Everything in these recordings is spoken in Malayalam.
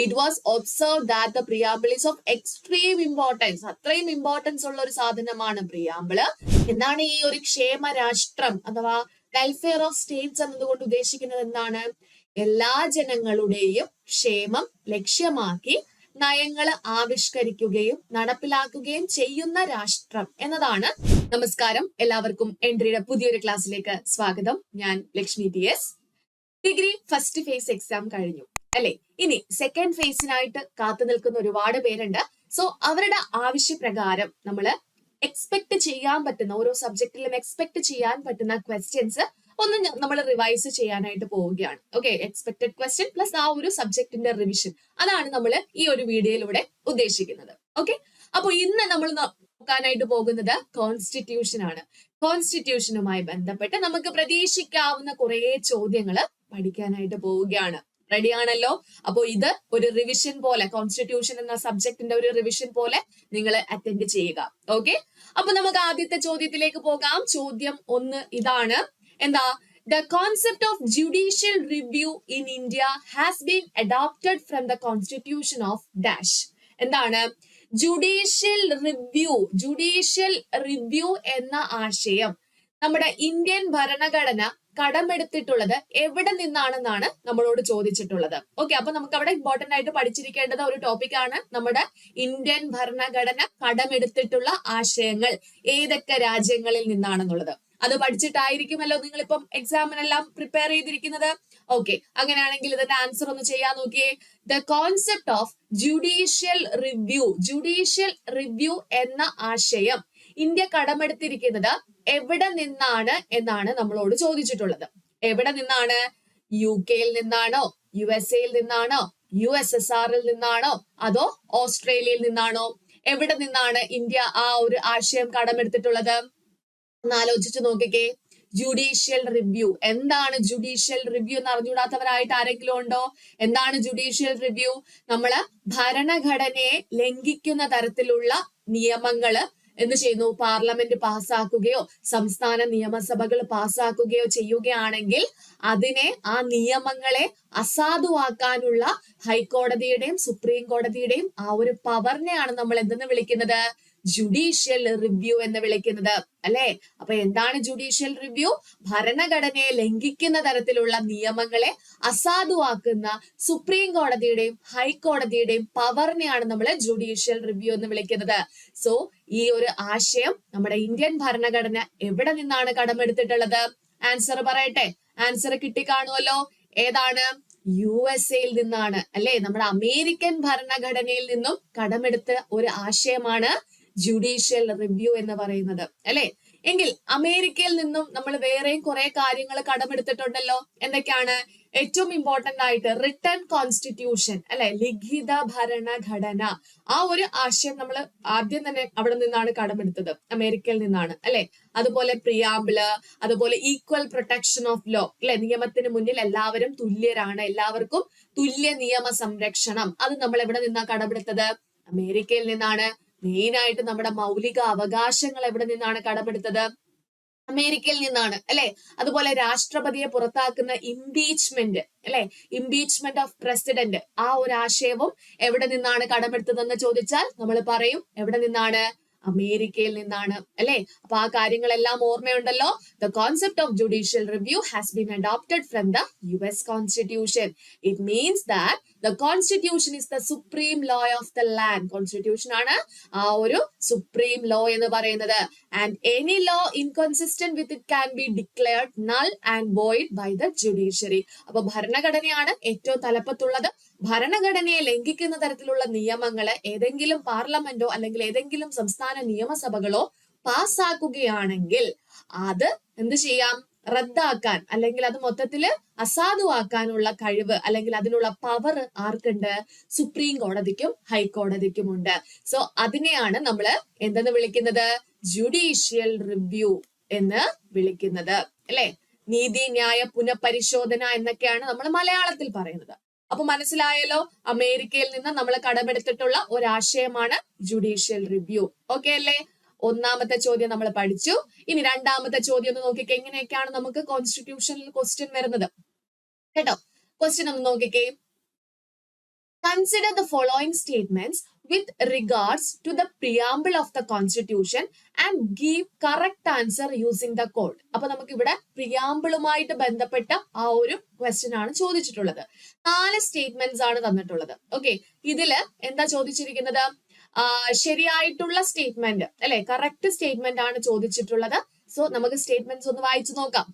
It was observed that the preamble is of extreme importance. അത്രയും ഇമ്പോർട്ടൻസ് ഉള്ള ഒരു സാധനമാണ് പ്രിയാമ്പിള്. എന്താണ് ഈ ഒരു ക്ഷേമരാഷ്ട്രം അഥവാ വെൽഫെയർ ഓഫ് സ്റ്റേറ്റ്സ് എന്നതുകൊണ്ട് ഉദ്ദേശിക്കുന്നത്? എന്താണ്? എല്ലാ ജനങ്ങളുടെയും ക്ഷേമം ലക്ഷ്യമാക്കി നയങ്ങൾ ആവിഷ്കരിക്കുകയും നടപ്പിലാക്കുകയും ചെയ്യുന്ന രാഷ്ട്രം എന്നതാണ്. നമസ്കാരം, എല്ലാവർക്കും എൻട്രിയുടെ പുതിയൊരു ക്ലാസ്സിലേക്ക് സ്വാഗതം. ഞാൻ Lakshmi TS. Degree first phase exam കഴിഞ്ഞു അല്ലെ? ഇനി സെക്കൻഡ് ഫേസിനായിട്ട് കാത്തു നിൽക്കുന്ന ഒരുപാട് പേരുണ്ട്. സോ അവരുടെ ആവശ്യപ്രകാരം നമ്മൾ എക്സ്പെക്ട് ചെയ്യാൻ പറ്റുന്ന ഓരോ സബ്ജക്റ്റിലും എക്സ്പെക്ട് ചെയ്യാൻ പറ്റുന്ന ക്വസ്റ്റ്യൻസ് ഒന്ന് നമ്മൾ റിവൈസ് ചെയ്യാനായിട്ട് പോവുകയാണ്. ഓക്കെ, എക്സ്പെക്ടഡ് ക്വസ്റ്റ്യൻ പ്ലസ് ആ ഒരു സബ്ജക്റ്റിന്റെ റിവിഷൻ, അതാണ് നമ്മൾ ഈ ഒരു വീഡിയോയിലൂടെ ഉദ്ദേശിക്കുന്നത്. ഓക്കെ, അപ്പൊ ഇന്ന് നമ്മൾ നോക്കാനായിട്ട് പോകുന്നത് കോൺസ്റ്റിറ്റ്യൂഷൻ ആണ്. കോൺസ്റ്റിറ്റ്യൂഷനുമായി ബന്ധപ്പെട്ട് നമുക്ക് പ്രതീക്ഷിക്കാവുന്ന കുറെ ചോദ്യങ്ങൾ പഠിക്കാനായിട്ട് പോവുകയാണ്. റെഡി ആണല്ലോ? അപ്പോ ഇത് ഒരു റിവിഷൻ പോലെ, കോൺസ്റ്റിറ്റ്യൂഷൻ എന്ന സബ്ജക്റ്റിന്റെ ഒരു റിവിഷൻ പോലെ നിങ്ങൾ അറ്റൻഡ് ചെയ്യുക. ഓക്കെ, അപ്പൊ നമുക്ക് ആദ്യത്തെ ചോദ്യത്തിലേക്ക് പോകാം. ചോദ്യം 1 ഇതാണ്. എന്താ? The concept of judicial review in India has been adopted from the constitution of dash. എന്താണ്? ജുഡീഷ്യൽ റിവ്യൂ എന്ന ആശയം നമ്മുടെ ഇന്ത്യൻ ഭരണഘടന കടമെടുത്തിട്ടുള്ളത് എവിടെ നിന്നാണെന്നാണ് നമ്മളോട് ചോദിച്ചിട്ടുള്ളത്. ഓക്കെ, അപ്പൊ നമുക്ക് അവിടെ ഇമ്പോർട്ടന്റ് ആയിട്ട് പഠിച്ചിരിക്കേണ്ടത് ഒരു ടോപ്പിക് ആണ്. നമ്മുടെ ഇന്ത്യൻ ഭരണഘടന കടമെടുത്തിട്ടുള്ള ആശയങ്ങൾ ഏതൊക്കെ രാജ്യങ്ങളിൽ നിന്നാണെന്നുള്ളത്. അത് പഠിച്ചിട്ടായിരിക്കുമല്ലോ നിങ്ങളിപ്പം എക്സാമിനെല്ലാം പ്രിപ്പയർ ചെയ്തിരിക്കുന്നത്. ഓക്കെ, അങ്ങനെയാണെങ്കിൽ ഇതിന്റെ ആൻസർ ഒന്ന് ചെയ്യാൻ നോക്കിയേ. The concept of judicial review എന്ന ആശയം ഇന്ത്യ കടമെടുത്തിരിക്കുന്നത് എവിടെ നിന്നാണ് എന്നാണ് നമ്മളോട് ചോദിച്ചിട്ടുള്ളത്. എവിടെ നിന്നാണ്? UK നിന്നാണോ, USA നിന്നാണോ, USSR നിന്നാണോ, അതോ ഓസ്ട്രേലിയയിൽ നിന്നാണോ? എവിടെ നിന്നാണ് ഇന്ത്യ ആ ഒരു ആശയം കടമെടുത്തിട്ടുള്ളത്? ഒന്ന് ആലോചിച്ച് നോക്കിക്കേ. Judicial review. എന്താണ് ജുഡീഷ്യൽ റിവ്യൂ എന്ന് അറിഞ്ഞുകൂടാത്തവരായിട്ട് ആരെങ്കിലും ഉണ്ടോ? എന്താണ് ജുഡീഷ്യൽ റിവ്യൂ? നമ്മള് ഭരണഘടനയെ ലംഘിക്കുന്ന തരത്തിലുള്ള നിയമങ്ങള് എന്ത് ചെയ്യുന്നു? പാർലമെന്റ് പാസ്സാക്കുകയോ സംസ്ഥാന നിയമസഭകൾ പാസ്സാക്കുകയോ ചെയ്യുകയാണെങ്കിൽ അതിനെ, ആ നിയമങ്ങളെ അസാധുവാക്കാനുള്ള ഹൈക്കോടതിയുടെയും സുപ്രീം കോടതിയുടെയും ആ ഒരു പവറിനെയാണ് നമ്മൾ എന്തെന്ന് വിളിക്കുന്നത്? ജുഡീഷ്യൽ റിവ്യൂ എന്ന് വിളിക്കുന്നത് അല്ലെ? അപ്പൊ എന്താണ് ജുഡീഷ്യൽ റിവ്യൂ? ഭരണഘടനയെ ലംഘിക്കുന്ന തരത്തിലുള്ള നിയമങ്ങളെ അസാധുവാക്കുന്ന സുപ്രീം കോടതിയുടെയും ഹൈക്കോടതിയുടെയും പവറിനെയാണ് നമ്മൾ ജുഡീഷ്യൽ റിവ്യൂ എന്ന് വിളിക്കുന്നത്. സോ ഈ ഒരു ആശയം നമ്മുടെ ഇന്ത്യൻ ഭരണഘടന എവിടെ നിന്നാണ് കടമെടുത്തിട്ടുള്ളത്? ആൻസർ പറയട്ടെ. ആൻസർ കിട്ടിക്കാണുമല്ലോ. ഏതാണ്? USA നിന്നാണ് അല്ലെ? നമ്മുടെ അമേരിക്കൻ ഭരണഘടനയിൽ നിന്നും കടമെടുത്ത ഒരു ആശയമാണ് ജുഡീഷ്യൽ റിവ്യൂ എന്ന് പറയുന്നത് അല്ലെ? എങ്കിൽ അമേരിക്കയിൽ നിന്നും നമ്മൾ വേറെയും കുറെ കാര്യങ്ങൾ കടമെടുത്തിട്ടുണ്ടല്ലോ. എന്തൊക്കെയാണ്? ഏറ്റവും ഇമ്പോർട്ടന്റ് ആയിട്ട് റിട്ടൺ കോൺസ്റ്റിറ്റ്യൂഷൻ അല്ലെ? ലിഖിത ഭരണഘടന. ആ ഒരു ആശയം നമ്മൾ ആദ്യം തന്നെ അവിടെ നിന്നാണ് കടമെടുത്തത്, അമേരിക്കയിൽ നിന്നാണ് അല്ലെ? അതുപോലെ പ്രിയാമ്പിള്, അതുപോലെ ഈക്വൽ പ്രൊട്ടക്ഷൻ ഓഫ് ലോ അല്ലെ? നിയമത്തിന് മുന്നിൽ എല്ലാവരും തുല്യരാണ്, എല്ലാവർക്കും തുല്യ നിയമ സംരക്ഷണം. അത് നമ്മൾ എവിടെ നിന്നാണ് കടമെടുത്തത്? അമേരിക്കയിൽ നിന്നാണ്. മെയിൻ ആയിട്ട് നമ്മുടെ മൗലിക അവകാശങ്ങൾ എവിടെ നിന്നാണ് കടമെടുത്തത്? അമേരിക്കയിൽ നിന്നാണ് അല്ലെ? അതുപോലെ രാഷ്ട്രപതിയെ പുറത്താക്കുന്ന ഇംപീച്ച്മെന്റ് അല്ലെ? ഇംപീച്ച്മെന്റ് ഓഫ് പ്രസിഡന്റ്, ആ ഒരു ആശയവും എവിടെ നിന്നാണ് കടമെടുത്തതെന്ന് ചോദിച്ചാൽ നമ്മൾ പറയും എവിടെ നിന്നാണ്? അമേരിക്കയിൽ നിന്നാണ് അല്ലെ? അപ്പൊ ആ കാര്യങ്ങളെല്ലാം ഓർമ്മയുണ്ടല്ലോ. The concept of judicial review has been adopted from the US constitution. It means that the constitution is the supreme law of the land. Constitution ആണ് ആ ഒരു സുപ്രീം ലോ എന്ന് പറയുന്നത്. And any law inconsistent with it can be declared null and void by the judiciary. അപ്പൊ ഭരണഘടനയാണ് ഏറ്റവും തലപ്പത്തുള്ളത്. ഭരണഘടനയെ ലംഘിക്കുന്ന തരത്തിലുള്ള നിയമങ്ങള് ഏതെങ്കിലും പാർലമെന്റോ അല്ലെങ്കിൽ ഏതെങ്കിലും സംസ്ഥാന നിയമസഭകളോ പാസ്സാക്കുകയാണെങ്കിൽ അത് എന്ത് ചെയ്യാം? റദ്ദാക്കാൻ അല്ലെങ്കിൽ അത് മൊത്തത്തില് അസാധുവാക്കാനുള്ള കഴിവ് അല്ലെങ്കിൽ അതിനുള്ള പവർ ആർക്കുണ്ട്? സുപ്രീം കോടതിക്കും ഹൈക്കോടതിക്കും ഉണ്ട്. സോ അതിനെയാണ് നമ്മൾ എന്തെന്ന് വിളിക്കുന്നത്? ജുഡീഷ്യൽ റിവ്യൂ എന്ന് വിളിക്കുന്നത് അല്ലെ? നീതി ന്യായ പുനഃപരിശോധന എന്നൊക്കെയാണ് നമ്മൾ മലയാളത്തിൽ പറയുന്നത്. അപ്പൊ മനസ്സിലായല്ലോ, അമേരിക്കയിൽ നിന്ന് നമ്മൾ കടമെടുത്തിട്ടുള്ള ഒരാശയമാണ് ജുഡീഷ്യൽ റിവ്യൂ. ഓക്കെ അല്ലേ? ഒന്നാമത്തെ ചോദ്യം നമ്മൾ പഠിച്ചു. ഇനി രണ്ടാമത്തെ ചോദ്യം ഒന്ന് നോക്കിക്കേ. എങ്ങനെയൊക്കെയാണ് നമുക്ക് കോൺസ്റ്റിറ്റ്യൂഷനിൽ ക്വസ്റ്റ്യൻ വരുന്നത് കേട്ടോ. ക്വസ്റ്റ്യൻ ഒന്ന് നോക്കിക്കേ. Consider the following statements with regards to the preamble of the constitution and give correct answer using the code. അപ്പൊ നമുക്ക് ഇവിടെ പ്രിയാമ്പിളുമായിട്ട് ബന്ധപ്പെട്ട ആ ഒരു ക്വസ്റ്റ്യൻ ആണ് ചോദിച്ചിട്ടുള്ളത്. 4 സ്റ്റേറ്റ്മെന്റ്സ് ആണ് തന്നിട്ടുള്ളത്. ഓക്കെ, ഇതില് എന്താ ചോദിച്ചിരിക്കുന്നത്? ശരിയായിട്ടുള്ള സ്റ്റേറ്റ്മെന്റ് അല്ലെ, കറക്റ്റ് സ്റ്റേറ്റ്മെന്റ് ആണ് ചോദിച്ചിട്ടുള്ളത്. സോ നമുക്ക് സ്റ്റേറ്റ്മെന്റ്സ് ഒന്ന് വായിച്ചു നോക്കാം.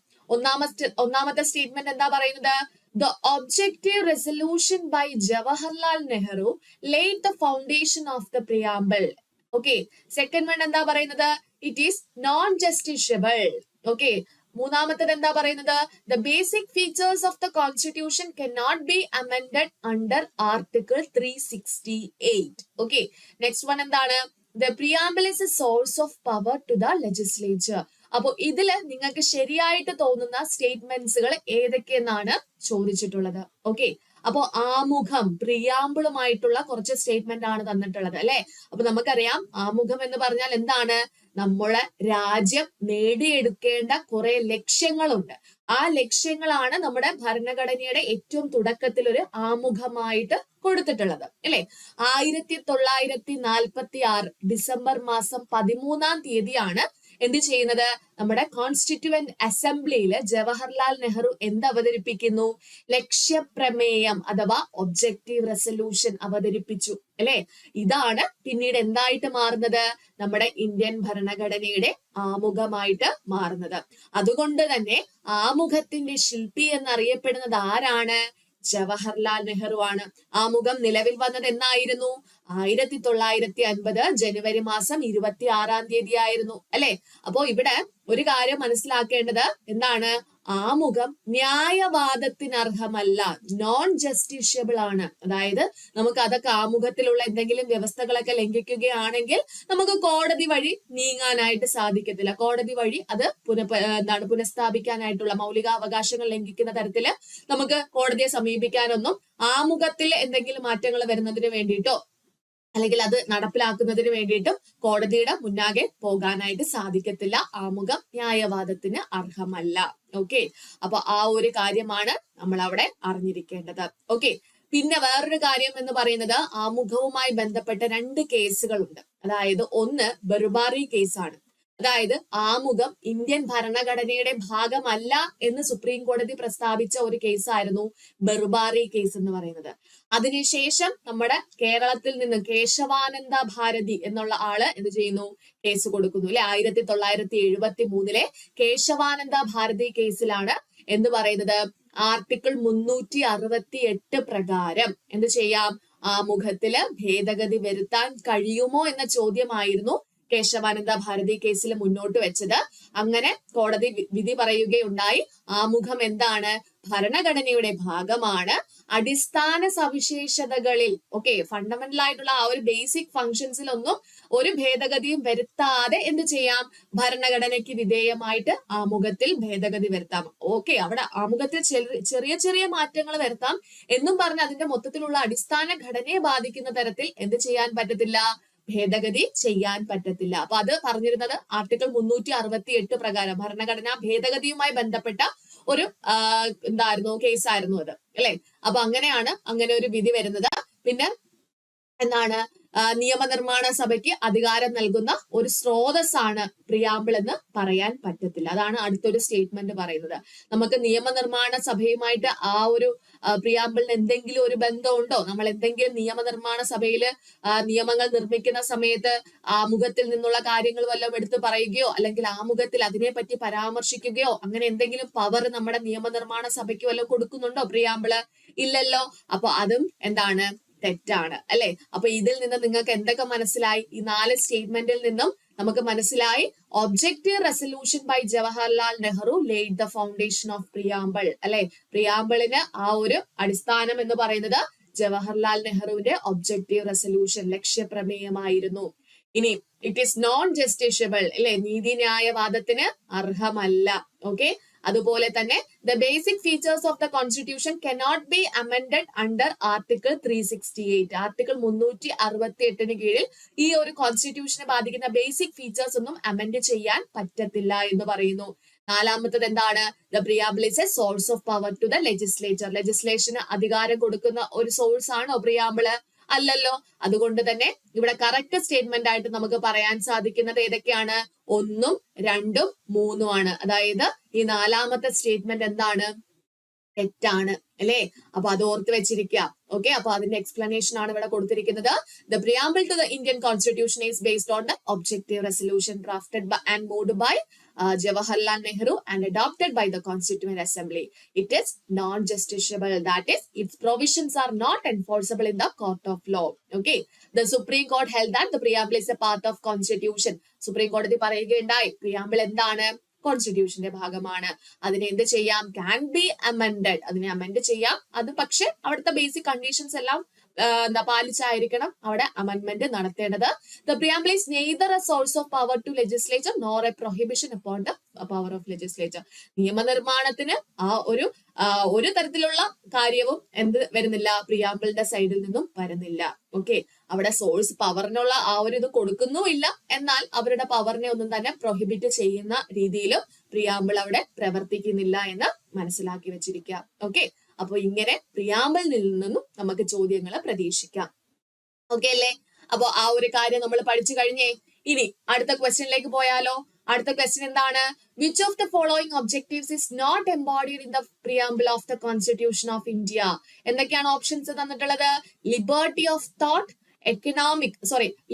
ഒന്നാമത്തെ സ്റ്റേറ്റ്മെന്റ് എന്താ പറയുന്നത്? The objective resolution by Jawaharlal Nehru laid the foundation of the preamble. Okay. Second one എന്താ പറയുന്നത്? It is non-justiciable. Okay. മൂന്നാമത്തേത് എന്താ പറയുന്നത്? The basic features of the constitution cannot be amended under Article 368. Okay. Next one എന്താണ്? The preamble is a source of power to the legislature. അപ്പൊ ഇതില് നിങ്ങൾക്ക് ശരിയായിട്ട് തോന്നുന്ന സ്റ്റേറ്റ്മെന്റ്സുകൾ ഏതൊക്കെയെന്നാണ് ചോദിച്ചിട്ടുള്ളത്. ഓക്കെ, അപ്പോ ആമുഖം പ്രിയാമ്പിളുമായിട്ടുള്ള കുറച്ച് സ്റ്റേറ്റ്മെന്റ് ആണ് തന്നിട്ടുള്ളത് അല്ലെ. അപ്പൊ നമുക്കറിയാം ആമുഖം എന്ന് പറഞ്ഞാൽ എന്താണ്? നമ്മളെ രാജ്യം നേടിയെടുക്കേണ്ട കുറെ ലക്ഷ്യങ്ങളുണ്ട്. ആ ലക്ഷ്യങ്ങളാണ് നമ്മുടെ ഭരണഘടനയുടെ ഏറ്റവും തുടക്കത്തിൽ ഒരു ആമുഖമായിട്ട് കൊടുത്തിട്ടുള്ളത് അല്ലെ. 1946 ഡിസംബർ മാസം 13-ാം തീയതിയാണ് എന്ത് ചെയ്യുന്നത്? നമ്മുടെ കോൺസ്റ്റിറ്റ്യൂവന്റ് അസംബ്ലിയില് ജവഹർലാൽ നെഹ്റു എന്ത് അവതരിപ്പിക്കുന്നു? ലക്ഷ്യപ്രമേയം അഥവാ ഒബ്ജക്റ്റീവ് റെസൊല്യൂഷൻ അവതരിപ്പിച്ചു അല്ലെ. ഇതാണ് പിന്നീട് എന്തായിട്ട് മാറുന്നത്? നമ്മുടെ ഇന്ത്യൻ ഭരണഘടനയുടെ ആമുഖമായിട്ട് മാറുന്നത്. അതുകൊണ്ട് തന്നെ ആമുഖത്തിന്റെ ശില്പി എന്നറിയപ്പെടുന്നത് ആരാണ്? ജവഹർലാൽ നെഹ്റു ആണ്. ആമുഖം നിലവിൽ വന്നത് എന്നായിരുന്നു? 1950 ജനുവരി മാസം 26-ാം തീയതി ആയിരുന്നു അല്ലെ. അപ്പോ ഇവിടെ ഒരു കാര്യം മനസ്സിലാക്കേണ്ടത് എന്താണ്? ആമുഖം ന്യായവാദത്തിന് അർഹമല്ല, നോൺ ജസ്റ്റിഷ്യബിൾ ആണ്. അതായത് നമുക്ക് അതൊക്കെ ആമുഖത്തിലുള്ള എന്തെങ്കിലും വ്യവസ്ഥകളൊക്കെ ലംഘിക്കുകയാണെങ്കിൽ നമുക്ക് കോടതി വഴി നീങ്ങാനായിട്ട് സാധിക്കത്തില്ല. കോടതി വഴി അത് പുനഃസ്ഥാപിക്കാനായിട്ടുള്ള മൗലികാവകാശങ്ങൾ ലംഘിക്കുന്ന തരത്തില് നമുക്ക് കോടതിയെ സമീപിക്കാനൊന്നും ആമുഖത്തിൽ എന്തെങ്കിലും മാറ്റങ്ങൾ വരുന്നതിന് വേണ്ടിയിട്ടോ അല്ലെങ്കിൽ അത് നടപ്പിലാക്കുന്നതിന് വേണ്ടിയിട്ടും കോടതിയുടെ മുന്നാകെ പോകാനായിട്ട് സാധിക്കത്തില്ല. ആമുഖം ന്യായവാദത്തിന് അർഹമല്ല. ഓക്കെ, അപ്പൊ ആ ഒരു കാര്യമാണ് നമ്മൾ അവിടെ അറിഞ്ഞിരിക്കേണ്ടത്. ഓക്കെ, പിന്നെ വേറൊരു കാര്യം എന്ന് പറയുന്നത് ആമുഖവുമായി ബന്ധപ്പെട്ട 2 കേസുകളുണ്ട്. അതായത് ഒന്ന് ബർബാറി കേസാണ്. അതായത് ആമുഖം ഇന്ത്യൻ ഭരണഘടനയുടെ ഭാഗമല്ല എന്ന് സുപ്രീം കോടതി പ്രസ്താവിച്ച ഒരു കേസായിരുന്നു ബർബാറി കേസ് എന്ന് പറയുന്നത്. അതിനുശേഷം നമ്മുടെ കേരളത്തിൽ നിന്ന് കേശവാനന്ദ ഭാരതി എന്നുള്ള ആള് എന്ത് ചെയ്യുന്നു? കേസ് കൊടുക്കുന്നു അല്ലെ. 1973 കേശവാനന്ദ ഭാരതി കേസിലാണ് എന്ത് പറയുന്നത്? ആർട്ടിക്കിൾ 368 പ്രകാരം എന്ത് ചെയ്യാം? ആമുഖത്തില് ഭേദഗതി വരുത്താൻ കഴിയുമോ എന്ന ചോദ്യമായിരുന്നു കേശവാനന്ദ ഭാരതി കേസിൽ മുന്നോട്ട് വെച്ചത്. അങ്ങനെ കോടതി വിധി പറയുകയുണ്ടായി. ആമുഖം എന്താണ്? ഭരണഘടനയുടെ ഭാഗമാണ്. അടിസ്ഥാന സവിശേഷതകളിൽ ഫണ്ടമെന്റൽ ആയിട്ടുള്ള ആ ഒരു ബേസിക് ഫങ്ഷൻസിലൊന്നും ഒരു ഭേദഗതിയും വരുത്താതെ എന്ത് ചെയ്യാം? ഭരണഘടനയ്ക്ക് വിധേയമായിട്ട് ആമുഖത്തിൽ ഭേദഗതി വരുത്താം. അവിടെ ആമുഖത്തിൽ ചെറിയ ചെറിയ മാറ്റങ്ങൾ വരുത്താം എന്നും പറഞ്ഞ് അതിന്റെ മൊത്തത്തിലുള്ള അടിസ്ഥാന ഘടനയെ ബാധിക്കുന്ന തരത്തിൽ എന്ത് ചെയ്യാൻ പറ്റത്തില്ല? ഭേദഗതി ചെയ്യാൻ പറ്റത്തില്ല. അപ്പൊ അത് പറഞ്ഞിരുന്നത് ആർട്ടിക്കിൾ 368 പ്രകാരം ഭരണഘടനാ ഭേദഗതിയുമായി ബന്ധപ്പെട്ട ഒരു കേസായിരുന്നു അത് അല്ലെ. അപ്പൊ അങ്ങനെയാണ് അങ്ങനെ ഒരു വിധി വരുന്നത്. പിന്നെ എന്താണ്? നിയമനിർമ്മാണ സഭയ്ക്ക് അധികാരം നൽകുന്ന ഒരു സ്രോതസ്സാണ് പ്രിയാമ്പിൾ എന്ന് പറയാൻ പറ്റത്തില്ല. അതാണ് അടുത്തൊരു സ്റ്റേറ്റ്മെന്റ് പറയുന്നത്. നമുക്ക് നിയമനിർമ്മാണ സഭയുമായിട്ട് ആ ഒരു പ്രിയാമ്പിളിന് എന്തെങ്കിലും ഒരു ബന്ധമുണ്ടോ? നമ്മൾ എന്തെങ്കിലും നിയമനിർമ്മാണ സഭയില് നിയമങ്ങൾ നിർമ്മിക്കുന്ന സമയത്ത് ആമുഖത്തിൽ നിന്നുള്ള കാര്യങ്ങൾ വല്ലതും എടുത്ത് പറയുകയോ അല്ലെങ്കിൽ ആമുഖത്തിൽ അതിനെപ്പറ്റി പരാമർശിക്കുകയോ അങ്ങനെ എന്തെങ്കിലും പവർ നമ്മുടെ നിയമനിർമ്മാണ സഭയ്ക്ക് വല്ലതും കൊടുക്കുന്നുണ്ടോ പ്രിയാമ്പിള്? ഇല്ലല്ലോ. അപ്പൊ അതും എന്താണ്? തെറ്റാണ് അല്ലെ. അപ്പൊ ഇതിൽ നിന്ന് നിങ്ങൾക്ക് എന്തൊക്കെ മനസ്സിലായി? ഈ 4 സ്റ്റേറ്റ്മെന്റിൽ നിന്നും നമുക്ക് മനസ്സിലായി objective resolution by Jawaharlal Nehru laid the foundation of preamble അല്ലെ. പ്രിയാമ്പിളിന് ആ ഒരു അടിസ്ഥാനം എന്ന് പറയുന്നത് ജവഹർലാൽ നെഹ്റുവിന്റെ ഒബ്ജക്റ്റീവ് റെസൊല്യൂഷൻ ലക്ഷ്യപ്രമേയമായിരുന്നു. ഇനി ഇറ്റ് ഈസ് നോൺ ജസ്റ്റിഷ്യബിൾ അല്ലെ, നീതിന്യായവാദത്തിന് അർഹമല്ല. ഓക്കെ, അതുപോലെ തന്നെ the basic features of the constitution cannot be amended under article 368. Article 368 കീഴിൽ ഈ ഒരു കോൺസ്റ്റിറ്റ്യൂഷനെ ബാധിക്കുന്ന ബേസിക് ഫീച്ചേഴ്സ് ഒന്നും അമെൻഡ് ചെയ്യാൻ പറ്റത്തില്ല എന്ന് പറയുന്നു. നാലാമത്തത് എന്താണ്? The preamble is a source of power to the legislature. ലെജിസ്ലേഷന് അധികാരം കൊടുക്കുന്ന ഒരു സോഴ്സ് ആണോ പ്രിയാമ്പിള്? അല്ലല്ലോ. അതുകൊണ്ട് തന്നെ ഇവിടെ കറക്റ്റ് സ്റ്റേറ്റ്മെന്റ് ആയിട്ട് നമുക്ക് പറയാൻ സാധിക്കുന്നത് ഏതൊക്കെയാണ്? 1, 2, 3 ആണ്. അതായത് ഈ നാലാമത്തെ സ്റ്റേറ്റ്മെന്റ് എന്താണ്? തെറ്റാണ് അല്ലേ? അപ്പൊ അത് ഓർത്ത് വെച്ചിരിക്കുക. ഓക്കെ, അപ്പൊ അതിന്റെ എക്സ്പ്ലനേഷൻ ആണ് ഇവിടെ കൊടുത്തിരിക്കുന്നത്. The preamble to the Indian constitution is based on the objective resolution drafted and moved by Jawaharlal Nehru and adopted by the Constituent Assembly. It is non-justiciable. That is, its provisions are not enforceable in the court of law. Okay, the Supreme Court held that the preamble is a part of Constitution. Supreme Court പറയുകയുണ്ടായി preamble എന്താണ്? കോൺസ്റ്റിറ്റ്യൂഷന്റെ ഭാഗമാണ്. അതിനെ എന്ത് ചെയ്യാം? Can be amended. അതിനെ അമെൻഡ് ചെയ്യാം. അത് പക്ഷെ അവിടുത്തെ ബേസിക് കണ്ടീഷൻസ് എല്ലാം പാലിച്ചായിരിക്കണം അവിടെ അമെൻഡ്മെന്റ് നടത്തേണ്ടത്. The preamble is neither A source of power to legislature nor A prohibition upon the power of legislature. നിയമനിർമ്മാണത്തിന് ഒരു തരത്തിലുള്ള കാര്യവും എന്ത് വരുന്നില്ല? പ്രിയാമ്പിളിന്റെ സൈഡിൽ നിന്നും വരുന്നില്ല. ഓക്കെ, അവിടെ സോഴ്സ് പവറിനുള്ള ഒരു ഇത് കൊടുക്കുന്നുമില്ല, എന്നാൽ അവരുടെ പവറിനെ ഒന്നും തന്നെ പ്രൊഹിബിറ്റ് ചെയ്യുന്ന രീതിയിലും പ്രിയാമ്പിൾ അവിടെ പ്രവർത്തിക്കുന്നില്ല എന്ന് മനസ്സിലാക്കി വെച്ചിരിക്കുക. ഓക്കെ, അപ്പൊ ഇങ്ങനെ പ്രിയാമ്പിളിൽ നിന്നും നമുക്ക് ചോദ്യങ്ങൾ പ്രതീക്ഷിക്കാം. ഓക്കെ അല്ലേ? അപ്പൊ ആ ഒരു കാര്യം നമ്മൾ പഠിച്ചു കഴിഞ്ഞേ. ഇനി അടുത്ത ക്വസ്റ്റ്യനിലേക്ക് പോയാലോ? അടുത്ത ക്വസ്റ്റ്യൻ എന്താണ്? Which of the following objectives is not embodied in the preamble of the constitution of India? എന്തൊക്കെയാണ് ഓപ്ഷൻസ് തന്നിട്ടുള്ളത്? Liberty of thought,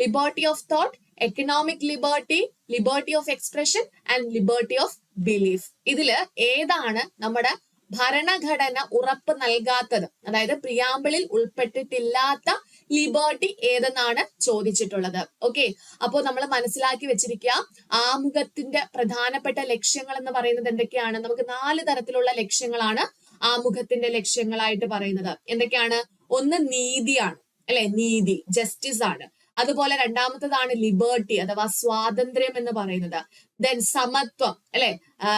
liberty of thought, economic liberty, liberty of expression and liberty of belief. ഇതില് ഏതാണ് നമ്മുടെ ഭരണഘടന ഉറപ്പ് നൽകാത്തത്? അതായത് പ്രിയാമ്പിളിൽ ഉൾപ്പെട്ടിട്ടില്ലാത്ത ലിബർട്ടി ഏതെന്നാണ് ചോദിച്ചിട്ടുള്ളത്. ഓക്കെ, അപ്പോ നമ്മൾ മനസ്സിലാക്കി വെച്ചിരിക്കുക, ആമുഖത്തിന്റെ പ്രധാനപ്പെട്ട ലക്ഷ്യങ്ങൾ എന്ന് പറയുന്നത് എന്തൊക്കെയാണ്? നമുക്ക് 4 തരത്തിലുള്ള ലക്ഷ്യങ്ങളാണ് ആമുഖത്തിന്റെ ലക്ഷ്യങ്ങളായിട്ട് പറയുന്നത്. എന്തൊക്കെയാണ്? ഒന്ന് നീതിയാണ് അല്ലെ? നീതി, ജസ്റ്റിസ് ആണ്. അതുപോലെ രണ്ടാമത്തതാണ് ലിബർട്ടി അഥവാ സ്വാതന്ത്ര്യം എന്ന് പറയുന്നത്. ദെൻ സമത്വം അല്ലെ?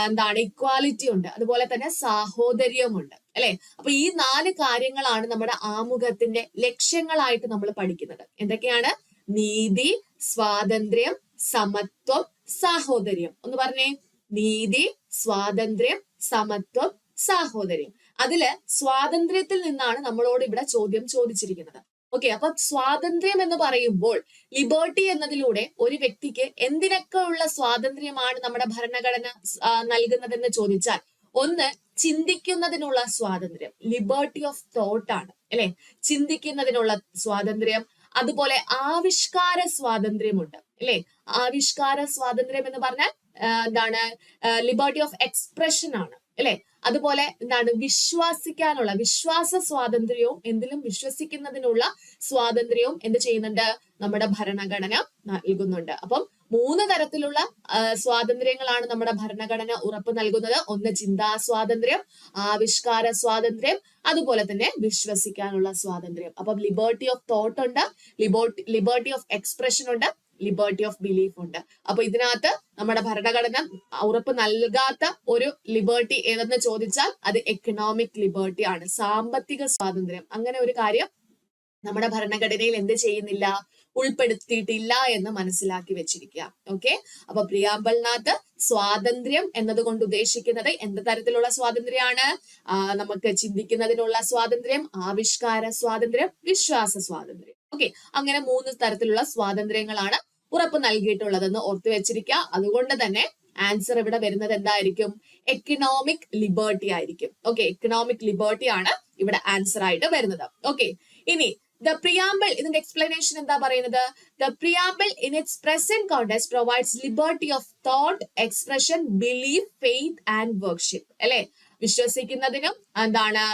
എന്താണ്? ഇക്വാലിറ്റി ഉണ്ട്. അതുപോലെ തന്നെ സാഹോദര്യമുണ്ട് അല്ലെ? അപ്പൊ ഈ 4 കാര്യങ്ങളാണ് നമ്മുടെ ആമുഖത്തിന്റെ ലക്ഷ്യങ്ങളായിട്ട് നമ്മൾ പഠിക്കുന്നത്. എന്തൊക്കെയാണ്? നീതി, സ്വാതന്ത്ര്യം, സമത്വം, സാഹോദര്യം. ഒന്ന് പറഞ്ഞേ. നീതി, സ്വാതന്ത്ര്യം, സമത്വം, സാഹോദര്യം. അതില് സ്വാതന്ത്ര്യത്തിൽ നിന്നാണ് നമ്മളോട് ഇവിടെ ചോദ്യം ചോദിച്ചിരിക്കുന്നത്. ഓക്കെ, അപ്പൊ സ്വാതന്ത്ര്യം എന്ന് പറയുമ്പോൾ ലിബർട്ടി എന്നതിലൂടെ ഒരു വ്യക്തിക്ക് എന്തിനൊക്കെ ഉള്ള സ്വാതന്ത്ര്യമാണ് നമ്മുടെ ഭരണഘടന നൽകുന്നതെന്ന് ചോദിച്ചാൽ, ഒന്ന് ചിന്തിക്കുന്നതിനുള്ള സ്വാതന്ത്ര്യം, ലിബർട്ടി ഓഫ് തോട്ട് ആണ് അല്ലെ? ചിന്തിക്കുന്നതിനുള്ള സ്വാതന്ത്ര്യം. അതുപോലെ ആവിഷ്കാര സ്വാതന്ത്ര്യമുണ്ട് അല്ലെ? ആവിഷ്കാര സ്വാതന്ത്ര്യം എന്ന് പറഞ്ഞാൽ എന്താണ്? ലിബർട്ടി ഓഫ് എക്സ്പ്രഷൻ ആണ് അല്ലെ? അതുപോലെ എന്താണ്? വിശ്വസിക്കാനുള്ള വിശ്വാസ സ്വാതന്ത്ര്യവും എന്തിലും വിശ്വസിക്കുന്നതിനുള്ള സ്വാതന്ത്ര്യവും എന്ത് ചെയ്യുന്നുണ്ട്? നമ്മുടെ ഭരണഘടന നൽകുന്നുണ്ട്. അപ്പം 3 തരത്തിലുള്ള സ്വാതന്ത്ര്യങ്ങളാണ് നമ്മുടെ ഭരണഘടന ഉറപ്പ് നൽകുന്നത്. ഒന്ന് ചിന്താ സ്വാതന്ത്ര്യം, ആവിഷ്കാര സ്വാതന്ത്ര്യം, അതുപോലെ തന്നെ വിശ്വസിക്കാനുള്ള സ്വാതന്ത്ര്യം. അപ്പം ലിബർട്ടി ഓഫ് തോട്ട് ഉണ്ട്, ലിബർട്ടി ഓഫ് എക്സ്പ്രഷൻ ഉണ്ട്, ലിബർട്ടി ഓഫ് ബിലീഫ് ഉണ്ട്. അപ്പൊ ഇതിനകത്ത് നമ്മുടെ ഭരണഘടന ഉറപ്പ് നൽകാത്ത ഒരു ലിബർട്ടി ഏതെന്ന് ചോദിച്ചാൽ അത് എക്കണോമിക് ലിബർട്ടി ആണ്, സാമ്പത്തിക സ്വാതന്ത്ര്യം. അങ്ങനെ ഒരു കാര്യം നമ്മുടെ ഭരണഘടനയിൽ എന്ത് ചെയ്യുന്നില്ല? ഉൾപ്പെടുത്തിയിട്ടില്ല എന്ന് മനസ്സിലാക്കി വെച്ചിരിക്കുക. ഓക്കെ, അപ്പൊ പ്രിയാമ്പിളിനകത്ത് സ്വാതന്ത്ര്യം എന്നതുകൊണ്ട് ഉദ്ദേശിക്കുന്നത് എന്ത് തരത്തിലുള്ള സ്വാതന്ത്ര്യമാണ്? നമുക്ക് ചിന്തിക്കുന്നതിനുള്ള സ്വാതന്ത്ര്യം, ആവിഷ്കാര സ്വാതന്ത്ര്യം, വിശ്വാസ സ്വാതന്ത്ര്യം. ഓക്കെ, അങ്ങനെ 3 തരത്തിലുള്ള സ്വാതന്ത്ര്യങ്ങളാണ് ഉറപ്പ് നൽകിയിട്ടുള്ളതെന്ന് ഓർത്തു വെച്ചിരിക്കുക. അതുകൊണ്ട് തന്നെ ആൻസർ ഇവിടെ വരുന്നത് എന്തായിരിക്കും? എക്കണോമിക് ലിബർട്ടി ആയിരിക്കും. ഓക്കെ, എക്കണോമിക് ലിബർട്ടി ആണ് ഇവിടെ ആൻസർ ആയിട്ട് വരുന്നത്. ഓക്കെ, ഇനി the preamble, ഇതിന്റെ എക്സ്പ്ലനേഷൻ എന്താ പറയുന്നത്? The preamble in its present context provides liberty of thought, expression, belief, faith and worship. അല്ലെ? വിശ്വസിക്കുന്നതിനും എന്താണ്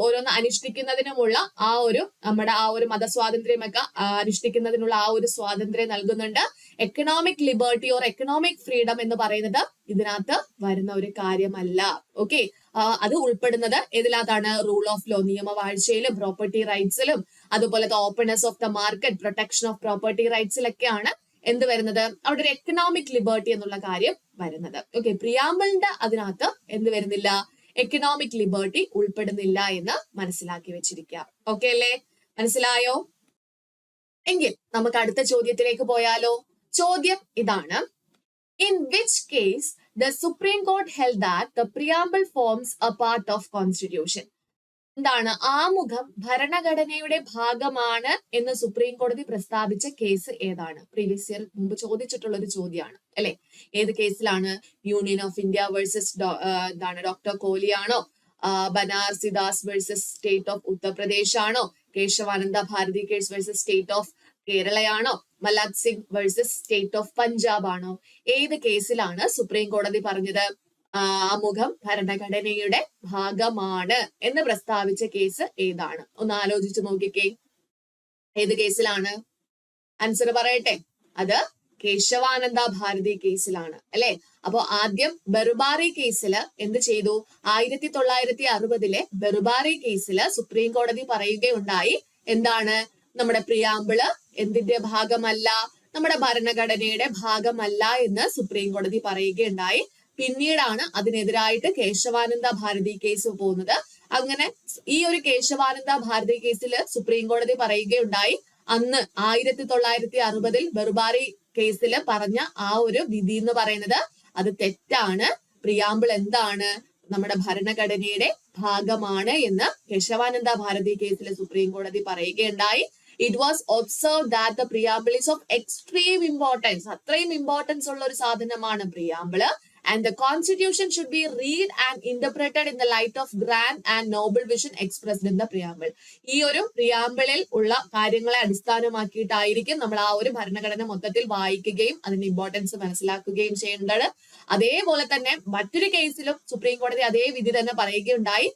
ഓരോന്ന് അനുഷ്ഠിക്കുന്നതിനുമുള്ള നമ്മുടെ മതസ്വാതന്ത്ര്യമൊക്കെ അനുഷ്ഠിക്കുന്നതിനുള്ള ഒരു സ്വാതന്ത്ര്യം നൽകുന്നുണ്ട്. Economic liberty or economic freedom എന്ന് പറയുന്നത് ഇതിനകത്ത് വരുന്ന ഒരു കാര്യമല്ല. ഓക്കെ, അത് ഉൾപ്പെടുന്നത് ഏതിനകത്താണ്? റൂൾ ഓഫ് ലോ, നിയമവാഴ്ചയിലും പ്രോപ്പർട്ടി റൈറ്റ്സിലും അതുപോലെ openness of the market, protection of property റൈറ്റ്സിലൊക്കെയാണ് എന്ത് വരുന്നത്? അവിടെ ഒരു എക്കണോമിക് ലിബർട്ടി എന്നുള്ള കാര്യം വരുന്നത്. ഓക്കെ, പ്രിയാമ്പിളിന്റെ അതിനകത്ത് എന്ത് വരുന്നില്ല? എക്കണോമിക് ലിബർട്ടി ഉൾപ്പെടുന്നില്ല എന്ന് മനസ്സിലാക്കി വെച്ചിരിക്കുക. ഓക്കെ അല്ലേ? മനസ്സിലായോ? എങ്കിൽ നമുക്ക് അടുത്ത ചോദ്യത്തിലേക്ക് പോയാലോ? ചോദ്യം ഇതാണ്: in which case the Supreme Court held that the preamble forms a part of Constitution. എന്താണ് ആമുഖം ഭരണഘടനയുടെ ഭാഗമാണ് എന്ന് സുപ്രീം കോടതി പ്രസ്താവിച്ച കേസ് ഏതാണ്? പ്രീവിയസ് ഇയർ മുമ്പ് ചോദിച്ചിട്ടുള്ള ഒരു ചോദ്യമാണ് അല്ലെ. ഏത് കേസിലാണ്? യൂണിയൻ ഓഫ് ഇന്ത്യ വേഴ്സസ് എന്താണ് ഡോക്ടർ കോഹ്ലിയാണോ? Banarsidas versus state of Uttar Pradesh ആണോ? Keshavananda Bharati case versus state of കേരളയാണോ? Malad Singh versus state of Punjab ആണോ? ഏത് കേസിലാണ് സുപ്രീം കോടതി പറഞ്ഞത് ആമുഖം ഭരണഘടനയുടെ ഭാഗമാണ് എന്ന് പ്രസ്താവിച്ച കേസ് ഏതാണ്? ഒന്ന് ആലോചിച്ച് നോക്കിക്കേ. ഏത് കേസിലാണ്? ആൻസർ പറയട്ടെ. അത് കേശവാനന്ദ ഭാരതി കേസിലാണ് അല്ലെ. അപ്പോ ആദ്യം ബെറുബാറി കേസില് എന്ത് ചെയ്തു? 1960 ബെറുബാറി കേസില് സുപ്രീം കോടതി പറയുകയുണ്ടായി എന്താണ്? നമ്മുടെ പ്രിയാമ്പിള് എന്തിന്റെ ഭാഗമല്ല? നമ്മുടെ ഭരണഘടനയുടെ ഭാഗമല്ല എന്ന് സുപ്രീം കോടതി പറയുകയുണ്ടായി. പിന്നീടാണ് അതിനെതിരായിട്ട് കേശവാനന്ദ ഭാരതി കേസ് പോകുന്നത്. അങ്ങനെ ഈ ഒരു കേശവാനന്ദ ഭാരതി കേസിൽ സുപ്രീം കോടതി പറയുകയുണ്ടായി അന്ന് 1960 ബെറുബാറി കേസിൽ പറഞ്ഞ ആ ഒരു വിധി എന്ന് പറയുന്നത് അത് തെറ്റാണ്. പ്രിയാമ്പിൾ എന്താണ്? നമ്മുടെ ഭരണഘടനയുടെ ഭാഗമാണ് എന്ന് കേശവാനന്ദ ഭാരതി കേസിൽ സുപ്രീം കോടതി പറയുകയുണ്ടായി. It was observed that the preamble is of extreme importance. അത്രയും ഇമ്പോർട്ടൻസ് ഉള്ള ഒരു സാധനമാണ് preamble. And the constitution should be read and interpreted in the light of grand and noble vision expressed in the preamble. ഈ ഒരു പ്രിയാമ്പിളിൽ ഉള്ള കാര്യങ്ങളെ അടിസ്ഥാനമാക്കിയിട്ടായിരിക്കും നമ്മൾ ആ ഒരു ഭരണഘടന മൊത്തത്തിൽ വായിക്കുകയും അതിന്റെ ഇമ്പോർട്ടൻസ് മനസ്സിലാക്കുകയും ചെയ്യേണ്ടത്. അതേപോലെ തന്നെ മറ്റൊരു കേസിലും സുപ്രീം കോടതി അതേ വിധി തന്നെ പറയുകയുണ്ടായി.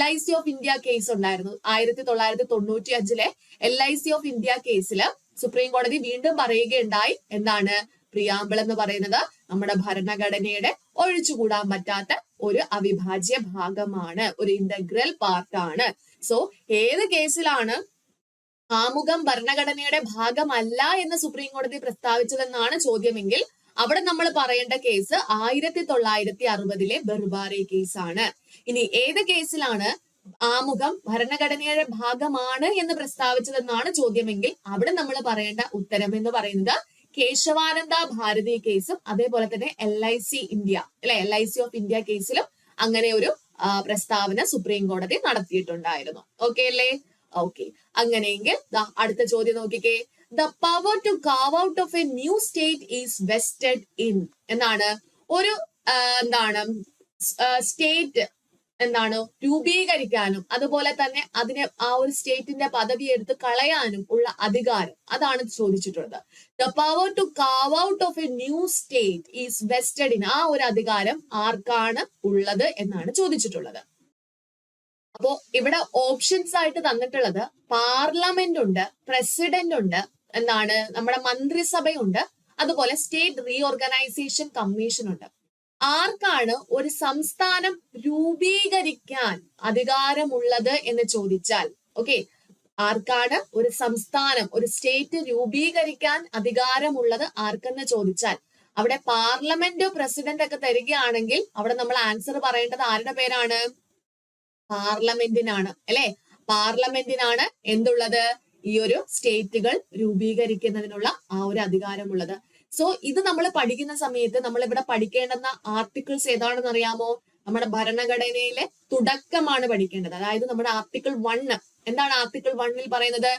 LIC ഓഫ് ഇന്ത്യ കേസ് ഉണ്ടായിരുന്നു 1995 LIC ഓഫ് ഇന്ത്യ കേസില് സുപ്രീം കോടതി വീണ്ടും പറയുകയുണ്ടായി എന്താണ്? പ്രിയാമ്പിൾ എന്ന് പറയുന്നത് നമ്മുടെ ഭരണഘടനയുടെ ഒഴിച്ചുകൂടാൻ പറ്റാത്ത ഒരു അവിഭാജ്യ ഭാഗമാണ്, ഒരു ഇന്റഗ്രൽ പാർട്ടാണ്. സോ ഏത് കേസിലാണ് ആമുഖം ഭരണഘടനയുടെ ഭാഗമല്ല എന്ന് സുപ്രീം കോടതി പ്രസ്താവിച്ചതെന്നാണ് ചോദ്യമെങ്കിൽ അവിടെ നമ്മൾ പറയേണ്ട കേസ് 1960 ബെറുബാറി കേസാണ്. ഇനി ഏത് കേസിലാണ് ആമുഖം ഭരണഘടനയുടെ ഭാഗമാണ് എന്ന് പ്രസ്താവിച്ചതെന്നാണ് ചോദ്യമെങ്കിൽ അവിടെ നമ്മൾ പറയേണ്ട ഉത്തരം എന്ന് പറയുന്നത് കേശവാനന്ദ ഭാരതി കേസും അതേപോലെ തന്നെ LIC ഇന്ത്യ അല്ലെ LIC ഓഫ് ഇന്ത്യ കേസിലും അങ്ങനെ ഒരു പ്രസ്താവന സുപ്രീം കോടതി നടത്തിയിട്ടുണ്ടായിരുന്നു. ഓക്കെ അല്ലേ? ഓക്കെ. അങ്ങനെയെങ്കിൽ അടുത്ത ചോദ്യം നോക്കിക്കേ. The power to carve out of a new state is vested in എന്നാണ് ഒരു എന്താണ് സ്റ്റേറ്റ് എന്താണ് രൂപീകരിക്കാനും അതുപോലെ തന്നെ അതിനെ ആ ഒരു സ്റ്റേറ്റിന്റെ പദവി എടുത്ത് കളയാനും ഉള്ള അധികാരം അതാണ് ചോദിച്ചിട്ടുള്ളത്. The power to carve out of a new state is vested in ആ ഒരു അധികാരം ആർക്കാണ് ഉള്ളത് എന്നാണ് ചോദിച്ചിട്ടുള്ളത്. അപ്പോ ഇവിടെ ഓപ്ഷൻസ് ആയിട്ട് തന്നിട്ടുള്ളത് പാർലമെന്റ് ഉണ്ട്, പ്രസിഡന്റ് ഉണ്ട്, എന്താണ് നമ്മുടെ മന്ത്രിസഭയുണ്ട്, അതുപോലെ സ്റ്റേറ്റ് റീഓർഗനൈസേഷൻ കമ്മീഷൻ ഉണ്ട്. ആർക്കാണ് ഒരു സംസ്ഥാനം രൂപീകരിക്കാൻ അധികാരമുള്ളത് എന്ന് ചോദിച്ചാൽ ഓക്കെ ആർക്കാണ് ഒരു സംസ്ഥാനം ഒരു സ്റ്റേറ്റ് രൂപീകരിക്കാൻ അധികാരമുള്ളത് ആർക്കെന്ന് ചോദിച്ചാൽ അവിടെ പാർലമെന്റ് പ്രസിഡന്റ് ഒക്കെ തരികയാണെങ്കിൽ അവിടെ നമ്മൾ ആൻസർ പറയേണ്ടത് ആരുടെ പേരാണ്? പാർലമെന്റിനാണ് അല്ലെ. പാർലമെന്റിനാണ് എന്തുള്ളത്? ഈ ഒരു സ്റ്റേറ്റുകൾ രൂപീകരിക്കുന്നതിനുള്ള ആ ഒരു അധികാരമുള്ളത്. സോ ഇത് നമ്മൾ പഠിക്കുന്ന സമയത്ത് നമ്മൾ ഇവിടെ പഠിക്കേണ്ടുന്ന ആർട്ടിക്കിൾസ് ഏതാണെന്ന് അറിയാമോ? നമ്മുടെ ഭരണഘടനയിലെ തുടക്കമാണ് പഠിക്കേണ്ടത്. അതായത് നമ്മുടെ ആർട്ടിക്കിൾ 1 എന്താണ് ആർട്ടിക്കിൾ 1 പറയുന്നത്?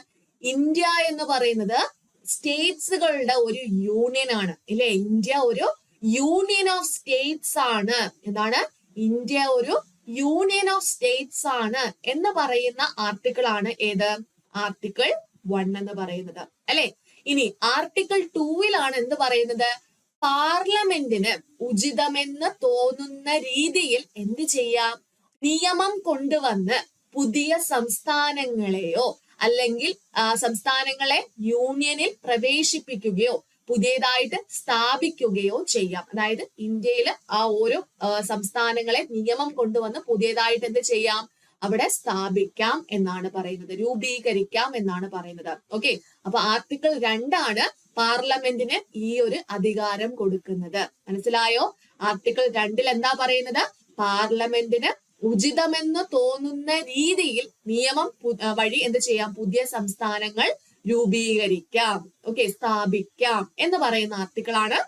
ഇന്ത്യ എന്ന് പറയുന്നത് സ്റ്റേറ്റ്സുകളുടെ ഒരു യൂണിയൻ ആണ് ഇല്ലേ. ഇന്ത്യ ഒരു യൂണിയൻ ഓഫ് സ്റ്റേറ്റ്സ് ആണ്. എന്താണ്? ഇന്ത്യ ഒരു യൂണിയൻ ഓഫ് സ്റ്റേറ്റ്സ് ആണ് എന്ന് പറയുന്ന ആർട്ടിക്കിൾ ആണ് ഏത്? ആർട്ടിക്കിൾ 1 എന്ന് പറയുന്നത് അല്ലെ. ഇനി ആർട്ടിക്കിൾ 2 എന്ത് പറയുന്നത്? പാർലമെന്റിന് ഉചിതമെന്ന് തോന്നുന്ന രീതിയിൽ എന്ത് ചെയ്യാം? നിയമം കൊണ്ടുവന്ന് പുതിയ സംസ്ഥാനങ്ങളെയോ അല്ലെങ്കിൽ സംസ്ഥാനങ്ങളെ യൂണിയനിൽ പ്രവേശിപ്പിക്കുകയോ പുതിയതായിട്ട് സ്ഥാപിക്കുകയോ ചെയ്യാം. അതായത് ഇന്ത്യയിൽ ആ ഓരോ സംസ്ഥാനങ്ങളെ നിയമം കൊണ്ടുവന്ന് പുതിയതായിട്ട് എന്ത് ചെയ്യാം? അവിടെ സ്ഥാപിക്കാം എന്നാണ് പറയുന്നത്, രൂപീകരിക്കാം എന്നാണ് പറയുന്നത്. ഓക്കെ. അപ്പൊ ആർട്ടിക്കിൾ 2 പാർലമെന്റിന് ഈ ഒരു അധികാരം കൊടുക്കുന്നത്. മനസ്സിലായോ? ആർട്ടിക്കിൾ 2 എന്താ പറയുന്നത്? പാർലമെന്റിന് ഉചിതമെന്ന് തോന്നുന്ന രീതിയിൽ നിയമം വഴി എന്ത് ചെയ്യാം? പുതിയ സംസ്ഥാനങ്ങൾ രൂപീകരിക്കാം, ഓക്കെ, സ്ഥാപിക്കാം എന്ന് പറയുന്ന ആർട്ടിക്കിൾ ആണ്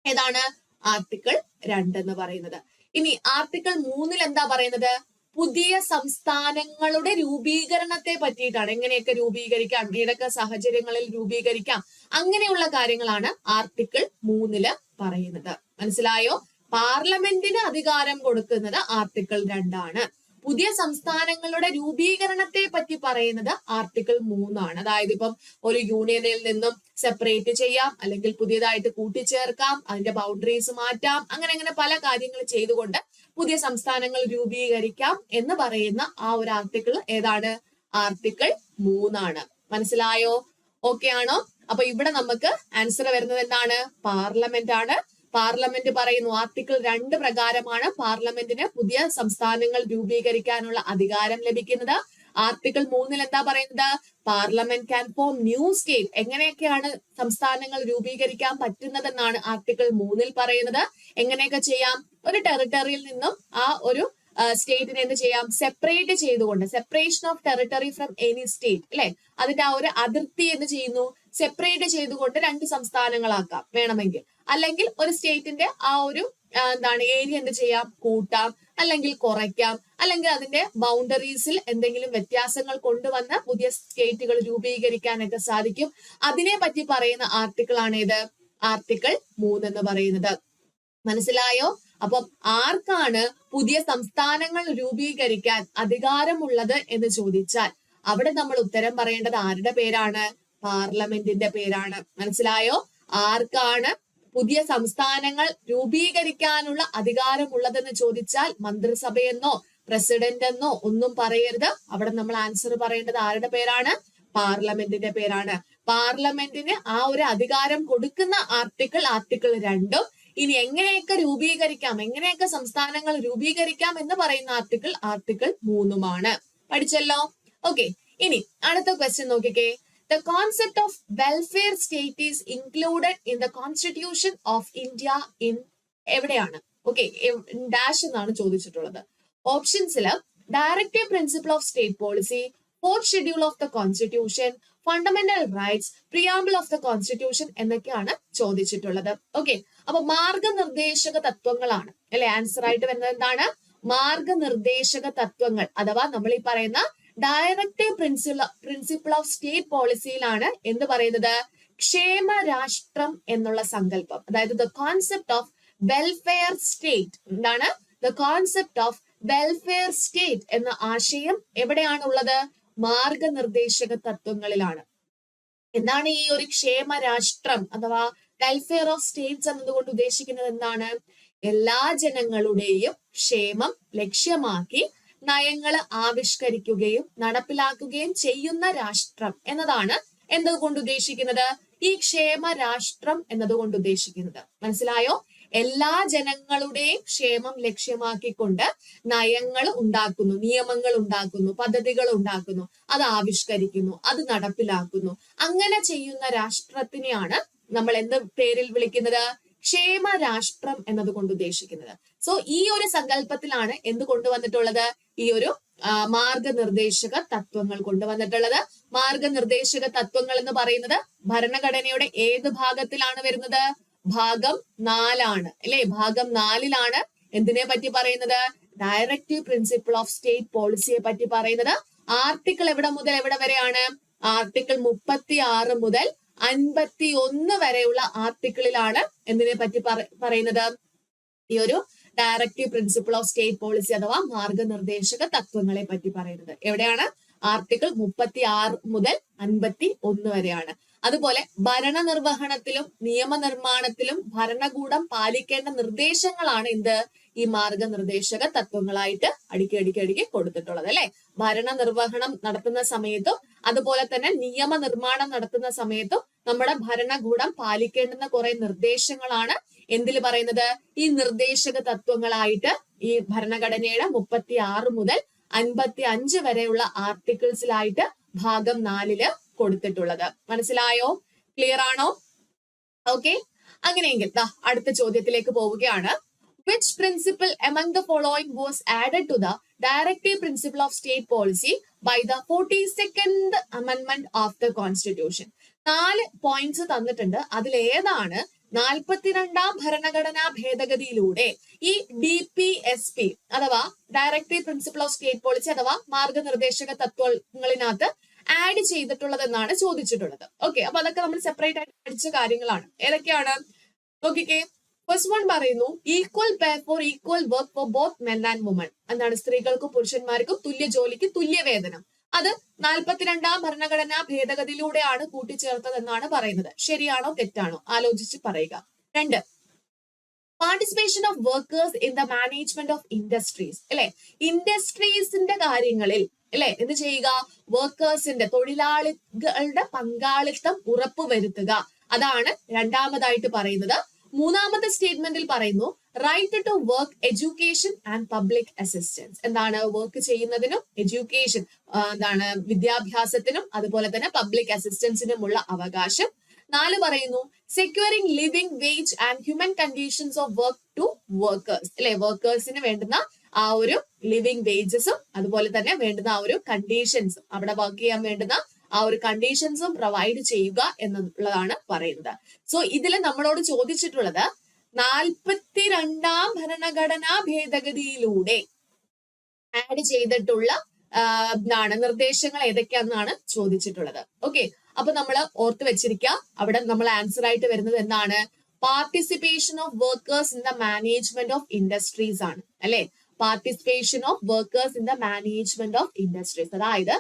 ഏതാണ്? ആർട്ടിക്കിൾ 2 എന്ന് പറയുന്നത്. ഇനി ആർട്ടിക്കിൾ 3 എന്താ പറയുന്നത്? പുതിയ സംസ്ഥാനങ്ങളുടെ രൂപീകരണത്തെ പറ്റിയിട്ടാണ്. എങ്ങനെയൊക്കെ രൂപീകരിക്കാം, ഏതൊക്കെ സാഹചര്യങ്ങളിൽ രൂപീകരിക്കാം, അങ്ങനെയുള്ള കാര്യങ്ങളാണ് ആർട്ടിക്കിൾ 3 പറയുന്നത്. മനസ്സിലായോ? പാർലമെന്റിന് അധികാരം കൊടുക്കുന്നത് ആർട്ടിക്കിൾ 2 പുതിയ സംസ്ഥാനങ്ങളുടെ രൂപീകരണത്തെ പറ്റി പറയുന്നത് ആർട്ടിക്കിൾ 3 അതായത് ഇപ്പം ഒരു യൂണിയനിൽ നിന്നും സെപ്പറേറ്റ് ചെയ്യാം, അല്ലെങ്കിൽ പുതിയതായിട്ട് കൂട്ടിച്ചേർക്കാം, അതിന്റെ ബൗണ്ടറീസ് മാറ്റാം, അങ്ങനെ പല കാര്യങ്ങൾ ചെയ്തുകൊണ്ട് പുതിയ സംസ്ഥാനങ്ങൾ രൂപീകരിക്കാം എന്ന് പറയുന്ന ആ ഒരു ആർട്ടിക്കിൾ ഏതാണ്? ആർട്ടിക്കിൾ 3 മനസ്സിലായോ? ഓക്കെ ആണോ? അപ്പൊ ഇവിടെ നമുക്ക് ആൻസർ വരുന്നത് എന്താണ്? പാർലമെന്റ് ആണ്. പാർലമെന്റ് പറയുന്നു ആർട്ടിക്കിൾ 2 പ്രകാരമാണ് പാർലമെന്റിന് പുതിയ സംസ്ഥാനങ്ങൾ രൂപീകരിക്കാനുള്ള അധികാരം ലഭിക്കുന്നത്. ആർട്ടിക്കിൾ 3 എന്താ പറയുന്നത്? Parliament can form new state. എങ്ങനെയൊക്കെയാണ് സംസ്ഥാനങ്ങൾ രൂപീകരിക്കാൻ പറ്റുന്നതെന്നാണ് ആർട്ടിക്കിൾ 3 പറയുന്നത്. എങ്ങനെയൊക്കെ ചെയ്യാം? ഒരു ടെറിട്ടറിയിൽ നിന്നും ആ ഒരു സ്റ്റേറ്റിനെ എന്ത് ചെയ്യാം? സെപ്പറേറ്റ് ചെയ്തുകൊണ്ട്, separation of territory from any state അല്ലെ, അതിന്റെ ആ ഒരു അതിർത്തി എന്ത് ചെയ്യുന്നു? സെപ്പറേറ്റ് ചെയ്തുകൊണ്ട് 2 സംസ്ഥാനങ്ങളാക്കാം വേണമെങ്കിൽ. അല്ലെങ്കിൽ ഒരു സ്റ്റേറ്റിന്റെ ആ ഒരു ഏരിയ എന്ത് ചെയ്യാം? കൂട്ടാം, അല്ലെങ്കിൽ കുറയ്ക്കാം, അല്ലെങ്കിൽ അതിന്റെ ബൗണ്ടറീസിൽ എന്തെങ്കിലും വ്യത്യാസങ്ങൾ കൊണ്ടുവന്ന് പുതിയ സ്റ്റേറ്റുകൾ രൂപീകരിക്കാനൊക്കെ സാധിക്കും. അതിനെ പറ്റി പറയുന്ന ആർട്ടിക്കിൾ ആണ് ഏത്? ആർട്ടിക്കിൾ 3 എന്ന് പറയുന്നത്. മനസ്സിലായോ? അപ്പം ആർക്കാണ് പുതിയ സംസ്ഥാനങ്ങൾ രൂപീകരിക്കാൻ അധികാരമുള്ളത് എന്ന് ചോദിച്ചാൽ അവിടെ നമ്മൾ ഉത്തരം പറയേണ്ടത് ആരുടെ പേരാണ്? പാർലമെന്റിന്റെ പേരാണ്. മനസ്സിലായോ? ആർക്കാണ് പുതിയ സംസ്ഥാനങ്ങൾ രൂപീകരിക്കാനുള്ള അധികാരമുള്ളതെന്ന് ചോദിച്ചാൽ മന്ത്രിസഭയെന്നോ പ്രസിഡന്റ് എന്നോ ഒന്നും പറയരുത്. അവിടെ നമ്മൾ ആൻസർ പറയേണ്ടത് ആരുടെ പേരാണ്? പാർലമെന്റിന്റെ പേരാണ്. പാർലമെന്റിന് ആ ഒരു അധികാരം കൊടുക്കുന്ന ആർട്ടിക്കിൾ 2 ഇനി എങ്ങനെയൊക്കെ രൂപീകരിക്കാം, എങ്ങനെയൊക്കെ സംസ്ഥാനങ്ങൾ രൂപീകരിക്കാം എന്ന് പറയുന്ന ആർട്ടിക്കിൾ 3 പഠിച്ചല്ലോ. ഓക്കെ, ഇനി അടുത്ത ക്വസ്റ്റ്യൻ നോക്കിക്കേ. The concept of welfare state is included in the Constitution of India in എവിടെയാണ്? ഓക്കെ, ഡാഷ് എന്നാണ് ചോദിച്ചിട്ടുള്ളത്. ഓപ്ഷൻസില് directive principle of state policy, fourth schedule of the constitution, fundamental rights, preamble of the constitution എന്നൊക്കെയാണ് ചോദിച്ചിട്ടുള്ളത്. ഓക്കെ, അപ്പൊ മാർഗനിർദ്ദേശക തത്വങ്ങളാണ് അല്ലെ ആൻസർ ആയിട്ട് വരുന്നത്. എന്താണ്? മാർഗനിർദ്ദേശക തത്വങ്ങൾ അഥവാ നമ്മൾ ഈ പറയുന്ന ഡയറക്റ്റീവ് പ്രിൻസിപ്പിൾ ഓഫ് സ്റ്റേറ്റ് പോളിസിയിലാണ് എന്ത് പറയുന്നത്? ക്ഷേമരാഷ്ട്രം എന്നുള്ള സങ്കല്പം, അതായത് the concept of welfare state. എന്താണ്? The concept of welfare state എന്ന ആശയം എവിടെയാണുള്ളത്? മാർഗനിർദ്ദേശക തത്വങ്ങളിലാണ്. എന്താണ് ഈ ഒരു ക്ഷേമരാഷ്ട്രം അഥവാ വെൽഫെയർ ഓഫ് സ്റ്റേറ്റ്സ് എന്നതുകൊണ്ട് ഉദ്ദേശിക്കുന്നത്? എന്താണ്? എല്ലാ ജനങ്ങളുടെയും ക്ഷേമം ലക്ഷ്യമാക്കി നയങ്ങൾ ആവിഷ്കരിക്കുകയും നടപ്പിലാക്കുകയും ചെയ്യുന്ന രാഷ്ട്രം എന്നതാണ് എന്തുകൊണ്ട് ഉദ്ദേശിക്കുന്നത്? ഈ ക്ഷേമരാഷ്ട്രം എന്നതുകൊണ്ട് ഉദ്ദേശിക്കുന്നത്. മനസ്സിലായോ? എല്ലാ ജനങ്ങളുടെയും ക്ഷേമം ലക്ഷ്യമാക്കിക്കൊണ്ട് നയങ്ങൾ ഉണ്ടാക്കുന്നു, നിയമങ്ങൾ ഉണ്ടാക്കുന്നു, പദ്ധതികൾ ഉണ്ടാക്കുന്നു, അത് ആവിഷ്കരിക്കുന്നു, അത് നടപ്പിലാക്കുന്നു. അങ്ങനെ ചെയ്യുന്ന രാഷ്ട്രത്തിനെയാണ് നമ്മൾ എന്ത് പേരിൽ വിളിക്കുന്നത്? ക്ഷേമരാഷ്ട്രം എന്നതുകൊണ്ട് ഉദ്ദേശിക്കുന്നത്. സോ ഈ ഒരു സങ്കല്പത്തിലാണ് എന്ത് കൊണ്ടുവന്നിട്ടുള്ളത്? ഈ ഒരു മാർഗനിർദ്ദേശക തത്വങ്ങൾ കൊണ്ടുവന്നിട്ടുള്ളത്. മാർഗനിർദ്ദേശക തത്വങ്ങൾ എന്ന് പറയുന്നത് ഭരണഘടനയുടെ ഏത് ഭാഗത്തിലാണ് വരുന്നത്? ഭാഗം 4 അല്ലെ? ഭാഗം 4 എന്തിനെ പറ്റി പറയുന്നത്? ഡയറക്റ്റീവ് പ്രിൻസിപ്പിൾ ഓഫ് സ്റ്റേറ്റ് പോളിസിയെ പറ്റി പറയുന്നത്. ആർട്ടിക്കിൾ എവിടെ മുതൽ എവിടെ വരെയാണ്? ആർട്ടിക്കിൾ 36 മുതൽ 51 വരെയുള്ള ആർട്ടിക്കിളിലാണ് എന്തിനെ പറ്റി പറയുന്നത്? ഈ ഒരു directive principle of state policy അഥവാ മാർഗനിർദ്ദേശക തത്വങ്ങളെ പറ്റി പറയുന്നത്. എവിടെയാണ്? ആർട്ടിക്കിൾ 36 മുതൽ 51 വരെയാണ്. അതുപോലെ ഭരണനിർവഹണത്തിലും നിയമനിർമ്മാണത്തിലും ഭരണകൂടം പാലിക്കേണ്ട നിർദ്ദേശങ്ങളാണ് എന്ത്? ഈ മാർഗനിർദ്ദേശക തത്വങ്ങളായിട്ട് അടുക്കി കൊടുത്തിട്ടുള്ളത് അല്ലെ? ഭരണനിർവഹണം നടത്തുന്ന സമയത്തും അതുപോലെ തന്നെ നിയമനിർമ്മാണം നടത്തുന്ന സമയത്തും നമ്മുടെ ഭരണകൂടം പാലിക്കേണ്ടുന്ന കുറെ നിർദ്ദേശങ്ങളാണ് എന്തിൽ പറയുന്നത്? ഈ നിർദ്ദേശക തത്വങ്ങളായിട്ട് ഈ ഭരണഘടനയുടെ 36 മുതൽ 55 വരെയുള്ള ആർട്ടിക്കിൾസിലായിട്ട് ഭാഗം 4 കൊടുത്തിട്ടുള്ളത്. മനസ്സിലായോ? ക്ലിയർ ആണോ? ഓക്കെ, അങ്ങനെയെങ്കിൽ അടുത്ത ചോദ്യത്തിലേക്ക് പോവുകയാണ്. Which principle among the following was added to the directive principle of state policy by the 42nd amendment of the constitution? 4 points തന്നിട്ടുണ്ട്. അതിലേതാണ് 42ാം ഭരണഘടനാ ഭേദഗതിയിലൂടെ ഈ DPSP അഥവാ directive principle of state policy അഥവാ മാർഗനിർദ്ദേശക തത്വങ്ങളിനകത്ത് ആഡ് ചെയ്തിട്ടുള്ളതെന്നാണ് ചോദിച്ചിട്ടുള്ളത്. ഓക്കെ, അപ്പൊ അതൊക്കെ നമ്മൾ സെപ്പറേറ്റ് ആയിട്ട് പഠിച്ച കാര്യങ്ങളാണ്. ഏതൊക്കെയാണ് നോക്കിക്കേ. ഫസ്റ്റ് വൺ പറയുന്നു equal pay for equal work for both men and woman. എന്താണ്? സ്ത്രീകൾക്കും പുരുഷന്മാർക്കും തുല്യ ജോലിക്ക് തുല്യ വേതനം. അത് 42ാം ഭരണഘടനാ ഭേദഗതിയിലൂടെയാണ് കൂട്ടിച്ചേർത്തത് എന്നാണ് പറയുന്നത്. ശരിയാണോ തെറ്റാണോ ആലോചിച്ച് പറയുക. 2, participation of workers in the management of industries. അല്ലെ, ഇൻഡസ്ട്രീസിന്റെ കാര്യങ്ങളിൽ അല്ലെ എന്ത് ചെയ്യുക? വർക്കേഴ്സിന്റെ തൊഴിലാളികളുടെ പങ്കാളിത്തം ഉറപ്പുവരുത്തുക. അതാണ് രണ്ടാമതായിട്ട് പറയുന്നത്. മൂന്നാമത്തെ സ്റ്റേറ്റ്മെന്റിൽ പറയുന്നു right to work, education and public assistance. എന്താണ്? വർക്ക് ചെയ്യുന്നതിനും എഡ്യൂക്കേഷൻ എന്താണ് വിദ്യാഭ്യാസത്തിനും അതുപോലെ തന്നെ പബ്ലിക് അസിസ്റ്റൻസിനുമുള്ള അവകാശം. 4 പറയുന്നു securing living wage and human conditions of work to workers. അല്ലെ, വർക്കേഴ്സിന് വേണ്ടുന്ന ആ ഒരു ലിവിംഗ് വേജസും അതുപോലെ തന്നെ വേണ്ടുന്ന ആ ഒരു കണ്ടീഷൻസും, അവിടെ വർക്ക് ചെയ്യാൻ വേണ്ടുന്ന ആ ഒരു കണ്ടീഷൻസും പ്രൊവൈഡ് ചെയ്യുക എന്നുള്ളതാണ് പറയുന്നത്. സോ ഇതിൽ നമ്മളോട് ചോദിച്ചിട്ടുള്ളത് 42ാം ഭരണഘടനാ ഭേദഗതിയിലൂടെ ആഡ് ചെയ്തിട്ടുള്ള നിർദ്ദേശങ്ങൾ ഏതൊക്കെയാണെന്നാണ് ചോദിച്ചിട്ടുള്ളത്. ഓക്കെ, അപ്പൊ നമ്മൾ ഓർത്ത് വെച്ചിരിക്കുക. അവിടെ നമ്മൾ ആൻസർ ആയിട്ട് വരുന്നത് എന്താണ്? Participation of workers in the management of industries ആണ്. അല്ലെ, participation of workers in the management of industries. അതായത്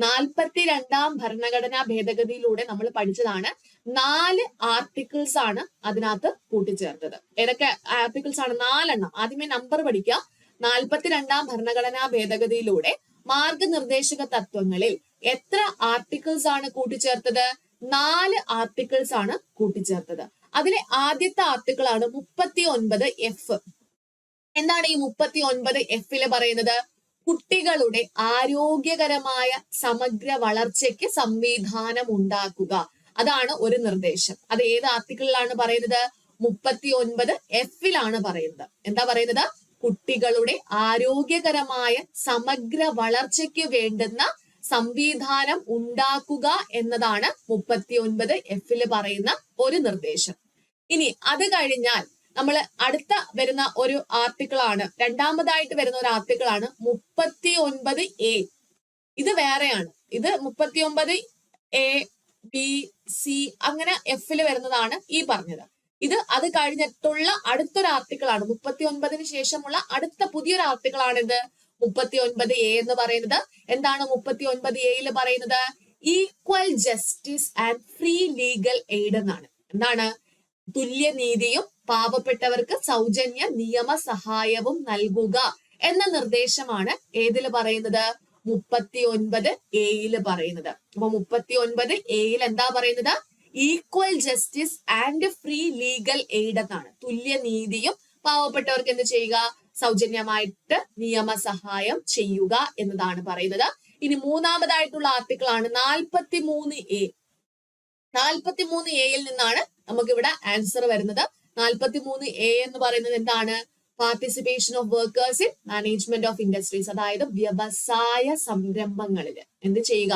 42ാം ഭരണഘടനാ ഭേദഗതിയിലൂടെ നമ്മൾ പഠിച്ചതാണ് 4 ആർട്ടിക്കിൾസ് ആണ് അതിനകത്ത് കൂട്ടിച്ചേർത്തത്. ഏതൊക്കെ ആർട്ടിക്കിൾസ് ആണ്? 4 എണ്ണം. ആദ്യമേ നമ്പർ പഠിക്കുക. 42ാം ഭരണഘടനാ ഭേദഗതിയിലൂടെ മാർഗനിർദ്ദേശക തത്വങ്ങളിൽ എത്ര ആർട്ടിക്കിൾസ് ആണ് കൂട്ടിച്ചേർത്തത്? 4 ആർട്ടിക്കിൾസ് ആണ് കൂട്ടിച്ചേർത്തത്. അതിലെ ആദ്യത്തെ ആർട്ടിക്കിൾ ആണ് 39F. എന്താണ് ഈ 39F പറയുന്നത്? കുട്ടികളുടെ ആരോഗ്യകരമായ സമഗ്ര വളർച്ചയ്ക്ക് സംവിധാനം ഉണ്ടാക്കുക. അതാണ് ഒരു നിർദ്ദേശം. അത് ഏത് ആർട്ടിക്കിളിലാണ് പറയുന്നത്? 39F പറയുന്നത്. എന്താ പറയുന്നത്? കുട്ടികളുടെ ആരോഗ്യകരമായ സമഗ്ര വളർച്ചയ്ക്ക് വേണ്ടുന്ന സംവിധാനം ഉണ്ടാക്കുക എന്നതാണ് 39F പറയുന്ന ഒരു നിർദ്ദേശം. ഇനി അത് കഴിഞ്ഞാൽ നമ്മൾ അടുത്ത വരുന്ന ഒരു ആർട്ടിക്കിൾ ആണ്, രണ്ടാമതായിട്ട് വരുന്ന ഒരു ആർട്ടിക്കിൾ ആണ് 39A. ഇത് വേറെയാണ്. ഇത് 39A, B, C അങ്ങനെ F വരുന്നതാണ് ഈ പറഞ്ഞത്. ഇത് അത് കഴിഞ്ഞിട്ടുള്ള അടുത്തൊരു ആർട്ടിക്കിൾ ആണ്. 39 ശേഷമുള്ള അടുത്ത പുതിയൊരു ആർട്ടിക്കിൾ ആണിത് 39A എന്ന് പറയുന്നത്. എന്താണ് 39A പറയുന്നത്? Equal justice and free legal aid എന്നാണ്. എന്താണ്? തുല്യനീതിയും പാവപ്പെട്ടവർക്ക് സൗജന്യ നിയമ സഹായവും നൽകുക എന്ന നിർദ്ദേശമാണ് ഏതില് പറയുന്നത്? 39A പറയുന്നത്. അപ്പൊ 39A എന്താ പറയുന്നത്? Equal justice and free legal aid എന്നാണ്. തുല്യനീതിയും പാവപ്പെട്ടവർക്ക് എന്ത് ചെയ്യുക? സൗജന്യമായിട്ട് നിയമസഹായം ചെയ്യുക എന്നതാണ് പറയുന്നത്. ഇനി മൂന്നാമതായിട്ടുള്ള ആർട്ടിക്കിൾ ആണ് 43A. 43A നിന്നാണ് നമുക്ക് ഇവിടെ ആൻസർ വരുന്നത്. 43A എന്ന് പറയുന്നത് എന്താണ്? Participation of workers in management of industries. അതായത് വ്യവസായ സംരംഭങ്ങളിൽ എന്ത് ചെയ്യുക?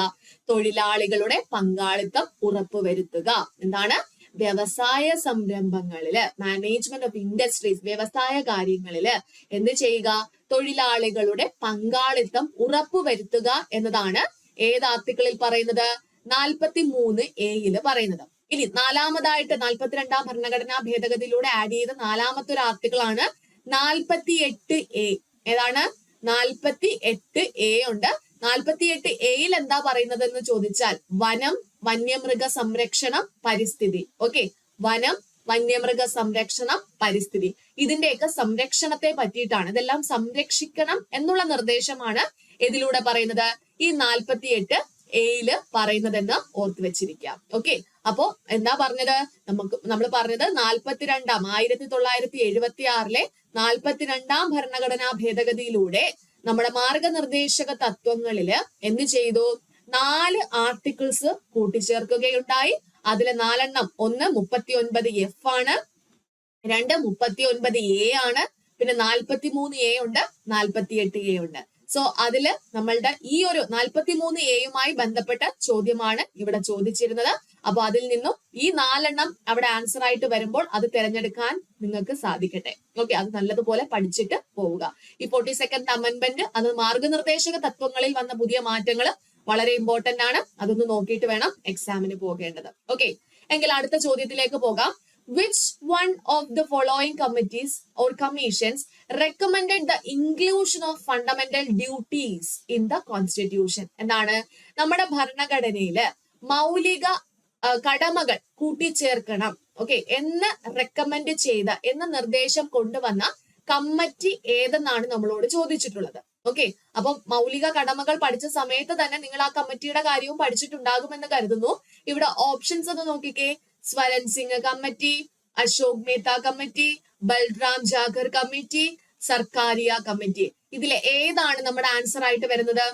തൊഴിലാളികളുടെ പങ്കാളിത്തം ഉറപ്പുവരുത്തുക. എന്താണ്? വ്യവസായ സംരംഭങ്ങളില്, മാനേജ്മെന്റ് ഓഫ് ഇൻഡസ്ട്രീസ്, വ്യവസായ കാര്യങ്ങളില് എന്ത് ചെയ്യുക? തൊഴിലാളികളുടെ പങ്കാളിത്തം ഉറപ്പുവരുത്തുക എന്നതാണ് ഏത് ആർട്ടിക്കിളിൽ പറയുന്നത്? 43A പറയുന്നത്. ഇനി നാലാമതായിട്ട് 42ാം ഭരണഘടനാ ഭേദഗതിയിലൂടെ ആഡ് ചെയ്ത നാലാമത്തെ ഒരു ആർട്ടിക്കിൾ ആണ് 48A. ഏതാണ്? 48A ഉണ്ട്. 48A എന്താ പറയുന്നത് എന്ന് ചോദിച്ചാൽ വനം, വന്യമൃഗ സംരക്ഷണം, പരിസ്ഥിതി. ഓക്കെ, വനം, വന്യമൃഗ സംരക്ഷണം, പരിസ്ഥിതി, ഇതിന്റെയൊക്കെ സംരക്ഷണത്തെ പറ്റിയിട്ടാണ്. ഇതെല്ലാം സംരക്ഷിക്കണം എന്നുള്ള നിർദ്ദേശമാണ് ഇതിലൂടെ പറയുന്നത്. ഈ 48A പറയുന്നതെന്ന് ഓർത്തു വെച്ചിരിക്കാം. ഓക്കെ, അപ്പോ എന്താ പറഞ്ഞത്? നമ്മൾ പറഞ്ഞത് 1976 42ാം ഭരണഘടനാ ഭേദഗതിയിലൂടെ നമ്മുടെ മാർഗനിർദ്ദേശക തത്വങ്ങളില് എന്ത് ചെയ്തു? 4 ആർട്ടിക്കിൾസ് കൂട്ടിച്ചേർക്കുകയുണ്ടായി. അതിലെ 4 എണ്ണം, ഒന്ന് 39F ആണ്, 2 39A ആണ്, പിന്നെ 43A ഉണ്ട്, 48A ഉണ്ട്. സോ അതില് നമ്മളുടെ ഈ ഒരു 43A ബന്ധപ്പെട്ട ചോദ്യമാണ് ഇവിടെ ചോദിച്ചിരുന്നത്. അപ്പൊ അതിൽ നിന്നും ഈ 4 അവിടെ ആൻസർ ആയിട്ട് വരുമ്പോൾ അത് തിരഞ്ഞെടുക്കാൻ നിങ്ങൾക്ക് സാധിക്കട്ടെ. ഓക്കെ, അത് നല്ലതുപോലെ പഠിച്ചിട്ട് പോവുക. ഈ 42nd അമെന്റ്മെന്റ് അത് മാർഗനിർദ്ദേശക തത്വങ്ങളിൽ വന്ന പുതിയ മാറ്റങ്ങൾ വളരെ ഇമ്പോർട്ടന്റ് ആണ്. അതൊന്ന് നോക്കിയിട്ട് വേണം എക്സാമിന് പോകേണ്ടത്. ഓക്കെ, എങ്കിൽ അടുത്ത ചോദ്യത്തിലേക്ക് പോകാം. Which one of the following committees or commissions recommended the inclusion of fundamental duties in the constitution? എന്താണ് നമ്മുടെ ഭരണഘടനയില് മൗലിക കടമകൾ കൂട്ടിച്ചേർക്കണം ഓക്കെ എന്ന് റെക്കമെൻഡ് ചെയ്ത എന്ന നിർദ്ദേശം കൊണ്ടുവന്ന കമ്മിറ്റി ഏതെന്നാണ് നമ്മളോട് ചോദിച്ചിട്ടുള്ളത്. ഓക്കെ, അപ്പം മൗലിക കടമകൾ പഠിച്ച സമയത്ത് തന്നെ നിങ്ങൾ ആ കമ്മിറ്റിയുടെ കാര്യവും പഠിച്ചിട്ടുണ്ടാകുമെന്ന് കരുതുന്നു. ഇവിടെ ഓപ്ഷൻസ് ഒന്ന് നോക്കിക്കേ. Swaran Singh committee, Ashok Mehta committee, Balram Jakhar committee, Sarkaria committee. ഇതിലെ ഏതാണ് നമ്മുടെ ആൻസർ ആയിട്ട് വരുന്നത്?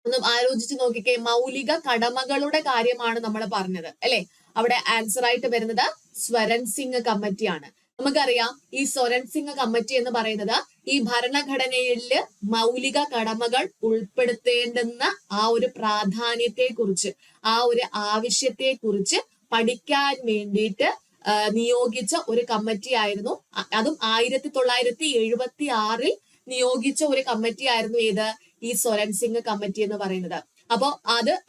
ഒന്ന് ആലോചിച്ച് നോക്കിക്കേ. മൗലിക കടമകളുടെ കാര്യമാണ് നമ്മൾ പറഞ്ഞത് അല്ലെ. അവിടെ ആൻസർ ആയിട്ട് വരുന്നത് സ്വരൻ സിംഗ് കമ്മിറ്റിയാണ്. നമുക്കറിയാം ഈ സ്വരൻ സിംഗ് കമ്മിറ്റി എന്ന് പറയുന്നത് ഈ ഭരണഘടനയില് മൗലിക കടമകൾ ഉൾപ്പെടുത്തേണ്ടുന്ന ആ ഒരു പ്രാധാന്യത്തെ കുറിച്ച്, ആ ഒരു ആവശ്യത്തെ കുറിച്ച് പഠിക്കാൻ വേണ്ടിയിട്ട് നിയോഗിച്ച ഒരു കമ്മിറ്റി ആയിരുന്നു. അതും 1976 നിയോഗിച്ച ഒരു കമ്മിറ്റി ആയിരുന്നു ഏത്? ഈ സ്വരൻ സിംഗ് കമ്മിറ്റി എന്ന് പറയുന്നത്. അപ്പോ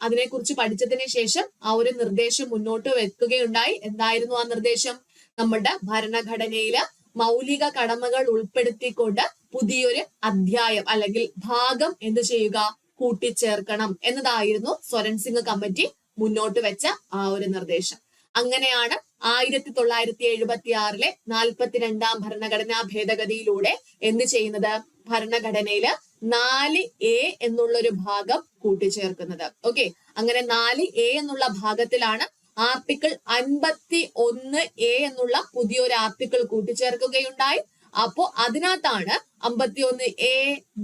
അതിനെക്കുറിച്ച് പഠിച്ചതിന് ശേഷം ആ ഒരു നിർദ്ദേശം മുന്നോട്ട് വെക്കുകയുണ്ടായി. എന്തായിരുന്നു ആ നിർദ്ദേശം? നമ്മുടെ ഭരണഘടനയില് മൗലിക കടമകൾ ഉൾപ്പെടുത്തിക്കൊണ്ട് പുതിയൊരു അധ്യായം അല്ലെങ്കിൽ ഭാഗം എന്ത് ചെയ്യുക? കൂട്ടിച്ചേർക്കണം എന്നതായിരുന്നു സ്വരൻ സിംഗ് കമ്മിറ്റി മുന്നോട്ട് വെച്ച ആ ഒരു നിർദ്ദേശം. അങ്ങനെയാണ് 1976 42ാം ഭരണഘടനാ ഭേദഗതിയിലൂടെ എന്ത് ചെയ്യുന്നത്? ഭരണഘടനയില് 4A എന്നുള്ളൊരു ഭാഗം കൂട്ടിച്ചേർക്കുന്നത്. ഓക്കെ, അങ്ങനെ 4A എന്നുള്ള ഭാഗത്തിലാണ് ആർട്ടിക്കിൾ 51A എന്നുള്ള പുതിയൊരു ആർട്ടിക്കിൾ കൂട്ടിച്ചേർക്കുകയുണ്ടായി. അപ്പോ അതിനകത്താണ് 51A,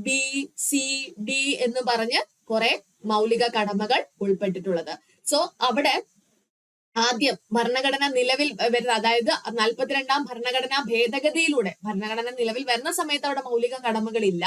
B, C, D എന്ന് പറഞ്ഞ് കുറെ മൗലിക കടമകൾ ഉൾപ്പെട്ടിട്ടുള്ളത്. സോ അവിടെ ആദ്യം ഭരണഘടന നിലവിൽ വരുന്ന, അതായത് 42ാം ഭരണഘടനാ ഭേദഗതിയിലൂടെ, ഭരണഘടന നിലവിൽ വരുന്ന സമയത്ത് അവിടെ മൗലിക കടമകളില്ല.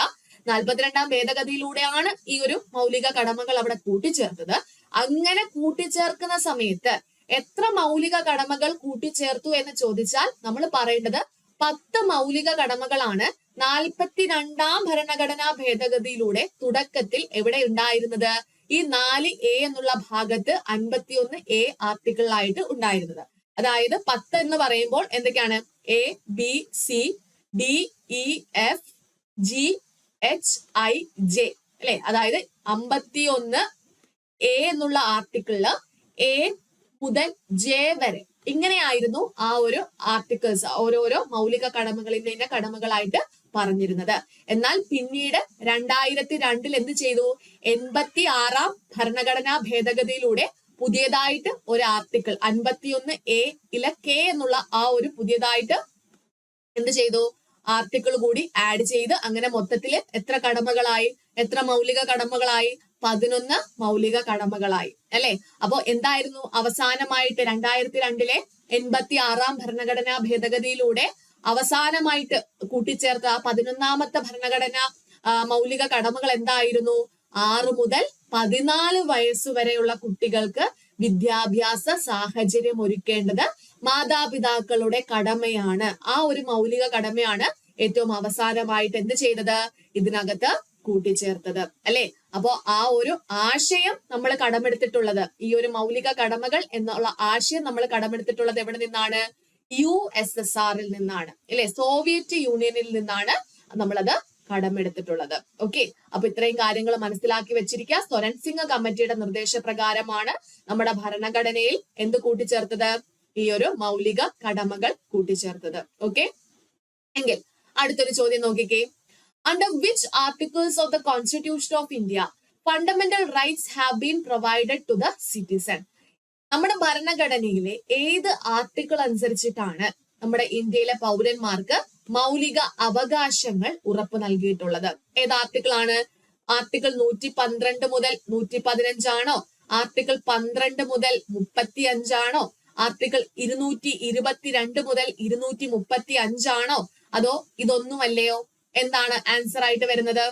42ാം ഭേദഗതിയിലൂടെയാണ് ഈ ഒരു മൗലിക കടമകൾ അവിടെ കൂട്ടിച്ചേർത്തത്. അങ്ങനെ കൂട്ടിച്ചേർക്കുന്ന സമയത്ത് എത്ര മൗലിക കടമകൾ കൂട്ടിച്ചേർത്തു എന്ന് ചോദിച്ചാൽ നമ്മൾ പറയേണ്ടത് 10 മൗലിക കടമകളാണ് 42ാം ഭരണഘടനാ ഭേദഗതിയിലൂടെ തുടക്കത്തിൽ എവിടെ ഉണ്ടായിരുന്നത്? ഈ 4A എന്നുള്ള ഭാഗത്ത് 51A ആർട്ടിക്കിളായിട്ട് ഉണ്ടായിരുന്നത്. അതായത് 10 എന്ന് പറയുമ്പോൾ എന്തൊക്കെയാണ്? A, B, C, D, E, F, G, H, I, J അല്ലെ. അതായത് 51A എന്നുള്ള ആർട്ടിക്കിളില് A മുതൽ J വരെ ഇങ്ങനെയായിരുന്നു ആ ഒരു ആർട്ടിക്കിൾസ്, ഓരോരോ മൗലിക കടമകളിന്റെ കടമകളായിട്ട് പറഞ്ഞിരുന്നത്. എന്നാൽ പിന്നീട് 2002 എന്ത് ചെയ്തു? 86ാം ഭരണഘടനാ ഭേദഗതിയിലൂടെ പുതിയതായിട്ട് ഒരു ആർട്ടിക്കിൾ 51A K എന്നുള്ള ആ ഒരു പുതിയതായിട്ട് എന്ത് ചെയ്തു? ആർട്ടിക്കിൾ കൂടി ആഡ് ചെയ്ത് അങ്ങനെ മൊത്തത്തില് എത്ര കടമകളായി? എത്ര മൗലിക കടമകളായി? 11 മൗലിക കടമകളായി അല്ലെ. അപ്പോ എന്തായിരുന്നു അവസാനമായിട്ട് 2002 86ാം ഭരണഘടനാ ഭേദഗതിയിലൂടെ അവസാനമായിട്ട് കൂട്ടിച്ചേർത്ത 11ാമത്തെ ഭരണഘടന മൗലിക കടമകൾ എന്തായിരുന്നു? 6 മുതൽ 14 വയസ്സ് വരെയുള്ള കുട്ടികൾക്ക് വിദ്യാഭ്യാസ സാഹചര്യം ഒരുക്കേണ്ടത് മാതാപിതാക്കളുടെ കടമയാണ്. ആ ഒരു മൗലിക കടമയാണ് ഏറ്റവും അവസാനമായിട്ട് എന്ത് ചെയ്തത്? ഇതിനകത്ത് കൂട്ടിച്ചേർത്തത് അല്ലെ. അപ്പോ ആ ഒരു ആശയം നമ്മൾ കടമെടുത്തിട്ടുള്ളത്, ഈ ഒരു മൗലിക കടമകൾ എന്നുള്ള ആശയം നമ്മൾ കടമെടുത്തിട്ടുള്ളത് എവിടെ നിന്നാണ്? USSRൽ നിന്നാണ് അല്ലെ. സോവിയറ്റ് യൂണിയനിൽ നിന്നാണ് നമ്മളത് കടമെടുത്തിട്ടുള്ളത്. ഓക്കെ, അപ്പൊ ഇത്രയും കാര്യങ്ങൾ മനസ്സിലാക്കി വെച്ചിരിക്കുക. സ്വരൻ സിംഗ് കമ്മിറ്റിയുടെ നിർദ്ദേശപ്രകാരമാണ് നമ്മുടെ ഭരണഘടനയിൽ എന്ത് കൂട്ടിച്ചേർത്തത്? ഈ ഒരു മൗലിക കടമകൾ കൂട്ടിച്ചേർത്തത്. ഓക്കെ, എങ്കിൽ അടുത്തൊരു ചോദ്യം നോക്കിക്കേ. Under which articles of the Constitution of India fundamental rights have been provided to the citizen? നമ്മുടെ ഭരണഘടനയിലെ ഏത് ആർട്ടിക്കിൾ അനുസരിച്ചിട്ടാണ് നമ്മുടെ ഇന്ത്യയിലെ പൗരന്മാർക്ക് മൗലിക അവകാശങ്ങൾ ഉറപ്പു നൽകിയിട്ടുള്ളത്? ഏത് ആർട്ടിക്കിൾ ആണ്? ആർട്ടിക്കിൾ 112 മുതൽ 115 ആണോ? ആർട്ടിക്കിൾ 12 മുതൽ 35 ആണോ? ആർട്ടിക്കിൾ 222 മുതൽ 235 ആണോ? അതോ ഇതൊന്നുമല്ലയോ? എന്താണ് ആൻസർ ആയിട്ട് വരുന്നത്?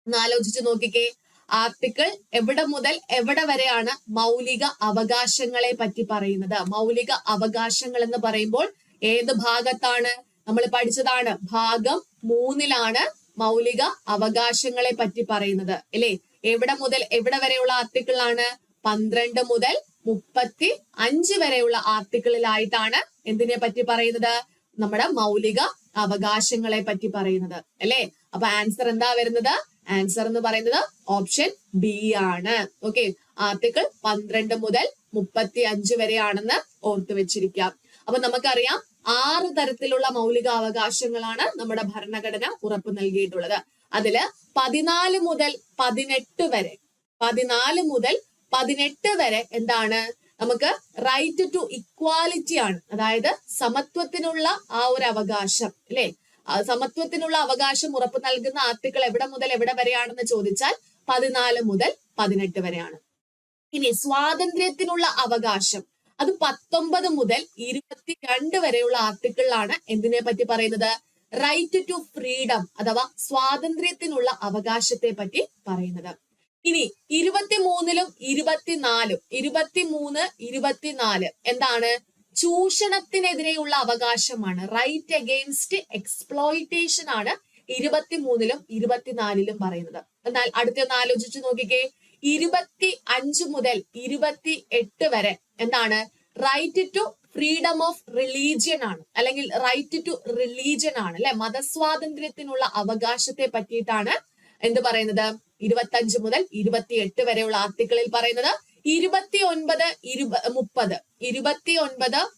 ഒന്ന് ആലോചിച്ച് നോക്കിക്കേ. ആർട്ടിക്കിൾ എവിടെ മുതൽ എവിടെ വരെയാണ് മൗലിക അവകാശങ്ങളെ പറ്റി പറയുന്നത്? മൗലിക അവകാശങ്ങൾ എന്ന് പറയുമ്പോൾ ഏത് ഭാഗത്താണ്? നമ്മൾ പഠിച്ചതാണ്, ഭാഗം 3 മൗലിക അവകാശങ്ങളെ പറ്റി പറയുന്നത് അല്ലേ? എവിടെ മുതൽ എവിടെ വരെയുള്ള ആർട്ടിക്കിളാണ്? 12 മുതൽ 35 വരെയുള്ള ആർട്ടിക്കിളിലായിട്ടാണ് എന്തിനെ പറ്റി പറയുന്നത്? നമ്മുടെ മൗലിക അവകാശങ്ങളെ പറ്റി പറയുന്നത് അല്ലേ? അപ്പൊ ആൻസർ എന്താ വരുന്നത്? ആൻസർ എന്ന് പറയുന്നത് ഓപ്ഷൻ ബി ആണ്. ഓക്കെ, ആർട്ടിക്കിൾ 12 മുതൽ 35 വരെയാണെന്ന് ഓർത്തു വെച്ചിരിക്കാം. അപ്പൊ നമുക്കറിയാം 6 തരത്തിലുള്ള മൗലിക അവകാശങ്ങളാണ് നമ്മുടെ ഭരണഘടന ഉറപ്പു നൽകിയിട്ടുള്ളത്. അതില് 14 മുതൽ 18 വരെ 14 മുതൽ 18 വരെ എന്താണ്? നമുക്ക് റൈറ്റ് ടു ഇക്വാലിറ്റി ആണ്, അതായത് സമത്വത്തിനുള്ള ആ ഒരു അവകാശം അല്ലെ? സമത്വത്തിനുള്ള അവകാശം ഉറപ്പു നൽകുന്ന ആർട്ടിക്കിൾ എവിടെ മുതൽ എവിടെ വരെയാണെന്ന് ചോദിച്ചാൽ 14 മുതൽ 18 വരെയാണ്. ഇനി സ്വാതന്ത്ര്യത്തിനുള്ള അവകാശം അത് 19 മുതൽ 22 വരെയുള്ള ആർട്ടിക്കിളിലാണ് എന്തിനെ പറ്റി പറയുന്നത്? റൈറ്റ് ടു ഫ്രീഡം അഥവാ സ്വാതന്ത്ര്യത്തിനുള്ള അവകാശത്തെ പറ്റി പറയുന്നത്. ഇനി 23 24 23 24 എന്താണ്? ചൂഷണത്തിനെതിരെയുള്ള അവകാശമാണ്. റൈറ്റ് അഗെയിൻസ്റ്റ് എക്സ്പ്ലോയിറ്റേഷൻ ആണ് 23 24 പറയുന്നത്. എന്നാൽ അടുത്തൊന്ന് ആലോചിച്ച് നോക്കിക്കേ. 25 മുതൽ 28 വരെ എന്താണ്? Right to freedom of religion ആണ്, അല്ലെങ്കിൽ റൈറ്റ് ടു റിലീജിയൻ ആണ് അല്ലെ? മതസ്വാതന്ത്ര്യത്തിനുള്ള അവകാശത്തെ പറ്റിയിട്ടാണ് എന്ത് പറയുന്നത്? 25 മുതൽ 28 വരെയുള്ള ആർട്ടിക്കിളിൽ പറയുന്നത്. 29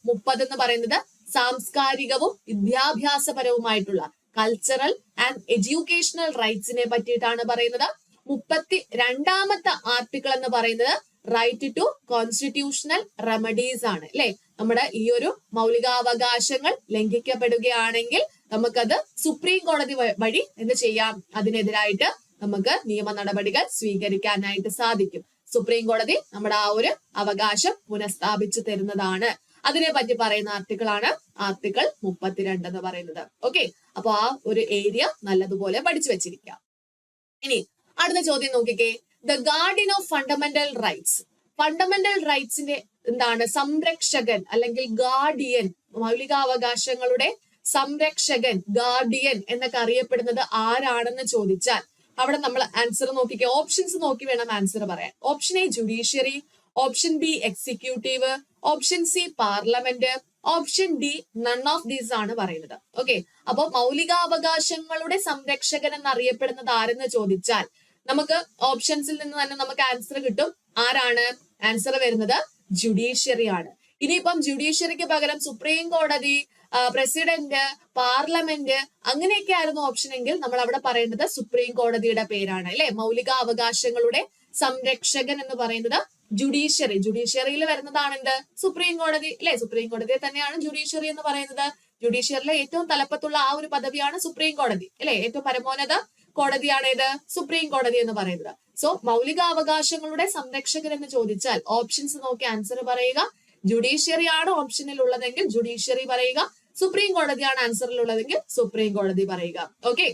30 എന്ന് പറയുന്നത് സാംസ്കാരികവും വിദ്യാഭ്യാസപരവുമായിട്ടുള്ള കൾച്ചറൽ ആൻഡ് എഡ്യൂക്കേഷണൽ റൈറ്റ്സിനെ പറ്റിയിട്ടാണ് പറയുന്നത്. 32ാമത്തെ ആർട്ടിക്കിൾ എന്ന് പറയുന്നത് റൈറ്റ് ടു കോൺസ്റ്റിറ്റ്യൂഷണൽ റെമഡീസ് ആണ് അല്ലെ? നമ്മുടെ ഈ ഒരു മൗലികാവകാശങ്ങൾ ലംഘിക്കപ്പെടുകയാണെങ്കിൽ നമുക്കത് സുപ്രീം കോടതി വഴി എന്ത് ചെയ്യാം? അതിനെതിരായിട്ട് നമുക്ക് നിയമ നടപടികൾ സ്വീകരിക്കാനായിട്ട് സാധിക്കും. സുപ്രീം കോടതി നമ്മുടെ ആ ഒരു അവകാശം പുനഃസ്ഥാപിച്ചു തരുന്നതാണ്. അതിനെ പറ്റി പറയുന്ന ആർട്ടിക്കിൾ ആണ് ആർട്ടിക്കിൾ 32 എന്ന് പറയുന്നത്. ഓക്കെ, അപ്പൊ ആ ഒരു ഏരിയ നല്ലതുപോലെ പഠിച്ചു വെച്ചിരിക്കാം. ഇനി അടുത്ത ചോദ്യം നോക്കിക്കേ. The guardian of fundamental rights. Fundamental റൈറ്റ്സിന്റെ എന്താണ്? സംരക്ഷകൻ അല്ലെങ്കിൽ ഗാർഡിയൻ, മൗലികാവകാശങ്ങളുടെ സംരക്ഷകൻ, ഗാർഡിയൻ എന്നൊക്കെ അറിയപ്പെടുന്നത് ആരാണെന്ന് ചോദിച്ചാൽ അവിടെ നമ്മൾ ആൻസർ നോക്കിക്കേ. ഓപ്ഷൻസ് നോക്കി വേണം ആൻസർ പറയാൻ. Option A judiciary, option B executive, option C parliament, option D none of these ആണ് പറയുന്നത്. ഓക്കെ, അപ്പൊ മൗലികാവകാശങ്ങളുടെ സംരക്ഷകൻ എന്നറിയപ്പെടുന്നത് ആരെന്ന് ചോദിച്ചാൽ നമുക്ക് ഓപ്ഷൻസിൽ നിന്ന് തന്നെ നമുക്ക് ആൻസർ കിട്ടും. ആരാണ്? ആൻസർ വരുന്നത് ജുഡീഷ്യറി ആണ്. ഇനിയിപ്പം ജുഡീഷ്യറിക്ക് പകരം സുപ്രീം കോടതി, പ്രസിഡന്റ്, പാർലമെന്റ് അങ്ങനെയൊക്കെ ആയിരുന്നു ഓപ്ഷൻ എങ്കിൽ നമ്മൾ അവിടെ പറയേണ്ടത് സുപ്രീം കോടതിയുടെ പേരാണ് അല്ലെ? മൗലികാവകാശങ്ങളുടെ സംരക്ഷകൻ എന്ന് പറയുന്നത് ജുഡീഷ്യറി. ജുഡീഷ്യറിയിൽ വരുന്നതാണ് എന്ത്? സുപ്രീം കോടതി അല്ലെ? സുപ്രീം കോടതിയെ തന്നെയാണ് ജുഡീഷ്യറി എന്ന് പറയുന്നത്. ജുഡീഷ്യറിയിലെ ഏറ്റവും തലപ്പത്തുള്ള ആ ഒരു പദവിയാണ് സുപ്രീം കോടതി അല്ലെ? ഏറ്റവും പരമോന്നത കോടതിയാണ് ഏത്? സുപ്രീം കോടതി എന്ന് പറയുന്നത്. സോ മൗലികാവകാശങ്ങളുടെ സംരക്ഷകൻ എന്ന് ചോദിച്ചാൽ ഓപ്ഷൻസ് നോക്കി ആൻസർ പറയുക. ജുഡീഷ്യറി ആണ് ഓപ്ഷനിൽ ഉള്ളതെങ്കിൽ ജുഡീഷ്യറി പറയുക. സുപ്രീം കോടതിയാണ് ആൻസറിൽ ഉള്ളതെങ്കിൽ സുപ്രീം കോടതി പറയുക. ഓക്കെ,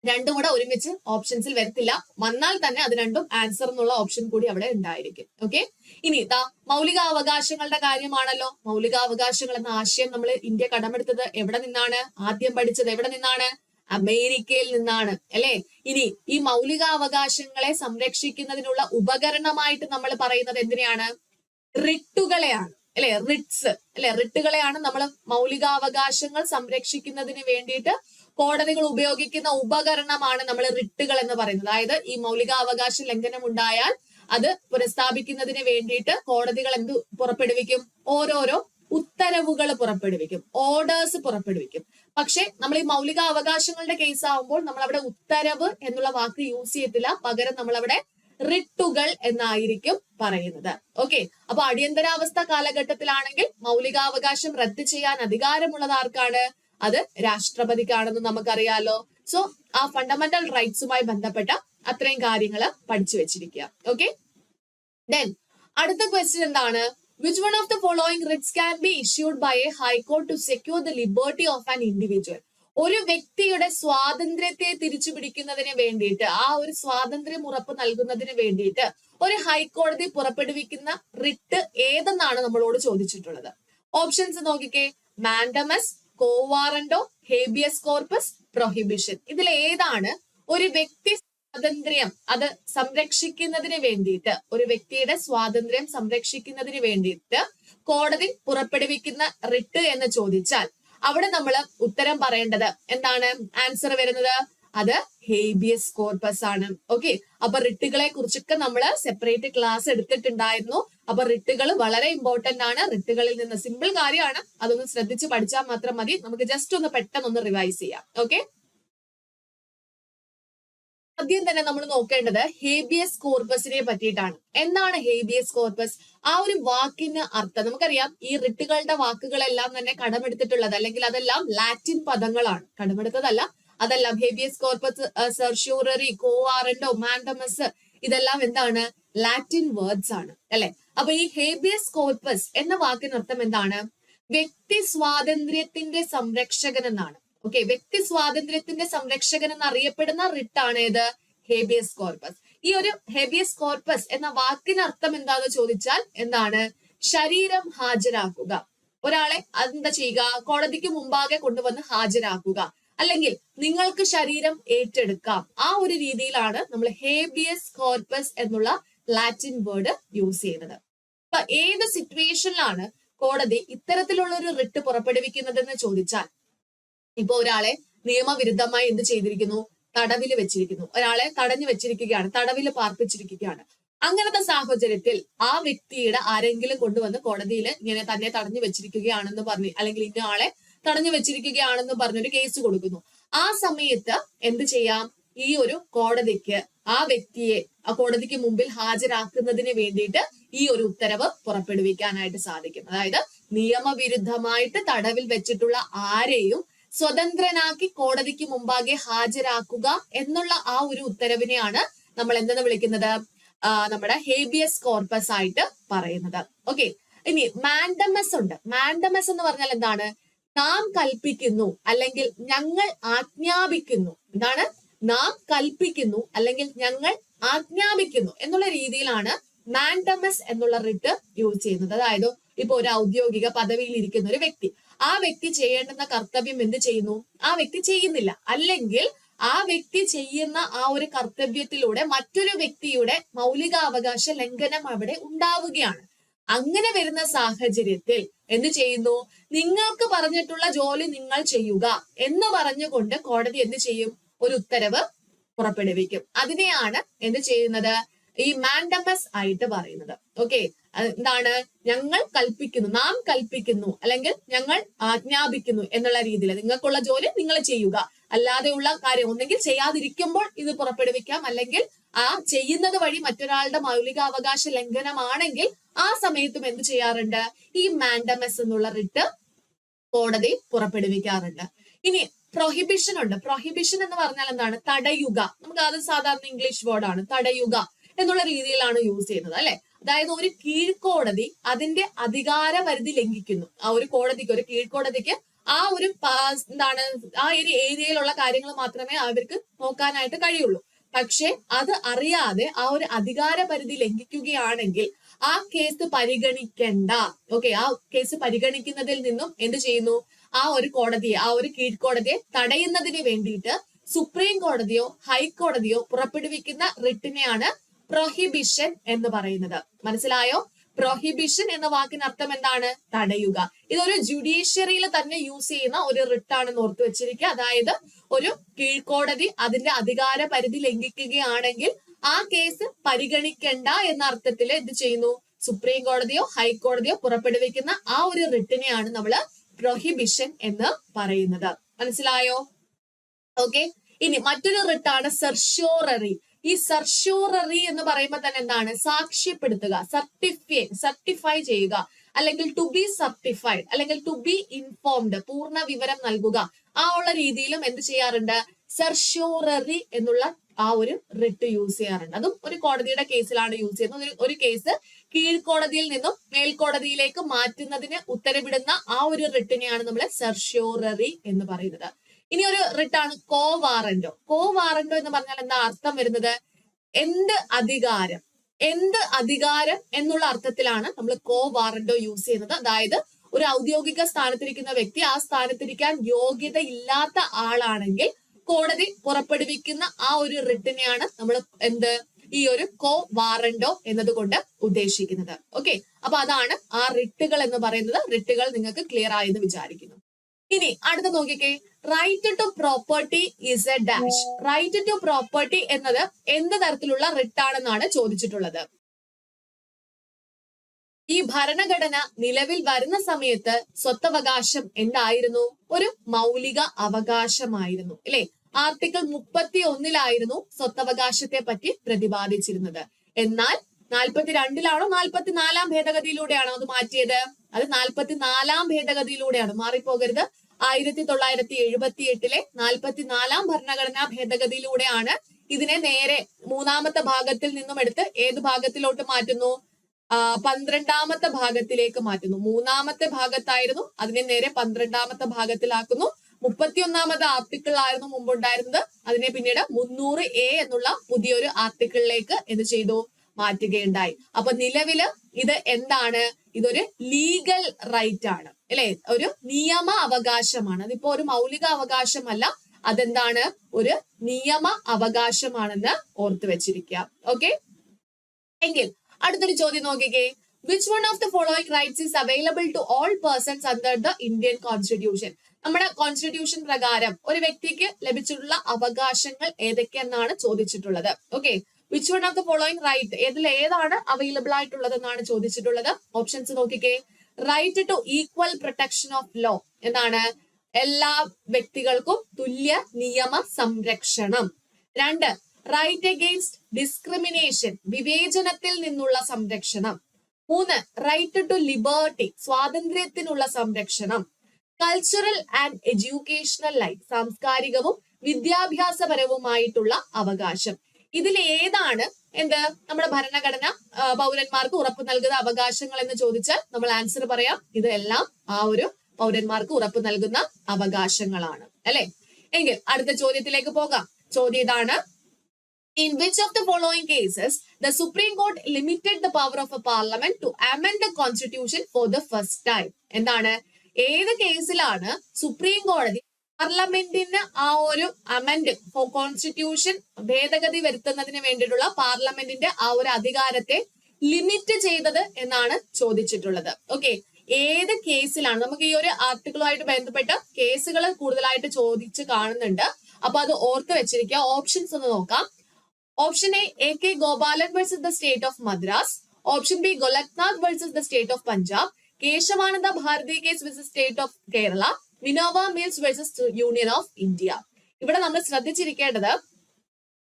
രണ്ടും കൂടെ ഒരുമിച്ച് ഓപ്ഷൻസിൽ വരത്തില്ല. വന്നാൽ തന്നെ അത് രണ്ടും ആൻസർ എന്നുള്ള ഓപ്ഷൻ കൂടി അവിടെ ഉണ്ടായിരിക്കും. ഓക്കെ, ഇനി മൗലികാവകാശങ്ങളുടെ കാര്യമാണല്ലോ. മൗലികാവകാശങ്ങൾ എന്ന ആശയം നമ്മൾ ഇന്ത്യ കടമെടുത്തത് എവിടെ നിന്നാണ്? ആദ്യം പഠിച്ചത് എവിടെ നിന്നാണ്? അമേരിക്കയിൽ നിന്നാണ് അല്ലെ? ഇനി ഈ മൗലികാവകാശങ്ങളെ സംരക്ഷിക്കുന്നതിനുള്ള ഉപകരണമായിട്ട് നമ്മൾ പറയുന്നത് എന്തിനെയാണ്? റിട്ടുകളെയാണ് അല്ലെ? റിട്സ് അല്ലെ? റിട്ടുകളെയാണ് നമ്മൾ മൗലികാവകാശങ്ങൾ സംരക്ഷിക്കുന്നതിന് വേണ്ടിയിട്ട് കോടതികൾ ഉപയോഗിക്കുന്ന ഉപകരണമാണ് നമ്മൾ റിട്ടുകൾ എന്ന് പറയുന്നത്. അതായത് ഈ മൗലികാവകാശ ലംഘനം ഉണ്ടായാൽ അത് പുനഃസ്ഥാപിക്കുന്നതിന് വേണ്ടിയിട്ട് കോടതികൾ എന്ത് പുറപ്പെടുവിക്കും? ഓരോരോ ഉത്തരവുകൾ പുറപ്പെടുവിക്കും, ഓർഡേഴ്സ് പുറപ്പെടുവിക്കും. പക്ഷെ നമ്മൾ ഈ മൗലിക അവകാശങ്ങളുടെ കേസ് ആവുമ്പോൾ നമ്മൾ അവിടെ ഉത്തരവ് എന്നുള്ള വാക്ക് യൂസ് ചെയ്യത്തില്ല. പകരം നമ്മൾ അവിടെ റിട്ടുകൾ എന്നായിരിക്കും പറയുന്നത്. ഓക്കെ, അപ്പൊ അടിയന്തരാവസ്ഥ കാലഘട്ടത്തിലാണെങ്കിൽ മൗലികാവകാശം റദ്ദ് ചെയ്യാൻ അധികാരമുള്ളത് ആർക്കാണ്? അത് രാഷ്ട്രപതിക്കാണെന്ന് നമുക്കറിയാലോ. സോ ആ ഫണ്ടമെന്റൽ റൈറ്റ്സുമായി ബന്ധപ്പെട്ട അത്രയും കാര്യങ്ങൾ പഠിച്ചു വെച്ചിരിക്കുക. ഓക്കെ, ദെൻ അടുത്ത ക്വസ്റ്റ്യൻ എന്താണ്? Which one of the following writs can be issued by a high court to secure the liberty of an individual? ഒരു വ്യക്തിയുടെ സ്വാതന്ത്ര്യത്തെ തിരിച്ചു പിടിക്കുന്നതിന് വേണ്ടിയിട്ട്, ആ ഒരു സ്വാതന്ത്ര്യം ഉറപ്പ് നൽകുന്നതിന് വേണ്ടിയിട്ട് ഒരു ഹൈക്കോടതി പുറപ്പെടുവിക്കുന്ന റിട്ട് ഏതെന്നാണ് നമ്മളോട് ചോദിച്ചിട്ടുള്ളത്. ഓപ്ഷൻസ് നോക്കിക്കേ. Mandamus, കോവാറന്റോ, habeas corpus, prohibition. ഇതിൽ ഏതാണ് ഒരു വ്യക്തി സ്വാതന്ത്ര്യം അത് സംരക്ഷിക്കുന്നതിന് വേണ്ടിയിട്ട്, ഒരു വ്യക്തിയുടെ സ്വാതന്ത്ര്യം സംരക്ഷിക്കുന്നതിന് വേണ്ടിയിട്ട് കോടതി പുറപ്പെടുവിക്കുന്ന റിട്ട് എന്ന് ചോദിച്ചാൽ അവിടെ നമ്മൾ ഉത്തരം പറയേണ്ടത് എന്താണ്? ആൻസർ വരുന്നത് അത് ഹേബിയസ് കോർപ്പസ് ആണ്. ഓക്കെ, അപ്പൊ റിട്ടുകളെ കുറിച്ചൊക്കെ നമ്മൾ സെപ്പറേറ്റ് ക്ലാസ് എടുത്തിട്ടുണ്ടായിരുന്നു. അപ്പൊ റിട്ടുകൾ വളരെ ഇമ്പോർട്ടന്റ് ആണ്. റിട്ടുകളിൽ നിന്ന് സിമ്പിൾ കാര്യമാണ്, അതൊന്ന് ശ്രദ്ധിച്ച് പഠിച്ചാൽ മാത്രം മതി. നമുക്ക് ജസ്റ്റ് ഒന്ന് പെട്ടെന്ന് റിവൈസ് ചെയ്യാം. ഓക്കെ, ആദ്യം തന്നെ നമ്മൾ നോക്കേണ്ടത് ഹേബിയസ് കോർപ്പസിനെ പറ്റിയിട്ടാണ്. എന്താണ് ഹേബിയസ് കോർപ്പസ്? ആ ഒരു വാക്കിന് അർത്ഥം നമുക്കറിയാം. ഈ റിട്ടുകളുടെ വാക്കുകളെല്ലാം തന്നെ കടമെടുത്തിട്ടുള്ളത്, അല്ലെങ്കിൽ അതെല്ലാം ലാറ്റിൻ പദങ്ങളാണ്. കടമെടുത്തതല്ല, അതെല്ലാം ഹേബിയസ് കോർപ്പസ്, സെർഷ്യൂററി, കോവാറന്റോ, മാൻഡമസ്, ഇതെല്ലാം എന്താണ്? ലാറ്റിൻ വേർഡ്സ് ആണ് അല്ലെ. അപ്പൊ ഈ ഹേബിയസ് കോർപ്പസ് എന്ന വാക്കിനർത്ഥം എന്താണ്? വ്യക്തി സ്വാതന്ത്ര്യത്തിന്റെ സംരക്ഷകൻ എന്നാണ്. ഓക്കെ, വ്യക്തി സ്വാതന്ത്ര്യത്തിന്റെ സംരക്ഷകൻ എന്നറിയപ്പെടുന്ന റിട്ടാണ് ഏത്? Habeas corpus. ഈ ഒരു ഹേബിയസ് കോർപ്പസ് എന്ന വാക്കിനർത്ഥം എന്താന്ന് ചോദിച്ചാൽ എന്താണ്? ശരീരം ഹാജരാക്കുക. ഒരാളെ എന്താ ചെയ്യുക? കോടതിക്ക് മുമ്പാകെ കൊണ്ടുവന്ന് ഹാജരാക്കുക, അല്ലെങ്കിൽ നിങ്ങൾക്ക് ശരീരം ഏറ്റെടുക്കാം. ആ ഒരു രീതിയിലാണ് നമ്മൾ ഹേബിയസ് കോർപ്പസ് എന്നുള്ള ലാറ്റിൻ വേർഡ് യൂസ് ചെയ്യുന്നത്. അപ്പൊ ഏത് സിറ്റുവേഷനിലാണ് കോടതി ഇത്തരത്തിലുള്ള ഒരു റിട്ട് പുറപ്പെടുവിക്കുന്നതെന്ന് ചോദിച്ചാൽ, ഇപ്പൊ ഒരാളെ നിയമവിരുദ്ധമായി എന്ത് ചെയ്തിരിക്കുന്നു? തടവിൽ വെച്ചിരിക്കുന്നു. ഒരാളെ തടഞ്ഞു വെച്ചിരിക്കുകയാണ്, തടവിൽ പാർപ്പിച്ചിരിക്കുകയാണ്. അങ്ങനത്തെ സാഹചര്യത്തിൽ ആ വ്യക്തിയുടെ ആരെങ്കിലും കൊണ്ടുവന്ന് കോടതിയിൽ ഇങ്ങനെ തന്നെ തടഞ്ഞു വെച്ചിരിക്കുകയാണെന്ന് പറഞ്ഞ്, അല്ലെങ്കിൽ ഇന്ന ആളെ തടഞ്ഞു വെച്ചിരിക്കുകയാണെന്ന് പറഞ്ഞൊരു കേസ് കൊടുക്കുന്നു. ആ സമയത്ത് എന്ത് ചെയ്യാം? ഈ ഒരു കോടതിക്ക് ആ വ്യക്തിയെ ആ കോടതിക്ക് മുമ്പിൽ ഹാജരാക്കുന്നതിന് വേണ്ടിയിട്ട് ഈ ഒരു ഉത്തരവ് പുറപ്പെടുവിക്കാനായിട്ട് സാധിക്കും. അതായത് നിയമവിരുദ്ധമായിട്ട് തടവിൽ വെച്ചിട്ടുള്ള ആരെയും സ്വതന്ത്രനാക്കി കോടതിക്ക് മുമ്പാകെ ഹാജരാക്കുക എന്നുള്ള ആ ഒരു ഉത്തരവിനെയാണ് നമ്മൾ എന്തെന്ന് വിളിക്കുന്നത്? നമ്മുടെ ഹേബിയസ് കോർപ്പസ് ആയിട്ട് പറയുന്നത്. ഓക്കെ, ഇനി മാൻഡമസ് ഉണ്ട്. മാൻഡമസ് എന്ന് പറഞ്ഞാൽ എന്താണ്? നാം കൽപ്പിക്കുന്നു അല്ലെങ്കിൽ ഞങ്ങൾ ആജ്ഞാപിക്കുന്നു. എന്താണ്? നാം കൽപ്പിക്കുന്നു അല്ലെങ്കിൽ ഞങ്ങൾ ആജ്ഞാപിക്കുന്നു എന്നുള്ള രീതിയിലാണ് മാൻഡമസ് എന്നുള്ള റിട്ട് യൂസ് ചെയ്യുന്നത്. അതായത് ഇപ്പൊ ഒരു ഔദ്യോഗിക പദവിയിൽ ഇരിക്കുന്ന ഒരു വ്യക്തി, ആ വ്യക്തി ചെയ്യേണ്ടുന്ന കർത്തവ്യം എന്ത് ചെയ്യുന്നു? ആ വ്യക്തി ചെയ്യുന്നില്ല, അല്ലെങ്കിൽ ആ വ്യക്തി ചെയ്യുന്ന ആ ഒരു കർത്തവ്യത്തിലൂടെ മറ്റൊരു വ്യക്തിയുടെ മൗലികാവകാശ ലംഘനം അവിടെ ഉണ്ടാവുകയാണ്. അങ്ങനെ വരുന്ന സാഹചര്യത്തിൽ എന്ത് ചെയ്യുന്നു? നിങ്ങൾക്ക് പറഞ്ഞിട്ടുള്ള ജോലി നിങ്ങൾ ചെയ്യുക എന്ന് പറഞ്ഞുകൊണ്ട് കോടതി എന്ത് ചെയ്യും? ഒരു ഉത്തരവ് പുറപ്പെടുവിക്കും. അതിനെയാണ് എന്ത് ചെയ്യുന്നത്? ഈ മാൻഡമസ് ആയിട്ട് പറയുന്നത്. ഓക്കെ, എന്താണ്? ഞങ്ങൾ കൽപ്പിക്കുന്നു, നാം കൽപ്പിക്കുന്നു, അല്ലെങ്കിൽ ഞങ്ങൾ ആജ്ഞാപിക്കുന്നു എന്നുള്ള രീതിയിൽ നിങ്ങൾക്കുള്ള ജോലി നിങ്ങൾ ചെയ്യുക. അല്ലാതെയുള്ള കാര്യം ഒന്നെങ്കിൽ ചെയ്യാതിരിക്കുമ്പോൾ ഇത് പുറപ്പെടുവിക്കാം, അല്ലെങ്കിൽ ആ ചെയ്യുന്നത് വഴി മറ്റൊരാളുടെ മൗലികാവകാശ ലംഘനമാണെങ്കിൽ ആ സമയത്തും എന്ത് ചെയ്യാറുണ്ട്? ഈ മാൻഡമസ് എന്നുള്ള റിട്ട് കോടതി പുറപ്പെടുവിക്കാറുണ്ട്. ഇനി പ്രൊഹിബിഷൻ ഉണ്ട്. പ്രൊഹിബിഷൻ എന്ന് പറഞ്ഞാൽ എന്താണ്? തടയുക. നമുക്ക് അത് സാധാരണ ഇംഗ്ലീഷ് വേർഡാണ്. തടയുക എന്നുള്ള രീതിയിലാണ് യൂസ് ചെയ്യുന്നത് അല്ലെ. അതായത് ഒരു കീഴ്ക്കോടതി അതിന്റെ അധികാര പരിധി ലംഘിക്കുന്നു. ആ ഒരു കോടതിക്ക്, ഒരു കീഴ്ക്കോടതിക്ക് ആ ഒരു എന്താണ് ആ ഒരു ഏരിയയിലുള്ള കാര്യങ്ങൾ മാത്രമേ അവർക്ക് നോക്കാനായിട്ട് കഴിയുള്ളൂ. പക്ഷെ അത് അറിയാതെ ആ ഒരു അധികാര പരിധി ലംഘിക്കുകയാണെങ്കിൽ ആ കേസ് പരിഗണിക്കേണ്ട. ഓക്കെ, ആ കേസ് പരിഗണിക്കുന്നതിൽ നിന്നും എന്ത് ചെയ്യുന്നു? ആ ഒരു കോടതിയെ, ആ ഒരു കീഴ്ക്കോടതിയെ തടയുന്നതിന് വേണ്ടിയിട്ട് സുപ്രീം കോടതിയോ ഹൈക്കോടതിയോ പുറപ്പെടുവിക്കുന്ന റിട്ടിനെയാണ് പ്രൊഹിബിഷൻ എന്ന് പറയുന്നത്. മനസ്സിലായോ? പ്രൊഹിബിഷൻ എന്ന വാക്കിന് അർത്ഥം എന്താണ്? തടയുക. ഇതൊരു ജുഡീഷ്യറിയിൽ തന്നെ യൂസ് ചെയ്യുന്ന ഒരു റിട്ടാണെന്ന് ഓർത്തു വെച്ചിരിക്കുക. അതായത് ഒരു കീഴ്ക്കോടതി അതിന്റെ അധികാര പരിധി ലംഘിക്കുകയാണെങ്കിൽ ആ കേസ് പരിഗണിക്കണ്ട എന്ന അർത്ഥത്തിൽ എന്ത് ചെയ്യുന്നു? സുപ്രീം കോടതിയോ ഹൈക്കോടതിയോ പുറപ്പെടുവിക്കുന്ന ആ ഒരു റിട്ടിനെയാണ് നമ്മൾ പ്രൊഹിബിഷൻ എന്ന് പറയുന്നത്. മനസ്സിലായോ? ഓക്കെ, ഇനി മറ്റൊരു റിട്ടാണ് സെർഷ്യോററി. ഈ സെർഷ്യോററി എന്ന് പറയുമ്പോൾ തന്നെ എന്താണ്? സാക്ഷ്യപ്പെടുത്തുക, സർട്ടിഫൈ ചെയ്യുക, അല്ലെങ്കിൽ ടു ബി സർട്ടിഫൈഡ്, അല്ലെങ്കിൽ ടു ബി ഇൻഫോംഡ്, പൂർണ്ണ വിവരം നൽകുക. ആ ഉള്ള രീതിയിലും എന്ത് ചെയ്യാറുണ്ട്? സെർഷ്യോററി എന്നുള്ള ആ ഒരു റിട്ട് യൂസ് ചെയ്യാറുണ്ട്. അതും ഒരു കോടതിയുടെ കേസിലാണ് യൂസ് ചെയ്യുന്നത്. ഒരു കേസ് കീഴ്ക്കോടതിയിൽ നിന്നും മേൽക്കോടതിയിലേക്ക് മാറ്റുന്നതിന് ഉത്തരവിടുന്ന ആ ഒരു റിട്ടിനെയാണ് നമ്മൾ സെർഷ്യോററി എന്ന് പറയുന്നത്. ഇനി ഒരു റിട്ടാണ് കോ വാറന്റോ. കോ വാറന്റോ എന്ന് പറഞ്ഞാൽ എന്താ അർത്ഥം വരുന്നത്? എന്ത് അധികാരം, എന്ത് അധികാരം എന്നുള്ള അർത്ഥത്തിലാണ് നമ്മൾ കോ വാറന്റോ യൂസ് ചെയ്യുന്നത്. അതായത് ഒരു ഔദ്യോഗിക സ്ഥാനത്തിരിക്കുന്ന വ്യക്തി ആ സ്ഥാനത്തിരിക്കാൻ യോഗ്യത ഇല്ലാത്ത ആളാണെങ്കിൽ കോടതി പുറപ്പെടുവിക്കുന്ന ആ ഒരു റിട്ടിനെയാണ് നമ്മൾ എന്ത് ഈ ഒരു കോ വാറന്റോ എന്നതുകൊണ്ട് ഉദ്ദേശിക്കുന്നത്. ഓക്കെ, അപ്പൊ അതാണ് ആ റിട്ടുകൾ എന്ന് പറയുന്നത്. റിട്ടുകൾ നിങ്ങൾക്ക് ക്ലിയർ ആയെന്ന് വിചാരിക്കുന്നു. ഇനി അടുത്ത നോക്കിക്കേ, right to property is a dash. Right to property എന്നത് എന്ത് തരത്തിലുള്ള റിട്ടാണെന്നാണ് ചോദിച്ചിട്ടുള്ളത്. ഈ ഭരണഘടന നിലവിൽ വരുന്ന സമയത്ത് സ്വത്തവകാശം എന്തായിരുന്നു? ഒരു മൗലിക അവകാശമായിരുന്നു അല്ലെ. ആർട്ടിക്കിൾ 31 സ്വത്തവകാശത്തെ പറ്റി പ്രതിപാദിച്ചിരുന്നത്. എന്നാൽ 42 44 ഭേദഗതിയിലൂടെയാണോ അത് മാറ്റിയത്? അത് 44 ഭേദഗതിയിലൂടെയാണ്, മാറിപ്പോകരുത്. 1978 44 ഭരണഘടനാ ഭേദഗതിയിലൂടെയാണ് ഇതിനെ നേരെ 3ാമത്തെ ഭാഗത്തിൽ നിന്നും എടുത്ത് ഏത് ഭാഗത്തിലോട്ട് മാറ്റുന്നു? 12ാമത്തെ ഭാഗത്തിലേക്ക് മാറ്റുന്നു. 3ാമത്തെ ഭാഗത്തായിരുന്നു, അതിനെ നേരെ 12ാമത്തെ ഭാഗത്തിലാക്കുന്നു. 31ാമത്തെ ആർട്ടിക്കിൾ ആയിരുന്നു മുമ്പുണ്ടായിരുന്നത്, അതിനെ പിന്നീട് 300A എന്നുള്ള പുതിയൊരു ആർട്ടിക്കിളിലേക്ക് എന്ത് ചെയ്തു? മാറ്റുകയുണ്ടായി. അപ്പൊ നിലവില് ഇത് എന്താണ്? ഇതൊരു ലീഗൽ റൈറ്റ് ആണ് അല്ലെ, ഒരു നിയമ അവകാശമാണ്. അതിപ്പോ ഒരു മൗലിക അവകാശമല്ല, അതെന്താണ്? ഒരു നിയമ അവകാശമാണെന്ന് ഓർത്തു വെച്ചിരിക്കുക. ഓക്കെ, എങ്കിൽ അടുത്തൊരു ചോദ്യം നോക്കിക്കേ. Which one of the following rights is available to all persons under the Indian constitution? നമ്മുടെ കോൺസ്റ്റിറ്റ്യൂഷൻ പ്രകാരം ഒരു വ്യക്തിക്ക് ലഭിച്ചിട്ടുള്ള അവകാശങ്ങൾ ഏതൊക്കെയെന്നാണ് ചോദിച്ചിട്ടുള്ളത്. Okay, which one of the following right, ഇതിൽ ഏതാണ് അവൈലബിൾ ആയിട്ടുള്ളത് എന്നാണ് ചോദിച്ചിട്ടുള്ളത്. ഓപ്ഷൻസ് നോക്കിക്കേ. Right to equal protection of law, എന്താണ്? എല്ലാ വ്യക്തികൾക്കും തുല്യ നിയമ സംരക്ഷണം. 2, റൈറ്റ് അഗെയിൻസ്റ്റ് ഡിസ്ക്രിമിനേഷൻ, വിവേചനത്തിൽ നിന്നുള്ള സംരക്ഷണം. 3, റൈറ്റ് ടു ലിബർട്ടി, സ്വാതന്ത്ര്യത്തിനുള്ള സംരക്ഷണം. കൾച്ചറൽ ആൻഡ് എഡ്യൂക്കേഷണൽ ലൈഫ്, സാംസ്കാരികവും വിദ്യാഭ്യാസപരവുമായിട്ടുള്ള അവകാശം. ഇതിൽ ഏതാണ് എന്ത് നമ്മുടെ ഭരണഘടന പൗരന്മാർക്ക് ഉറപ്പ് നൽകുന്ന അവകാശങ്ങൾ എന്ന് ചോദിച്ചാൽ നമ്മൾ ആൻസർ പറയാം, ഇതെല്ലാം ആ ഒരു പൗരന്മാർക്ക് ഉറപ്പ് നൽകുന്ന അവകാശങ്ങളാണ് അല്ലെ. എങ്കിൽ അടുത്ത ചോദ്യത്തിലേക്ക് പോകാം. ചോദ്യം ഇതാണ്: In which of the following cases the Supreme Court limited the power of a parliament to amend the constitution for the first time? എന്താണ്? ഏത് കേസിലാണ് സുപ്രീം കോടതി പാർലമെന്റിന് ആ ഒരു അമെന്റ് കോൺസ്റ്റിറ്റ്യൂഷൻ ഭേദഗതി വരുത്തുന്നതിന് വേണ്ടിയിട്ടുള്ള പാർലമെന്റിന്റെ ആ ഒരു അധികാരത്തെ ലിമിറ്റ് ചെയ്തത് എന്നാണ് ചോദിച്ചിട്ടുള്ളത്. ഓക്കെ, ഏത് കേസിലാണ്? നമുക്ക് ഈ ഒരു ആർട്ടിക്കിളുമായിട്ട് ബന്ധപ്പെട്ട കേസുകൾ കൂടുതലായിട്ട് ചോദിച്ച് കാണുന്നുണ്ട്. അപ്പൊ അത് ഓർത്ത് വെച്ചിരിക്കുക. ഓപ്ഷൻസ് ഒന്ന് നോക്കാം. Option A K Gopalan versus the state of Madras. Option B Golaknath versus the state of Punjab. Keshavananda Bharati case versus state of Kerala. Minerva mills versus union of India. ഇവിടെ നമ്മൾ ശ്രദ്ധിച്ചിരിക്കേണ്ടത്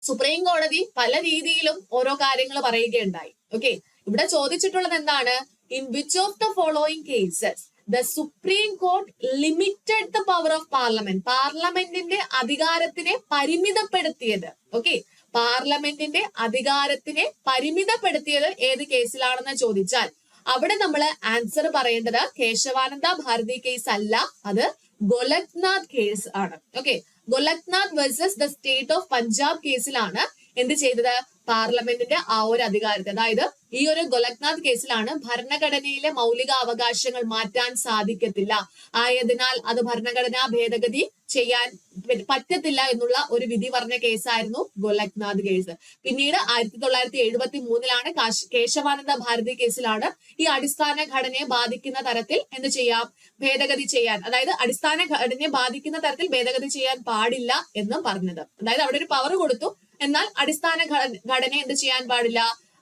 സുപ്രീം കോടതി പല രീതിയിലും ഓരോ കാര്യങ്ങൾ പറയുകയുണ്ടായി. ഓക്കെ, ഇവിടെ ചോദിച്ചിട്ടുള്ളത് എന്താണ്? In which of the following cases the supreme court limited the power of parliament, പാർലമെന്റിന്റെ അധികാരത്തിനെ പരിമിതപ്പെടുത്തിയത്. ഓക്കെ, പാർലമെന്റിന്റെ അധികാരത്തിനെ പരിമിതപ്പെടുത്തിയത് ഏത് കേസിലാണെന്ന് ചോദിച്ചാൽ അവിടെ നമ്മൾ ആൻസർ പറയേണ്ടത് കേശവാനന്ദ ഭാരതി കേസ് അല്ല, അത് ഗോലക്നാഥ് കേസ് ആണ്. Okay, Golaknath versus the state of Punjab കേസിലാണ് എന്ത് ചെയ്തത്? പാർലമെന്റിന്റെ ആ ഒരു അധികാരത്തെ, അതായത് ഈ ഒരു ഗോലക്നാഥ് കേസിലാണ് ഭരണഘടനയിലെ മൗലിക അവകാശങ്ങൾ മാറ്റാൻ സാധിക്കത്തില്ല, ആയതിനാൽ അത് ഭരണഘടനാ ഭേദഗതി ചെയ്യാൻ പറ്റത്തില്ല എന്നുള്ള ഒരു വിധി പറഞ്ഞ കേസായിരുന്നു ഗോലക്നാഥ് കേസ്. പിന്നീട് 1973 കേശവാനന്ദ ഭാരതി കേസിലാണ് ഈ അടിസ്ഥാന ഘടനയെ ബാധിക്കുന്ന തരത്തിൽ എന്ത് ചെയ്യാം? ഭേദഗതി ചെയ്യാൻ, അതായത് അടിസ്ഥാന ഘടനയെ ബാധിക്കുന്ന തരത്തിൽ ഭേദഗതി ചെയ്യാൻ പാടില്ല എന്ന് പറഞ്ഞത്. അതായത് അവിടെ ഒരു പവർ കൊടുത്തു, എന്നാൽ അടിസ്ഥാന ഘടന എന്ത് ചെയ്യാൻ പാടില്ല?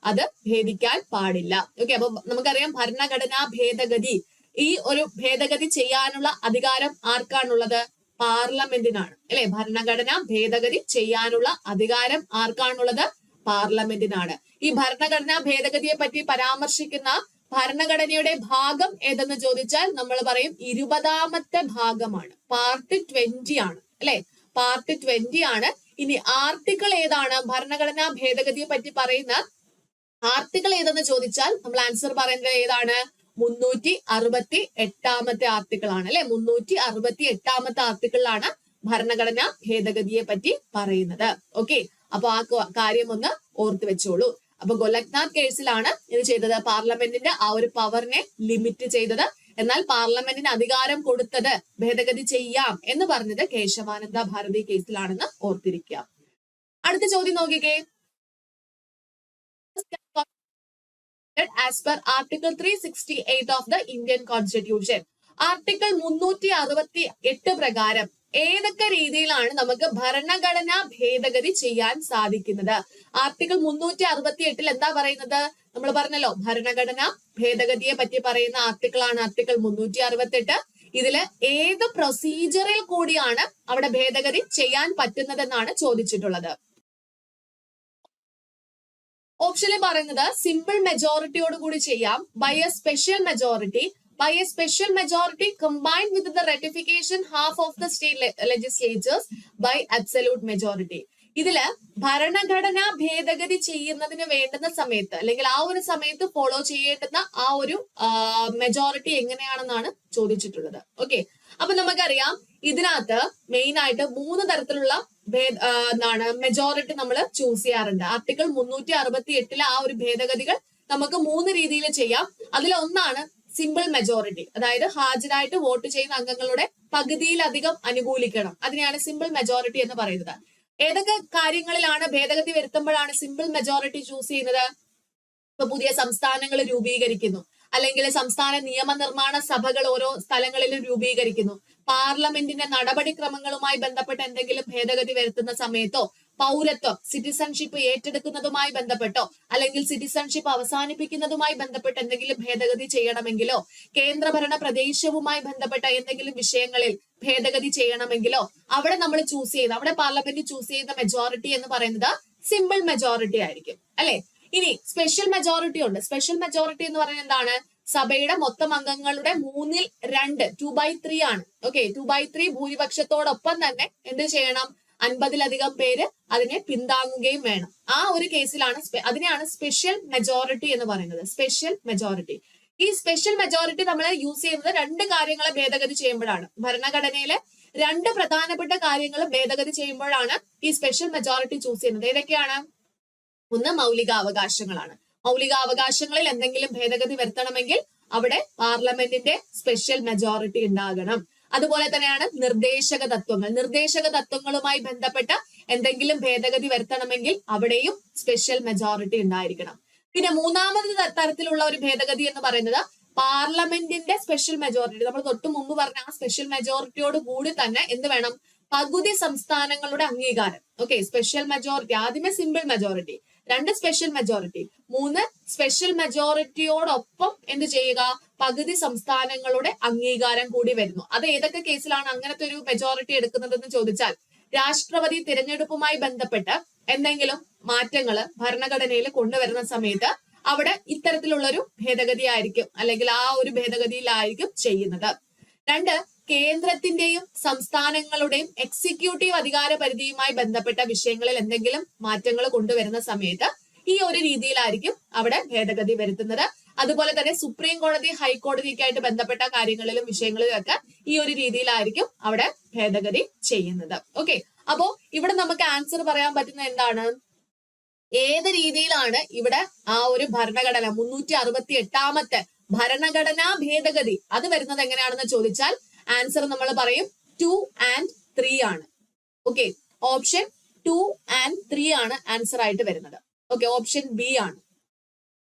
അത് ഭേദിക്കാൻ പാടില്ല. ഓക്കെ, അപ്പൊ നമുക്കറിയാം ഭരണഘടനാ ഭേദഗതി, ഈ ഒരു ഭേദഗതി ചെയ്യാനുള്ള അധികാരം ആർക്കാണുള്ളത്? പാർലമെന്റിനാണ് അല്ലെ. ഭരണഘടന ഭേദഗതി ചെയ്യാനുള്ള അധികാരം ആർക്കാണുള്ളത്? പാർലമെന്റിനാണ്. ഈ ഭരണഘടനാ ഭേദഗതിയെ പറ്റി പരാമർശിക്കുന്ന ഭരണഘടനയുടെ ഭാഗം ഏതെന്ന് ചോദിച്ചാൽ നമ്മൾ പറയും 20ാമത്തെ ഭാഗമാണ്, പാർട്ട് 20 ആണ് അല്ലെ. പാർട്ട് 20 ആണ്. ഇനി ആർട്ടിക്കിൾ ഏതാണ്? ഭരണഘടനാ ഭേദഗതിയെ പറ്റി പറയുന്ന ആർട്ടിക്കിൾ ഏതെന്ന് ചോദിച്ചാൽ നമ്മൾ ആൻസർ പറയുന്നത് ഏതാണ്? 368ാമത്തെ ആർട്ടിക്കിൾ ആണ് അല്ലെ. 368ാമത്തെ ആർട്ടിക്കിളിലാണ് ഭരണഘടനാ ഭേദഗതിയെ പറ്റി പറയുന്നത്. ഓക്കെ, അപ്പൊ ആ കാര്യം ഒന്ന് ഓർത്തു വെച്ചോളൂ. അപ്പൊ ഗോലക്നാഥ് കേസിലാണ് ഇത് ചെയ്തത്, പാർലമെന്റിന്റെ ആ ഒരു പവറിനെ ലിമിറ്റ് ചെയ്തത്. എന്നാൽ പാർലമെന്റിന് അധികാരം കൊടുത്തത് ഭേദഗതി ചെയ്യാം എന്ന് പറഞ്ഞത് കേശവാനന്ദ ഭാരതി കേസിലാണെന്ന് ഓർത്തിരിക്കുക. അടുത്ത ചോദ്യം നോക്കിക്കേ. As per Article 368 of the Indian Constitution. Article 368 പ്രകാരം ഏതൊക്കെ രീതിയിലാണ് നമുക്ക് ഭരണഘടനാ ഭേദഗതി ചെയ്യാൻ സാധിക്കുന്നത്? ആർട്ടിക്കിൾ 368 എന്താ പറയുന്നത്? നമ്മൾ പറഞ്ഞല്ലോ, ഭരണഘടനാ ഭേദഗതിയെ പറ്റി പറയുന്ന ആർട്ടിക്കിൾ ആണ് ആർട്ടിക്കിൾ 368. ഇതില് ഏത് പ്രൊസീജിയറിൽ കൂടിയാണ് അവിടെ ഭേദഗതി ചെയ്യാൻ പറ്റുന്നതെന്നാണ് ചോദിച്ചിട്ടുള്ളത്. ഓപ്ഷനിൽ പറയുന്നത് സിമ്പിൾ മെജോറിറ്റിയോട് കൂടി ചെയ്യാം, by a special majority, by a special majority combined with the ratification half of the state legislatures by absolute majority. ഇതില് ഭരണഘടനാ ഭേദഗതി ചെയ്യുന്നതിന് വേണ്ടുന്ന സമയത്ത് അല്ലെങ്കിൽ ആ ഒരു സമയത്ത് ഫോളോ ചെയ്യേണ്ടുന്ന ആ ഒരു മെജോറിറ്റി എങ്ങനെയാണെന്നാണ് ചോദിച്ചിട്ടുള്ളത്. ഓക്കെ, അപ്പൊ നമുക്കറിയാം ഇതിനകത്ത് മെയിൻ ആയിട്ട് 3 തരത്തിലുള്ള എന്താണ് മെജോറിറ്റി നമ്മൾ ചൂസ് ചെയ്യാറുണ്ട്. ആർട്ടിക്കിൾ 368 ആ ഒരു ഭേദഗതികൾ നമുക്ക് 3 രീതിയിൽ ചെയ്യാം. അതിലൊന്നാണ് സിമ്പിൾ മെജോറിറ്റി, അതായത് ഹാജരായിട്ട് വോട്ട് ചെയ്യുന്ന അംഗങ്ങളുടെ പകുതിയിലധികം അനുകൂലിക്കണം. അതിനെയാണ് സിമ്പിൾ മെജോറിറ്റി എന്ന് പറയുന്നത്. ഏതൊക്കെ കാര്യങ്ങളിലാണ് ഭേദഗതി വരുത്തുമ്പോഴാണ് സിമ്പിൾ മെജോറിറ്റി ചൂസ് ചെയ്യുന്നത്? ഇപ്പൊ പുതിയ സംസ്ഥാനങ്ങൾ രൂപീകരിക്കുന്നു, അല്ലെങ്കിൽ സംസ്ഥാന നിയമനിർമ്മാണ സഭകൾ ഓരോ സ്ഥലങ്ങളിലും രൂപീകരിക്കുന്നു, പാർലമെന്റിന്റെ നടപടിക്രമങ്ങളുമായി ബന്ധപ്പെട്ട് എന്തെങ്കിലും ഭേദഗതി വരുത്തുന്ന സമയത്തോ, പൗരത്വം സിറ്റിസൺഷിപ്പ് ഏറ്റെടുക്കുന്നതുമായി ബന്ധപ്പെട്ടോ അല്ലെങ്കിൽ സിറ്റിസൺഷിപ്പ് അവസാനിപ്പിക്കുന്നതുമായി ബന്ധപ്പെട്ട് എന്തെങ്കിലും ഭേദഗതി ചെയ്യണമെങ്കിലോ, കേന്ദ്രഭരണ പ്രദേശവുമായി ബന്ധപ്പെട്ട എന്തെങ്കിലും വിഷയങ്ങളിൽ ഭേദഗതി ചെയ്യണമെങ്കിലോ അവിടെ നമ്മൾ ചൂസ് ചെയ്യുന്ന, അവിടെ പാർലമെന്റ് ചൂസ് ചെയ്യുന്ന മെജോറിറ്റി എന്ന് പറയുന്നത് സിമ്പിൾ മെജോറിറ്റി ആയിരിക്കും, അല്ലെ? ഇനി സ്പെഷ്യൽ മെജോറിറ്റി ഉണ്ട്. സ്പെഷ്യൽ മെജോറിറ്റി എന്ന് പറയുന്നത് എന്താണ്? സഭയുടെ മൊത്തം അംഗങ്ങളുടെ 2/3 2/3 ആണ്. ഓക്കെ, 2/3 ഭൂരിപക്ഷത്തോടൊപ്പം തന്നെ എന്ത് ചെയ്യണം? 50-ലധികം പേര് അതിനെ പിന്താങ്ങുകയും വേണം. ആ ഒരു കേസിലാണ് അതിനെയാണ് സ്പെഷ്യൽ മെജോറിറ്റി എന്ന് പറയുന്നത്. Special majority. ഈ സ്പെഷ്യൽ മെജോറിറ്റി നമ്മൾ യൂസ് ചെയ്യുന്നത് 2 കാര്യങ്ങളെ ഭേദഗതി ചെയ്യുമ്പോഴാണ്. ഭരണഘടനയിലെ 2 പ്രധാനപ്പെട്ട കാര്യങ്ങൾ ഭേദഗതി ചെയ്യുമ്പോഴാണ് ഈ സ്പെഷ്യൽ മെജോറിറ്റി ചൂസ് ചെയ്യുന്നത്. ഏതൊക്കെയാണ്? ഒന്ന് മൗലികാവകാശങ്ങളാണ്. മൗലികാവകാശങ്ങളിൽ എന്തെങ്കിലും ഭേദഗതി വരുത്തണമെങ്കിൽ അവിടെ പാർലമെന്റിന്റെ സ്പെഷ്യൽ മെജോറിറ്റി ഉണ്ടാകണം. അതുപോലെ തന്നെയാണ് നിർദ്ദേശക തത്വങ്ങൾ. നിർദ്ദേശക തത്വങ്ങളുമായി ബന്ധപ്പെട്ട എന്തെങ്കിലും ഭേദഗതി വരുത്തണമെങ്കിൽ അവിടെയും സ്പെഷ്യൽ മെജോറിറ്റി ഉണ്ടായിരിക്കണം. പിന്നെ മൂന്നാമത് തരത്തിലുള്ള ഒരു ഭേദഗതി എന്ന് പറയുന്നത് പാർലമെന്റിന്റെ സ്പെഷ്യൽ മെജോറിറ്റി. നമ്മൾ തൊട്ട് മുമ്പ് പറഞ്ഞ ആ സ്പെഷ്യൽ മെജോറിറ്റിയോട് കൂടി തന്നെ എന്ത് വേണം? പകുതി സംസ്ഥാനങ്ങളുടെ അംഗീകാരം. ഓക്കെ, സ്പെഷ്യൽ മെജോറിറ്റി ആദ്യമേ simple majority, 2 special majority, 3 special മെജോറിറ്റിയോടൊപ്പം എന്ത് ചെയ്യുക? പകുതി സംസ്ഥാനങ്ങളുടെ അംഗീകാരം കൂടി വരുന്നു. അത് ഏതൊക്കെ കേസിലാണ് അങ്ങനത്തെ ഒരു മെജോറിറ്റി എടുക്കുന്നതെന്ന് ചോദിച്ചാൽ, രാഷ്ട്രപതി തിരഞ്ഞെടുപ്പുമായി ബന്ധപ്പെട്ട് എന്തെങ്കിലും മാറ്റങ്ങൾ ഭരണഘടനയിൽ കൊണ്ടുവരുന്ന സമയത്ത് അവിടെ ഇത്തരത്തിലുള്ള ഒരു ഭേദഗതി ആയിരിക്കും, അല്ലെങ്കിൽ ആ ഒരു ഭേദഗതിയിലായിരിക്കും ചെയ്യുന്നത്. 2, കേന്ദ്രത്തിന്റെയും സംസ്ഥാനങ്ങളുടെയും എക്സിക്യൂട്ടീവ് അധികാര പരിധിയുമായി ബന്ധപ്പെട്ട വിഷയങ്ങളിൽ എന്തെങ്കിലും മാറ്റങ്ങൾ കൊണ്ടുവരുന്ന സമയത്ത് ഈ ഒരു രീതിയിലായിരിക്കും അവിടെ ഭേദഗതി വരുത്തുന്നത്. അതുപോലെ തന്നെ സുപ്രീം കോടതി, ഹൈക്കോടതിയൊക്കെയായിട്ട് ബന്ധപ്പെട്ട കാര്യങ്ങളിലും വിഷയങ്ങളിലും ഒക്കെ ഈ ഒരു രീതിയിലായിരിക്കും അവിടെ ഭേദഗതി ചെയ്യുന്നത്. ഓക്കെ, അപ്പോ ഇവിടെ നമുക്ക് ആൻസർ പറയാൻ പറ്റുന്ന എന്താണ്? ഏത് രീതിയിലാണ് ഇവിടെ ആ ഒരു ഭരണഘടന 368ാമത്തെ ഭരണഘടനാ ഭേദഗതി അത് വരുന്നത് എങ്ങനെയാണെന്ന് ചോദിച്ചാൽ ആൻസർ നമ്മൾ പറയും 2 and 3 ആണ്. ഓക്കെ, ഓപ്ഷൻ 2 and 3 ആണ് ആൻസർ ആയിട്ട് വരുന്നത്. ഓക്കെ, ഓപ്ഷൻ ബി ആണ്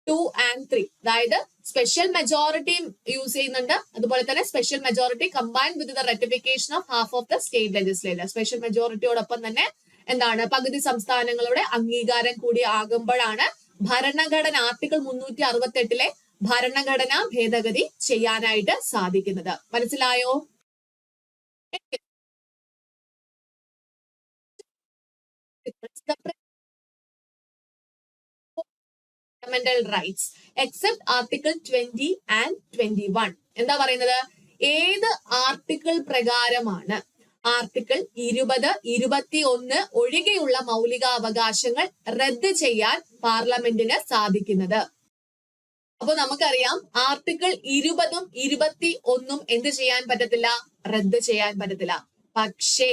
2 and 3. അതായത് സ്പെഷ്യൽ മെജോറിറ്റി യൂസ് ചെയ്യുന്നുണ്ട്, അതുപോലെ തന്നെ special majority combined with the ratification of half of the state legislature. Special മെജോറിറ്റിയോടൊപ്പം തന്നെ എന്താണ്? പകുതി സംസ്ഥാനങ്ങളുടെ അംഗീകാരം കൂടി ആകുമ്പോഴാണ് ഭരണഘടന ആർട്ടിക്കിൾ 368 ഭരണഘടനാ ഭേദഗതി ചെയ്യാനായിട്ട് സാധിക്കുന്നത്. മനസ്സിലായോ? Fundamental rights except article 20 and 21. എന്താ പറയുന്നത്? ഏത് ആർട്ടിക്കിൾ പ്രകാരമാണ് ആർട്ടിക്കിൾ 20, 21 ഒഴികെയുള്ള മൗലികാവകാശങ്ങൾ റദ്ദ് ചെയ്യാൻ പാർലമെന്റിന് സാധിക്കുന്നത്? അപ്പൊ നമുക്കറിയാം ആർട്ടിക്കിൾ 20ഉം 21ഉം എന്ത് ചെയ്യാൻ പറ്റത്തില്ല? റദ്ദ് ചെയ്യാൻ പറ്റത്തില്ല. പക്ഷേ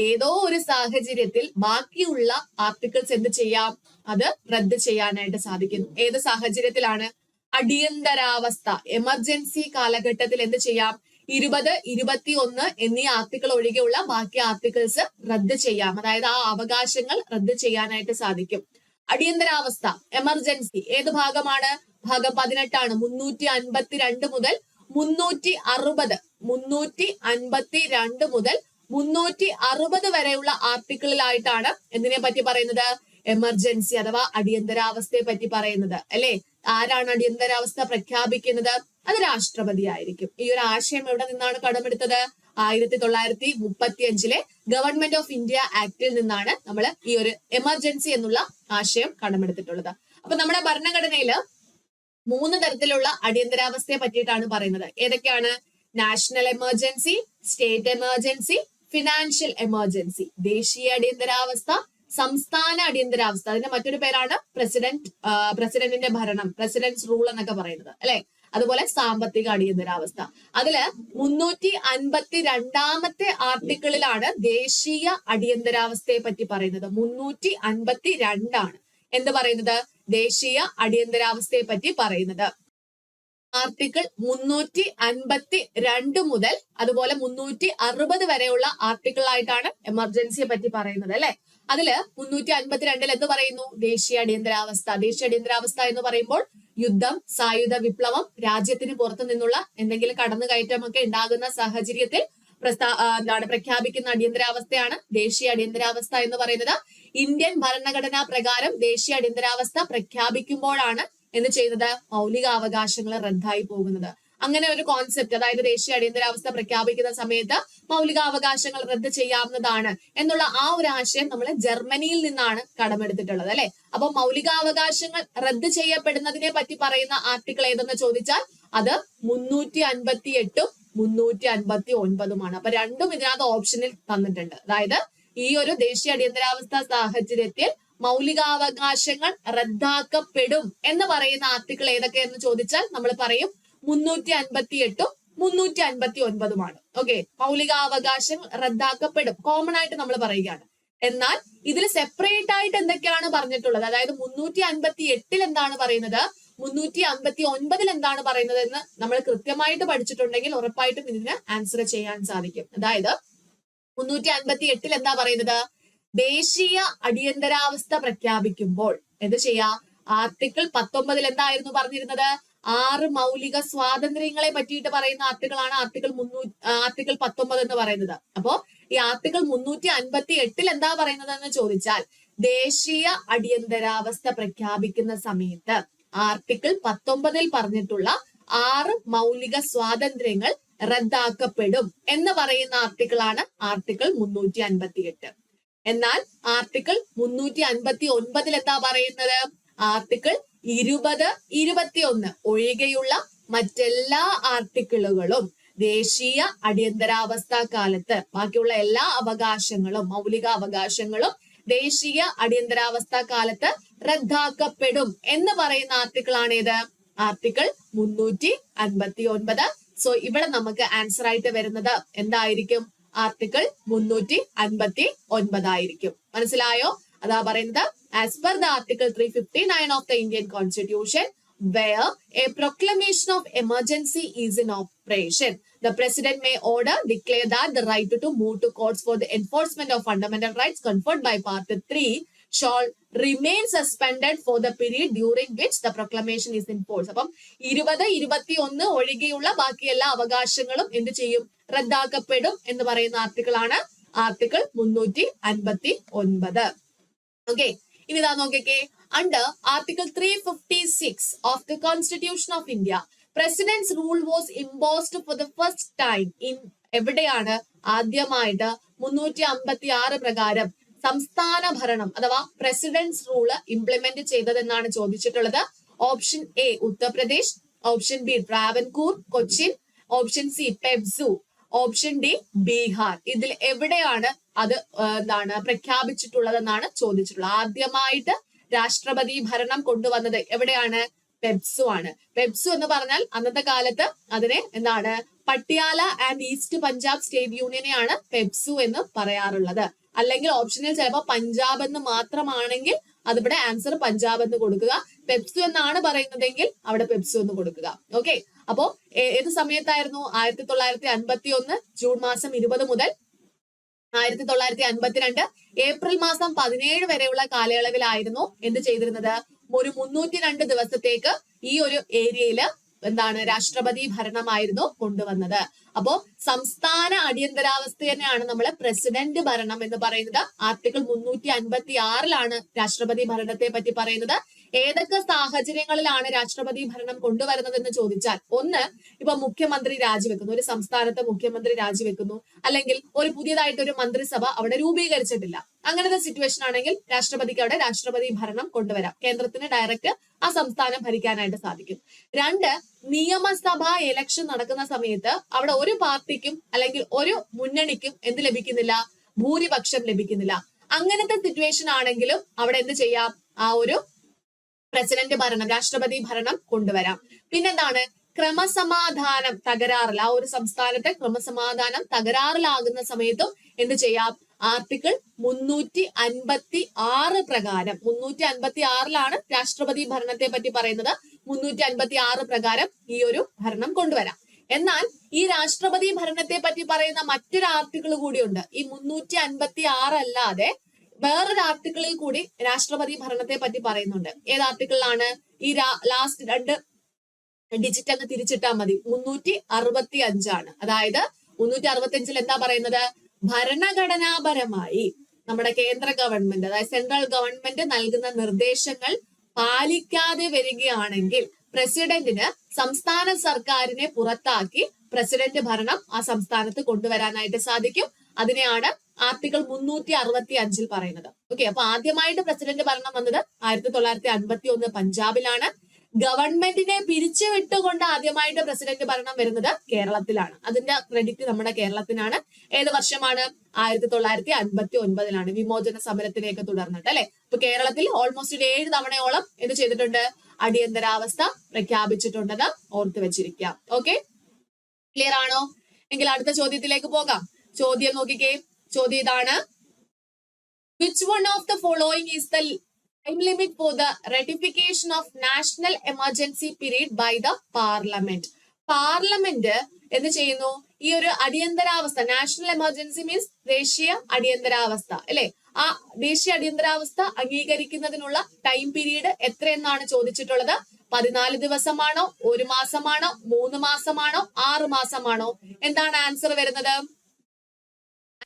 ഏതോ ഒരു സാഹചര്യത്തിൽ ബാക്കിയുള്ള ആർട്ടിക്കിൾസ് എന്ത് ചെയ്യാം, അത് റദ്ദ് ചെയ്യാനായിട്ട് സാധിക്കും. ഏത് സാഹചര്യത്തിലാണ്? അടിയന്തരാവസ്ഥ, എമർജൻസി കാലഘട്ടത്തിൽ എന്ത് ചെയ്യാം, 20, 21 എന്നീ ആർട്ടിക്കിൾ ഒഴികെയുള്ള ബാക്കി ആർട്ടിക്കിൾസ് റദ്ദ് ചെയ്യാം. അതായത് ആ അവകാശങ്ങൾ റദ്ദ് ചെയ്യാനായിട്ട് സാധിക്കും. അടിയന്തരാവസ്ഥ, എമർജൻസി ഏത് ഭാഗമാണ്? ഭാഗം 18 352 മുതൽ 360 മുതൽ 360 വരെയുള്ള ആർട്ടിക്കിളിലായിട്ടാണ് എന്തിനെ പറ്റി പറയുന്നത്? എമർജൻസി അഥവാ അടിയന്തരാവസ്ഥയെ പറ്റി പറയുന്നത് അല്ലെ. ആരാണ് അടിയന്തരാവസ്ഥ പ്രഖ്യാപിക്കുന്നത്? അത് രാഷ്ട്രപതി ആയിരിക്കും. ഈ ഒരു ആശയം എവിടെ നിന്നാണ് കടമെടുത്തത്? 1935 ഗവൺമെന്റ് ഓഫ് ഇന്ത്യ ആക്ടിൽ നിന്നാണ് നമ്മൾ ഈ ഒരു എമർജൻസി എന്നുള്ള ആശയം കടമെടുത്തിട്ടുള്ളത്. അപ്പൊ നമ്മുടെ ഭരണഘടനയില് 3 തരത്തിലുള്ള അടിയന്തരാവസ്ഥയെ പറ്റിയിട്ടാണ് പറയുന്നത്. ഏതൊക്കെയാണ്? National emergency, state emergency, financial emergency. ദേശീയ അടിയന്തരാവസ്ഥ, സംസ്ഥാന അടിയന്തരാവസ്ഥ, അതിന്റെ മറ്റൊരു പേരാണ് പ്രസിഡന്റിന്റെ ഭരണം, പ്രസിഡന്റ്സ് റൂൾ എന്നൊക്കെ പറയുന്നത് അല്ലെ. അതുപോലെ സാമ്പത്തിക അടിയന്തരാവസ്ഥ. അതില് 352 ആർട്ടിക്കിളിലാണ് ദേശീയ അടിയന്തരാവസ്ഥയെ പറ്റി പറയുന്നത്. 352 എന്ത് പറയുന്നത്? ദേശീയ അടിയന്തരാവസ്ഥയെ പറ്റി പറയുന്നത്. ആർട്ടിക്കിൾ 352 മുതൽ അതുപോലെ 360 വരെയുള്ള ആർട്ടിക്കിളായിട്ടാണ് എമർജൻസിയെ പറ്റി പറയുന്നത് അല്ലെ. അതില് 352 എന്ത് പറയുന്നു? ദേശീയ അടിയന്തരാവസ്ഥ. ദേശീയ അടിയന്തരാവസ്ഥ എന്ന് പറയുമ്പോൾ യുദ്ധം, സായുധ വിപ്ലവം, രാജ്യത്തിന് പുറത്തു നിന്നുള്ള എന്തെങ്കിലും കടന്നുകയറ്റമൊക്കെ ഉണ്ടാകുന്ന സാഹചര്യത്തിൽ പ്രഖ്യാപിക്കുന്ന അടിയന്തരാവസ്ഥയാണ് ദേശീയ അടിയന്തരാവസ്ഥ എന്ന് പറയുന്നത്. ഇന്ത്യൻ ഭരണഘടനാ പ്രകാരം ദേശീയ അടിയന്തരാവസ്ഥ പ്രഖ്യാപിക്കുമ്പോഴാണ് എന്ത് ചെയ്യുന്നത്? മൗലികാവകാശങ്ങൾ റദ്ദായി പോകുന്നത്. അങ്ങനെ ഒരു കോൺസെപ്റ്റ്, അതായത് ദേശീയ അടിയന്തരാവസ്ഥ പ്രഖ്യാപിക്കുന്ന സമയത്ത് മൗലികാവകാശങ്ങൾ റദ്ദ് ചെയ്യാവുന്നതാണ് എന്നുള്ള ആ ഒരു ആശയം നമ്മൾ ജർമ്മനിയിൽ നിന്നാണ് കടമെടുത്തിട്ടുള്ളത് അല്ലെ. അപ്പൊ മൗലികാവകാശങ്ങൾ റദ്ദ് ചെയ്യപ്പെടുന്നതിനെ പറ്റി പറയുന്ന ആർട്ടിക്കിൾ ഏതെന്ന് ചോദിച്ചാൽ അത് 358 359 അപ്പൊ രണ്ടും ഇതിനകത്ത് ഓപ്ഷനിൽ തന്നിട്ടുണ്ട്. അതായത് ഈ ഒരു ദേശീയ അടിയന്തരാവസ്ഥ സാഹചര്യത്തിൽ മൗലികാവകാശങ്ങൾ റദ്ദാക്കപ്പെടും എന്ന് പറയുന്ന ആർട്ടിക്കിൾ ഏതൊക്കെയെന്ന് ചോദിച്ചാൽ നമ്മൾ പറയും 358 359 ഓക്കെ. മൗലികാവകാശങ്ങൾ റദ്ദാക്കപ്പെടും കോമൺ ആയിട്ട് നമ്മൾ പറയുകയാണ്. എന്നാൽ ഇതിൽ സെപ്പറേറ്റ് ആയിട്ട് എന്തൊക്കെയാണ് പറഞ്ഞിട്ടുള്ളത്? അതായത് 358 എന്താണ് പറയുന്നത്, 359 എന്താണ് പറയുന്നത് എന്ന് നമ്മൾ കൃത്യമായിട്ട് പഠിച്ചിട്ടുണ്ടെങ്കിൽ ഉറപ്പായിട്ടും ഇതിന് ആൻസർ ചെയ്യാൻ സാധിക്കും. അതായത് 358 എന്താ പറയുന്നത്? ദേശീയ അടിയന്തരാവസ്ഥ പ്രഖ്യാപിക്കുമ്പോൾ എന്ത് ചെയ്യാ? ആർട്ടിക്കിൾ 19 എന്തായിരുന്നു പറഞ്ഞിരുന്നത്? 6 മൗലിക സ്വാതന്ത്ര്യങ്ങളെ പറ്റിയിട്ട് പറയുന്ന ആർട്ടിക്കിളാണ് ആർട്ടിക്കിൾ 19 എന്ന് പറയുന്നത്. അപ്പോ ഈ ആർട്ടിക്കിൾ 358 എന്താ പറയുന്നത് എന്ന് ചോദിച്ചാൽ ദേശീയ അടിയന്തരാവസ്ഥ പ്രഖ്യാപിക്കുന്ന സമയത്ത് ആർട്ടിക്കിൾ 19 പറഞ്ഞിട്ടുള്ള 6 മൗലിക സ്വാതന്ത്ര്യങ്ങൾ റദ്ദാക്കപ്പെടും എന്ന് പറയുന്ന ആർട്ടിക്കിളാണ് ആർട്ടിക്കിൾ 358. എന്നാൽ ആർട്ടിക്കിൾ 359 എന്താ പറയുന്നത്? ആർട്ടിക്കിൾ 20, 21 ഒഴികെയുള്ള മറ്റെല്ലാ ആർട്ടിക്കിളുകളും ദേശീയ അടിയന്തരാവസ്ഥ കാലത്ത് ബാക്കിയുള്ള എല്ലാ അവകാശങ്ങളും മൗലിക അവകാശങ്ങളും ദേശീയ അടിയന്തരാവസ്ഥ കാലത്ത് റദ്ദാക്കപ്പെടും എന്ന് പറയുന്ന ആർട്ടിക്കിൾ ആണേത്? ആർട്ടിക്കിൾ 359. സോ ഇവിടെ നമുക്ക് ആൻസർ ആയിട്ട് വരുന്നത് എന്തായിരിക്കും? ആർട്ടിക്കിൾ 359 ആയിരിക്കും. മനസ്സിലായോ? അതാ പറയുന്നത് as per the article 359 of the Indian constitution where a proclamation of emergency is in operation, the president may order declare that the right to move to courts for the enforcement of fundamental rights conferred by part 3 shall remain suspended for the period during which the proclamation is in force. അപ്പം 20, 21 ഒഴികെയുള്ള ബാക്കി എല്ലാ അവകാശങ്ങളും എന്ത് ചെയ്യും? റദ്ദാക്കപ്പെടും എന്ന് പറയുന്ന ആർട്ടിക്കിൾ ആണ് ആർട്ടിക്കിൾ 359. ഓക്കെ, ഇനി ഇതാ നോക്കിക്കേ. Under Article 356 of the Constitution of India, President's rule was imposed for the first time in എവിടെയാണ് ആദ്യമായിട്ട് 356 പ്രകാരം സംസ്ഥാന ഭരണം അഥവാ പ്രസിഡന്റ്സ് റൂള് ഇംപ്ലിമെന്റ് ചെയ്തതെന്നാണ് ചോദിച്ചിട്ടുള്ളത്. Option A Uttar Pradesh, option B Travancore Cochin, option C PEPSU, option D Bihar. ഇതിൽ എവിടെയാണ് അത് പ്രഖ്യാപിച്ചിട്ടുള്ളതെന്നാണ് ചോദിച്ചിട്ടുള്ളത്. ആദ്യമായിട്ട് രാഷ്ട്രപതി ഭരണം കൊണ്ടുവന്നത് എവിടെയാണ്? പെപ്സു ആണ്. പെപ്സു എന്ന് പറഞ്ഞാൽ അന്നത്തെ കാലത്ത് അതിനെ Patiala and east Punjab state യൂണിയനെയാണ് പെപ്സു എന്ന് പറയാറുള്ളത്. അല്ലെങ്കിൽ ഓപ്ഷനിൽ ചിലപ്പോൾ പഞ്ചാബ് എന്ന് മാത്രമാണെങ്കിൽ അതിവിടെ ആൻസർ പഞ്ചാബ് എന്ന് കൊടുക്കുക. പെപ്സു എന്നാണ് പറയുന്നതെങ്കിൽ അവിടെ പെപ്സു എന്ന് കൊടുക്കുക. ഓക്കെ, അപ്പോ ഏത് സമയത്തായിരുന്നു? 1951 ജൂൺ മാസം 20 മുതൽ 1952 ഏപ്രിൽ മാസം 17 വരെയുള്ള കാലയളവിലായിരുന്നു എന്ത് ചെയ്തിരുന്നത്? ഒരു 302 ദിവസത്തേക്ക് ഈ ഒരു ഏരിയയില് എന്താണ് രാഷ്ട്രപതി ഭരണമായിരുന്നു കൊണ്ടുവന്നത്. അപ്പോ സംസ്ഥാന അടിയന്തരാവസ്ഥ തന്നെയാണ് നമ്മൾ പ്രസിഡന്റ് ഭരണം എന്ന് പറയുന്നത്. ആർട്ടിക്കിൾ 356 രാഷ്ട്രപതി ഭരണത്തെ പറ്റി പറയുന്നത്. ഏതൊക്കെ സാഹചര്യങ്ങളിലാണ് രാഷ്ട്രപതി ഭരണം കൊണ്ടുവരുന്നത് എന്ന് ചോദിച്ചാൽ, ഒന്ന്, ഇപ്പൊ മുഖ്യമന്ത്രി രാജിവെക്കുന്നു, ഒരു സംസ്ഥാനത്ത് മുഖ്യമന്ത്രി രാജിവെക്കുന്നു, അല്ലെങ്കിൽ ഒരു പുതിയതായിട്ട് ഒരു മന്ത്രിസഭ അവിടെ രൂപീകരിച്ചിട്ടില്ല. അങ്ങനത്തെ സിറ്റുവേഷൻ ആണെങ്കിൽ രാഷ്ട്രപതിക്ക് അവിടെ രാഷ്ട്രപതി ഭരണം കൊണ്ടുവരാം. കേന്ദ്രത്തിന് ഡയറക്റ്റ് ആ സംസ്ഥാനം ഭരിക്കാനായിട്ട് സാധിക്കും. രണ്ട്, നിയമസഭാ ഇലക്ഷൻ നടക്കുന്ന സമയത്ത് അവിടെ ഒരു പാർട്ടിക്കും അല്ലെങ്കിൽ ഒരു മുന്നണിക്കും എന്ത് ലഭിക്കുന്നില്ല? ഭൂരിപക്ഷം ലഭിക്കുന്നില്ല. അങ്ങനത്തെ സിറ്റുവേഷൻ ആണെങ്കിലും അവിടെ എന്ത് ചെയ്യാം? ആ ഒരു പ്രസിഡന്റ് ഭരണം, രാഷ്ട്രപതി ഭരണം കൊണ്ടുവരാം. പിന്നെന്താണ്? ക്രമസമാധാനം തകരാറിൽ, ആ ഒരു സംസ്ഥാനത്തെ ക്രമസമാധാനം തകരാറിലാകുന്ന സമയത്തും എന്ത് ചെയ്യാം? ആർട്ടിക്കിൾ 356 പ്രകാരം, 356 രാഷ്ട്രപതി ഭരണത്തെ പറ്റി പറയുന്നത്. 356 പ്രകാരം ഈ ഒരു ഭരണം കൊണ്ടുവരാം. എന്നാൽ ഈ രാഷ്ട്രപതി ഭരണത്തെ പറ്റി പറയുന്ന മറ്റൊരു ആർട്ടിക്കിൾ കൂടിയുണ്ട്. ഈ 356 അല്ലാതെ വേറൊരു ആർട്ടിക്കിളിൽ കൂടി രാഷ്ട്രപതി ഭരണത്തെ പറ്റി പറയുന്നുണ്ട്. ഏത് ആർട്ടിക്കിളിലാണ്? ഈ ലാസ്റ്റ് 2 ഡിജിറ്റ് അങ്ങ് തിരിച്ചിട്ടാൽ മതി. 365. അതായത് 365 എന്താ പറയുന്നത്? ഭരണഘടനാപരമായി നമ്മുടെ കേന്ദ്ര ഗവൺമെന്റ്, അതായത് സെൻട്രൽ ഗവൺമെന്റ് നൽകുന്ന നിർദ്ദേശങ്ങൾ പാലിക്കാതെ വരികയാണെങ്കിൽ പ്രസിഡന്റിന് സംസ്ഥാന സർക്കാരിനെ പുറത്താക്കി പ്രസിഡന്റ് ഭരണം ആ സംസ്ഥാനത്ത് കൊണ്ടുവരാനായിട്ട് സാധിക്കും. അതിനെയാണ് ആർട്ടിക്കിൾ 365 പറയുന്നത്. ഓക്കെ, അപ്പൊ ആദ്യമായിട്ട് പ്രസിഡന്റ് ഭരണം വന്നത് 1951 പഞ്ചാബിലാണ്. ഗവൺമെന്റിനെ പിരിച്ചുവിട്ടുകൊണ്ട് ആദ്യമായിട്ട് പ്രസിഡന്റ് ഭരണം വരുന്നത് കേരളത്തിലാണ്. അതിന്റെ ക്രെഡിറ്റ് നമ്മുടെ കേരളത്തിനാണ്. ഏത് വർഷമാണ്? 1959 വിമോചന സമരത്തിലേക്ക് തുടർന്നിട്ട് അല്ലെ. ഇപ്പൊ കേരളത്തിൽ ഓൾമോസ്റ്റ് 7 തവണയോളം എന്ത് ചെയ്തിട്ടുണ്ട്? അടിയന്തരാവസ്ഥ പ്രഖ്യാപിച്ചിട്ടുണ്ടെന്ന് ഓർത്തു വെച്ചിരിക്കുക. ഓക്കെ, ക്ലിയർ ആണോ? എങ്കിൽ അടുത്ത ചോദ്യത്തിലേക്ക് പോകാം. ചോദ്യം നോക്കിക്കേ. ചോദ്യം ഇതാണ്: which one of the following is the time limit for the ratification of national emergency period by the parliament? Parliament എന്ത് ചെയ്യുന്നു? ഈ ഒരു അടിയന്തരാവസ്ഥ, നാഷണൽ എമർജൻസി മീൻസ് ദേശീയ അടിയന്തരാവസ്ഥ അല്ലെ, ആ ദേശീയ അടിയന്തരാവസ്ഥ അംഗീകരിക്കുന്നതിനുള്ള ടൈം പീരീഡ് എത്രയെന്നാണ് ചോദിച്ചിട്ടുള്ളത്. 14 ദിവസമാണോ, 1 മാസമാണോ, 3 മാസമാണോ, 6 മാസമാണോ? എന്താണ് ആൻസർ വരുന്നത്?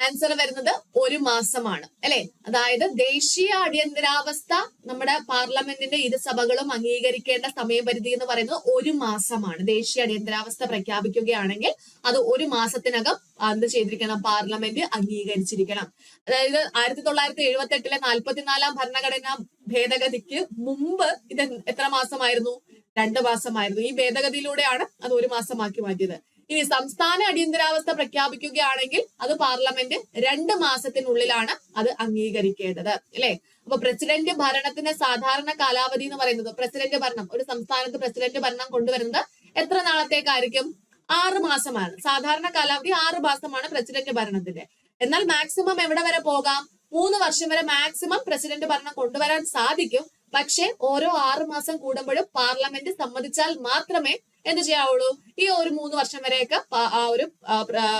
ആൻസർ വരുന്നത് 1 മാസമാണ് അല്ലെ. അതായത് ദേശീയ അടിയന്തരാവസ്ഥ നമ്മുടെ പാർലമെന്റിന്റെ ഇരുസഭകളും അംഗീകരിക്കേണ്ട സമയപരിധി എന്ന് പറയുന്നത് 1 മാസമാണ്. ദേശീയ അടിയന്തരാവസ്ഥ പ്രഖ്യാപിക്കുകയാണെങ്കിൽ അത് 1 മാസത്തിനകം എന്ത് ചെയ്തിരിക്കണം? പാർലമെന്റ് അംഗീകരിച്ചിരിക്കണം. അതായത് 1978 44-ാം ഭരണഘടനാ ഭേദഗതിക്ക് മുമ്പ് ഇത് എത്ര മാസമായിരുന്നു? 2 മാസമായിരുന്നു. ഈ ഭേദഗതിയിലൂടെയാണ് അത് 1 മാസമാക്കി മാറ്റിയത്. ഇനി സംസ്ഥാന അടിയന്തരാവസ്ഥ പ്രഖ്യാപിക്കുകയാണെങ്കിൽ അത് പാർലമെന്റ് 2 മാസത്തിനുള്ളിലാണ് അത് അംഗീകരിക്കേണ്ടത് അല്ലെ. അപ്പൊ പ്രസിഡന്റ് ഭരണത്തിന്റെ സാധാരണ കാലാവധി എന്ന് പറയുന്നത്, പ്രസിഡന്റ് ഭരണം, ഒരു സംസ്ഥാനത്ത് പ്രസിഡന്റ് ഭരണം കൊണ്ടുവരുന്നത് എത്ര നാളത്തേക്കായിരിക്കും? 6 മാസമാണ്. സാധാരണ കാലാവധി 6 മാസമാണ് പ്രസിഡന്റ് ഭരണത്തിന്റെ. എന്നാൽ മാക്സിമം എവിടെ വരെ പോകാം? 3 വർഷം വരെ മാക്സിമം പ്രസിഡന്റ് ഭരണം കൊണ്ടുവരാൻ സാധിക്കും. പക്ഷെ ഓരോ 6 മാസം കൂടുമ്പോഴും പാർലമെന്റ് സമ്മതിച്ചാൽ മാത്രമേ എന്ത് ചെയ്യാവുള്ളൂ? ഈ ഒരു 3 വർഷം വരെയൊക്കെ ആ ഒരു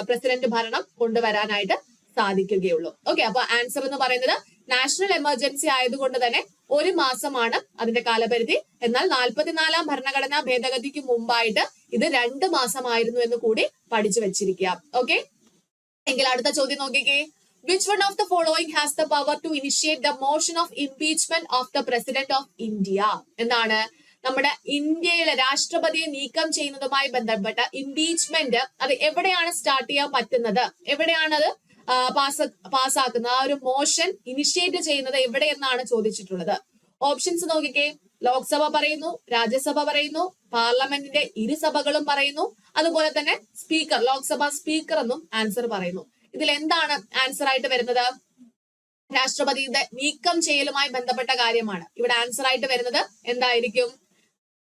പ്രസിഡന്റ് ഭരണം കൊണ്ടുവരാനായിട്ട് സാധിക്കുകയുള്ളൂ. ഓക്കെ, അപ്പൊ ആൻസർ എന്ന് പറയുന്നത് നാഷണൽ എമർജൻസി ആയതുകൊണ്ട് തന്നെ 1 മാസമാണ് അതിന്റെ കാലപരിധി. എന്നാൽ 44-ാം ഭരണഘടനാ ഭേദഗതിക്ക് മുമ്പായിട്ട് ഇത് 2 മാസമായിരുന്നു എന്ന് കൂടി പഠിച്ചു വെച്ചിരിക്കുക. ഓക്കെ, എങ്കിൽ അടുത്ത ചോദ്യം നോക്കിക്കേ. Which one of the following has the power to initiate the motion of impeachment of the President of India? എന്താണ്? നമ്മുടെ ഇന്ത്യയിലെ രാഷ്ട്രപതിയെ നീക്കം ചെയ്യുന്നതുമായി ബന്ധപ്പെട്ട ഇംപീച്ച്മെന്റ് അത് എവിടെയാണ് സ്റ്റാർട്ട് ചെയ്യാൻ പറ്റുന്നത്? എവിടെയാണത് പാസ്സാക്കുന്നത്? ആ ഒരു മോഷൻ ഇനിഷ്യേറ്റ് ചെയ്യുന്നത് എവിടെയെന്നാണ് ചോദിച്ചിട്ടുള്ളത്. ഓപ്ഷൻസ് നോക്കിക്കേ. ലോക്സഭ പറയുന്നു, രാജ്യസഭ പറയുന്നു, പാർലമെന്റിന്റെ ഇരുസഭകളും പറയുന്നു, അതുപോലെ തന്നെ സ്പീക്കർ, ലോക്സഭ സ്പീക്കർ എന്നും ആൻസർ പറയുന്നു. ഇതിൽ എന്താണ് ആൻസർ ആയിട്ട് വരുന്നത്? രാഷ്ട്രപതിയുടെ നീക്കം ചെയ്യലുമായി ബന്ധപ്പെട്ട കാര്യമാണ്. ഇവിടെ ആൻസർ ആയിട്ട് വരുന്നത് എന്തായിരിക്കും?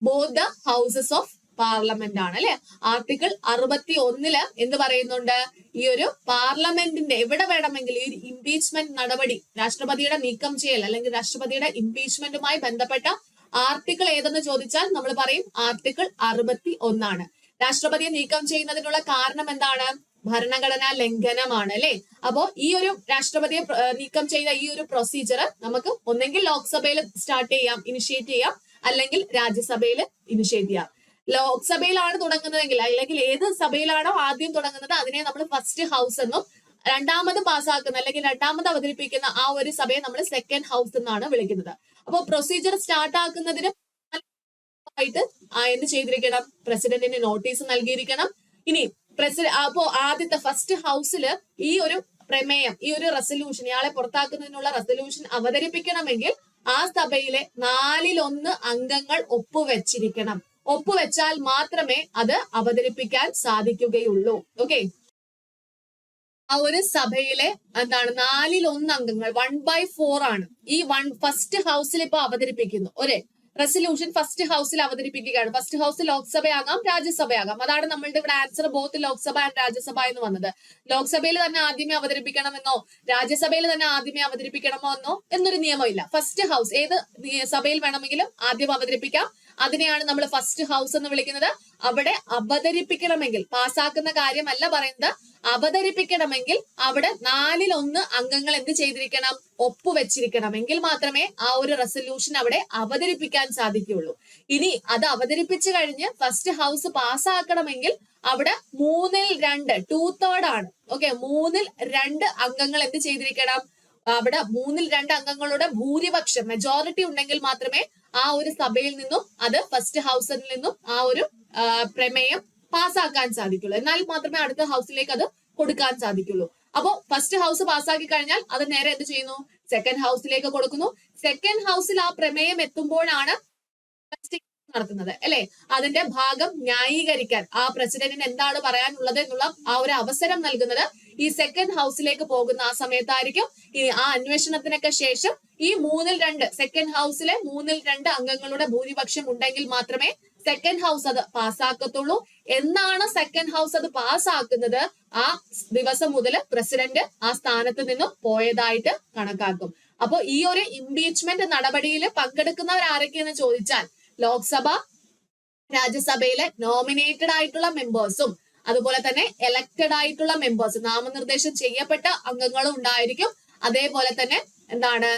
Both the houses of parliament ആണ് അല്ലെ. ആർട്ടിക്കിൾ 61 എന്ത് പറയുന്നുണ്ട്? ഈ ഒരു പാർലമെന്റിന്റെ എവിടെ വേണമെങ്കിലും ഈ ഇംപീച്ച്മെന്റ് നടപടി, രാഷ്ട്രപതിയുടെ നീക്കം ചെയ്യൽ അല്ലെങ്കിൽ രാഷ്ട്രപതിയുടെ ഇംപീച്ച്മെന്റുമായി ബന്ധപ്പെട്ട ആർട്ടിക്കിൾ ഏതെന്ന് ചോദിച്ചാൽ നമ്മൾ പറയും ആർട്ടിക്കിൾ 61. രാഷ്ട്രപതിയെ നീക്കം ചെയ്യുന്നതിനുള്ള കാരണം എന്താണ്? ഭരണഘടനാ ലംഘനമാണ് അല്ലെ. അപ്പോ ഈ ഒരു രാഷ്ട്രപതിയെ നീക്കം ചെയ്ത ഈ ഒരു പ്രൊസീജിയർ നമുക്ക് ഒന്നെങ്കിൽ ലോക്സഭയിൽ സ്റ്റാർട്ട് ചെയ്യാം, ഇനിഷ്യേറ്റ് ചെയ്യാം, അല്ലെങ്കിൽ രാജ്യസഭയിൽ ഇനിഷ്യേറ്റ് ചെയ്യാം. ലോക്സഭയിലാണ് തുടങ്ങുന്നതെങ്കിൽ അല്ലെങ്കിൽ ഏത് സഭയിലാണോ ആദ്യം തുടങ്ങുന്നത് അതിനെ നമ്മൾ ഫസ്റ്റ് ഹൗസ് എന്നും രണ്ടാമത് പാസ്സാക്കുന്ന അല്ലെങ്കിൽ രണ്ടാമത് അവതരിപ്പിക്കുന്ന ആ ഒരു സഭയെ നമ്മൾ സെക്കൻഡ് ഹൗസ് എന്നാണ് വിളിക്കുന്നത്. അപ്പോൾ പ്രൊസീജിയർ സ്റ്റാർട്ട് ആക്കുന്നതിന് ആയിട്ട് എന്ത് ചെയ്തിരിക്കണം? പ്രസിഡന്റിന് നോട്ടീസ് നൽകിയിരിക്കണം. ഇനി അപ്പോ ആദ്യത്തെ ഫസ്റ്റ് ഹൗസില് ഈ ഒരു പ്രമേയം, ഈ ഒരു റെസൊല്യൂഷൻ, ഇയാളെ പുറത്താക്കുന്നതിനുള്ള റെസൊല്യൂഷൻ അവതരിപ്പിക്കണമെങ്കിൽ ആ സഭയിലെ 4/1 അംഗങ്ങൾ ഒപ്പുവെച്ചിരിക്കണം. ഒപ്പുവെച്ചാൽ മാത്രമേ അത് അവതരിപ്പിക്കാൻ സാധിക്കുകയുള്ളൂ. ഓക്കെ, ആ ഒരു സഭയിലെ 4/1 അംഗങ്ങൾ 1/4 ആണ്. ഈ ഫസ്റ്റ് ഹൗസിൽ ഇപ്പൊ അവതരിപ്പിക്കുന്നു ഒരു റെസൊല്യൂഷൻ ഫസ്റ്റ് ഹൗസിൽ അവതരിപ്പിക്കുകയാണ്. ഫസ്റ്റ് ഹൗസ് ലോക്സഭയാകാം, രാജ്യസഭയാകാം. അതാണ് നമ്മളുടെ ഇവിടെ answer both Lok Sabha and Rajya Sabha എന്ന് വന്നത്. ലോക്സഭയിൽ തന്നെ ആദ്യമേ അവതരിപ്പിക്കണമെന്നോ രാജ്യസഭയിൽ തന്നെ ആദ്യമേ അവതരിപ്പിക്കണമോ എന്നൊരു നിയമമില്ല. ഫസ്റ്റ് ഹൗസ് ഏത് സഭയിൽ വേണമെങ്കിലും ആദ്യം അവതരിപ്പിക്കാം. അതിനെയാണ് നമ്മൾ ഫസ്റ്റ് ഹൗസ് എന്ന് വിളിക്കുന്നത്. അവിടെ അവതരിപ്പിക്കണമെങ്കിൽ, പാസ്സാക്കുന്ന കാര്യമല്ല പറയുന്നത്, അവതരിപ്പിക്കണമെങ്കിൽ അവിടെ 4/1 അംഗങ്ങൾ എന്ത് ചെയ്തിരിക്കണം? ഒപ്പുവെച്ചിരിക്കണമെങ്കിൽ മാത്രമേ ആ ഒരു റെസൊല്യൂഷൻ അവിടെ അവതരിപ്പിക്കാൻ സാധിക്കുകയുള്ളൂ. ഇനി അത് അവതരിപ്പിച്ചു കഴിഞ്ഞ് ഫസ്റ്റ് ഹൗസ് പാസ്സാക്കണമെങ്കിൽ അവിടെ 3/2 2/3 ആണ്. ഓക്കെ, 3/2 അംഗങ്ങൾ എന്ത് ചെയ്തിരിക്കണം? അവിടെ 3/2 അംഗങ്ങളുടെ ഭൂരിപക്ഷം മെജോറിറ്റി ഉണ്ടെങ്കിൽ മാത്രമേ ആ ഒരു സഭയിൽ നിന്നും അത് ഫസ്റ്റ് ഹൗസിൽ നിന്നും ആ ഒരു പ്രമേയം പാസ്സാക്കാൻ സാധിക്കുള്ളൂ. എന്നാൽ മാത്രമേ അടുത്ത ഹൗസിലേക്ക് അത് കൊടുക്കാൻ സാധിക്കുള്ളൂ. അപ്പോ ഫസ്റ്റ് ഹൗസ് പാസ്സാക്കി കഴിഞ്ഞാൽ അത് നേരെ എന്ത് ചെയ്യുന്നു? സെക്കൻഡ് ഹൗസിലേക്ക് കൊടുക്കുന്നു. സെക്കൻഡ് ഹൗസിൽ ആ പ്രമേയം എത്തുമ്പോഴാണ് നടത്തുന്നത് അല്ലെ. അതിന്റെ ഭാഗം ന്യായീകരിക്കാൻ ആ പ്രസിഡന്റിന് എന്താണ് പറയാനുള്ളത് എന്നുള്ള ആ ഒരു അവസരം നൽകുന്നത് ഈ സെക്കൻഡ് ഹൗസിലേക്ക് പോകുന്ന ആ സമയത്തായിരിക്കും. ഇനി ആ അന്വേഷണത്തിനൊക്കെ ശേഷം ഈ 3/2 സെക്കൻഡ് ഹൗസിലെ 3/2 അംഗങ്ങളുടെ ഭൂരിപക്ഷം ഉണ്ടെങ്കിൽ മാത്രമേ സെക്കൻഡ് ഹൗസ് അത് പാസ്സാക്കത്തുള്ളൂ. എന്നാണ് സെക്കൻഡ് ഹൗസ് അത് പാസ്സാക്കുന്നത് ആ ദിവസം മുതൽ പ്രസിഡന്റ് ആ സ്ഥാനത്ത് നിന്നും പോയതായിട്ട് കണക്കാക്കും. അപ്പൊ ഈ ഒരു ഇംപീച്ച്മെന്റ് നടപടിയിൽ പങ്കെടുക്കുന്നവർ ആരൊക്കെയെന്ന് ചോദിച്ചാൽ ലോക്സഭ, രാജ്യസഭയിലെ നോമിനേറ്റഡ് ആയിട്ടുള്ള മെമ്പേഴ്സും അതുപോലെ തന്നെ എലക്റ്റഡ് ആയിട്ടുള്ള മെമ്പേഴ്സ്, നാമനിർദ്ദേശം ചെയ്യപ്പെട്ട അംഗങ്ങളും ഉണ്ടായിരിക്കും. അതേപോലെ തന്നെ എന്താണ്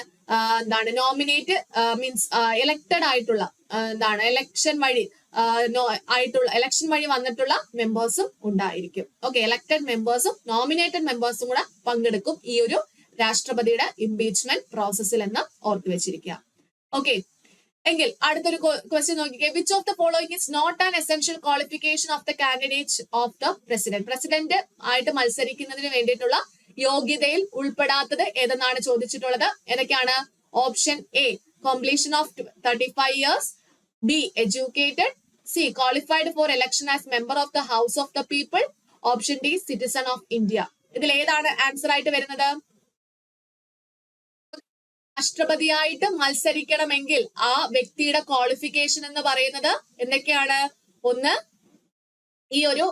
നോമിനേറ്റ് മീൻസ് എലക്റ്റഡ് ആയിട്ടുള്ള ഇലക്ഷൻ വഴി വന്നിട്ടുള്ള മെമ്പേഴ്സും ഉണ്ടായിരിക്കും. ഓക്കെ, എലക്റ്റഡ് മെമ്പേഴ്സും നോമിനേറ്റഡ് മെമ്പേഴ്സും കൂടെ പങ്കെടുക്കും ഈ ഒരു രാഷ്ട്രപതിയുടെ ഇംപീച്ച്മെന്റ് പ്രോസസ്സിൽ എന്ന് ഓർത്തു വെച്ചിരിക്കുക. ഓക്കെ, എങ്കിൽ അടുത്തൊരു ക്വസ്റ്റ്യൻ നോക്കിക്കേ. Which of the following is not an essential qualification of the candidate of the president? President ആയിട്ട് മത്സരിക്കുന്നതിന് വേണ്ടിയിട്ടുള്ള യോഗ്യതയിൽ ഉൾപ്പെടാത്തത് ഏതെന്നാണ് ചോദിച്ചിട്ടുള്ളത്. ഏതൊക്കെയാണ്? Option A completion of 35 years, B educated, C qualified for election as member of the House of the People, option D citizen of India. ഇതിൽ ഏതാണ് ആൻസർ ആയിട്ട് വരുന്നത്? രാഷ്ട്രപതിയായിട്ട് മത്സരിക്കണമെങ്കിൽ ആ വ്യക്തിയുടെ ക്വാളിഫിക്കേഷൻ എന്ന് പറയുന്നത് എന്തൊക്കെയാണ്? ഒന്ന്, ഈ ഒരു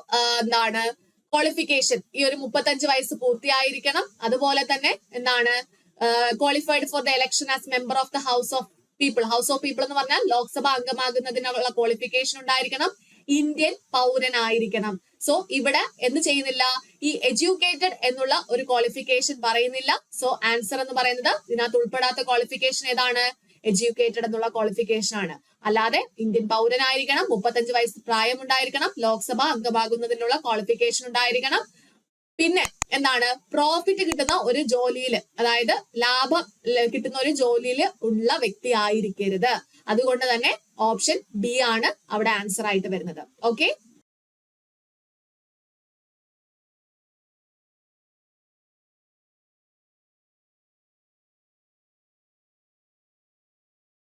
ക്വാളിഫിക്കേഷൻ, ഈ ഒരു 35 വയസ്സ് പൂർത്തിയായിരിക്കണം. അതുപോലെ തന്നെ qualified for the election as member of the house of people. House of people എന്ന് പറഞ്ഞാൽ ലോക്സഭ അംഗമാകുന്നതിനുള്ള ക്വാളിഫിക്കേഷൻ ഉണ്ടായിരിക്കണം. ഇന്ത്യൻ പൗരനായിരിക്കണം. സോ ഇവിടെ എന്ത് ചെയ്യുന്നില്ല? ഈ എഡ്യൂക്കേറ്റഡ് എന്നുള്ള ഒരു ക്വാളിഫിക്കേഷൻ പറയുന്നില്ല. സോ ആൻസർ എന്ന് പറയുന്നത് ഇതിനകത്ത് ഉൾപ്പെടാത്ത ക്വാളിഫിക്കേഷൻ ഏതാണ്? എഡ്യൂക്കേറ്റഡ് എന്നുള്ള ക്വാളിഫിക്കേഷൻ ആണ്. അല്ലാതെ ഇന്ത്യൻ പൗരനായിരിക്കണം, 35 വയസ്സ് പ്രായമുണ്ടായിരിക്കണം, ലോക്സഭ അംഗമാകുന്നതിനുള്ള ക്വാളിഫിക്കേഷൻ ഉണ്ടായിരിക്കണം. പിന്നെ പ്രോഫിറ്റ് കിട്ടുന്ന ഒരു ജോലിയിൽ, അതായത് ലാഭം കിട്ടുന്ന ഒരു ജോലിയിൽ ഉള്ള വ്യക്തി ആയിരിക്കരുത്. അതുകൊണ്ട് തന്നെ ഓപ്ഷൻ ബി ആണ് അവിടെ ആൻസർ ആയിട്ട് വരുന്നത്. ഓക്കെ.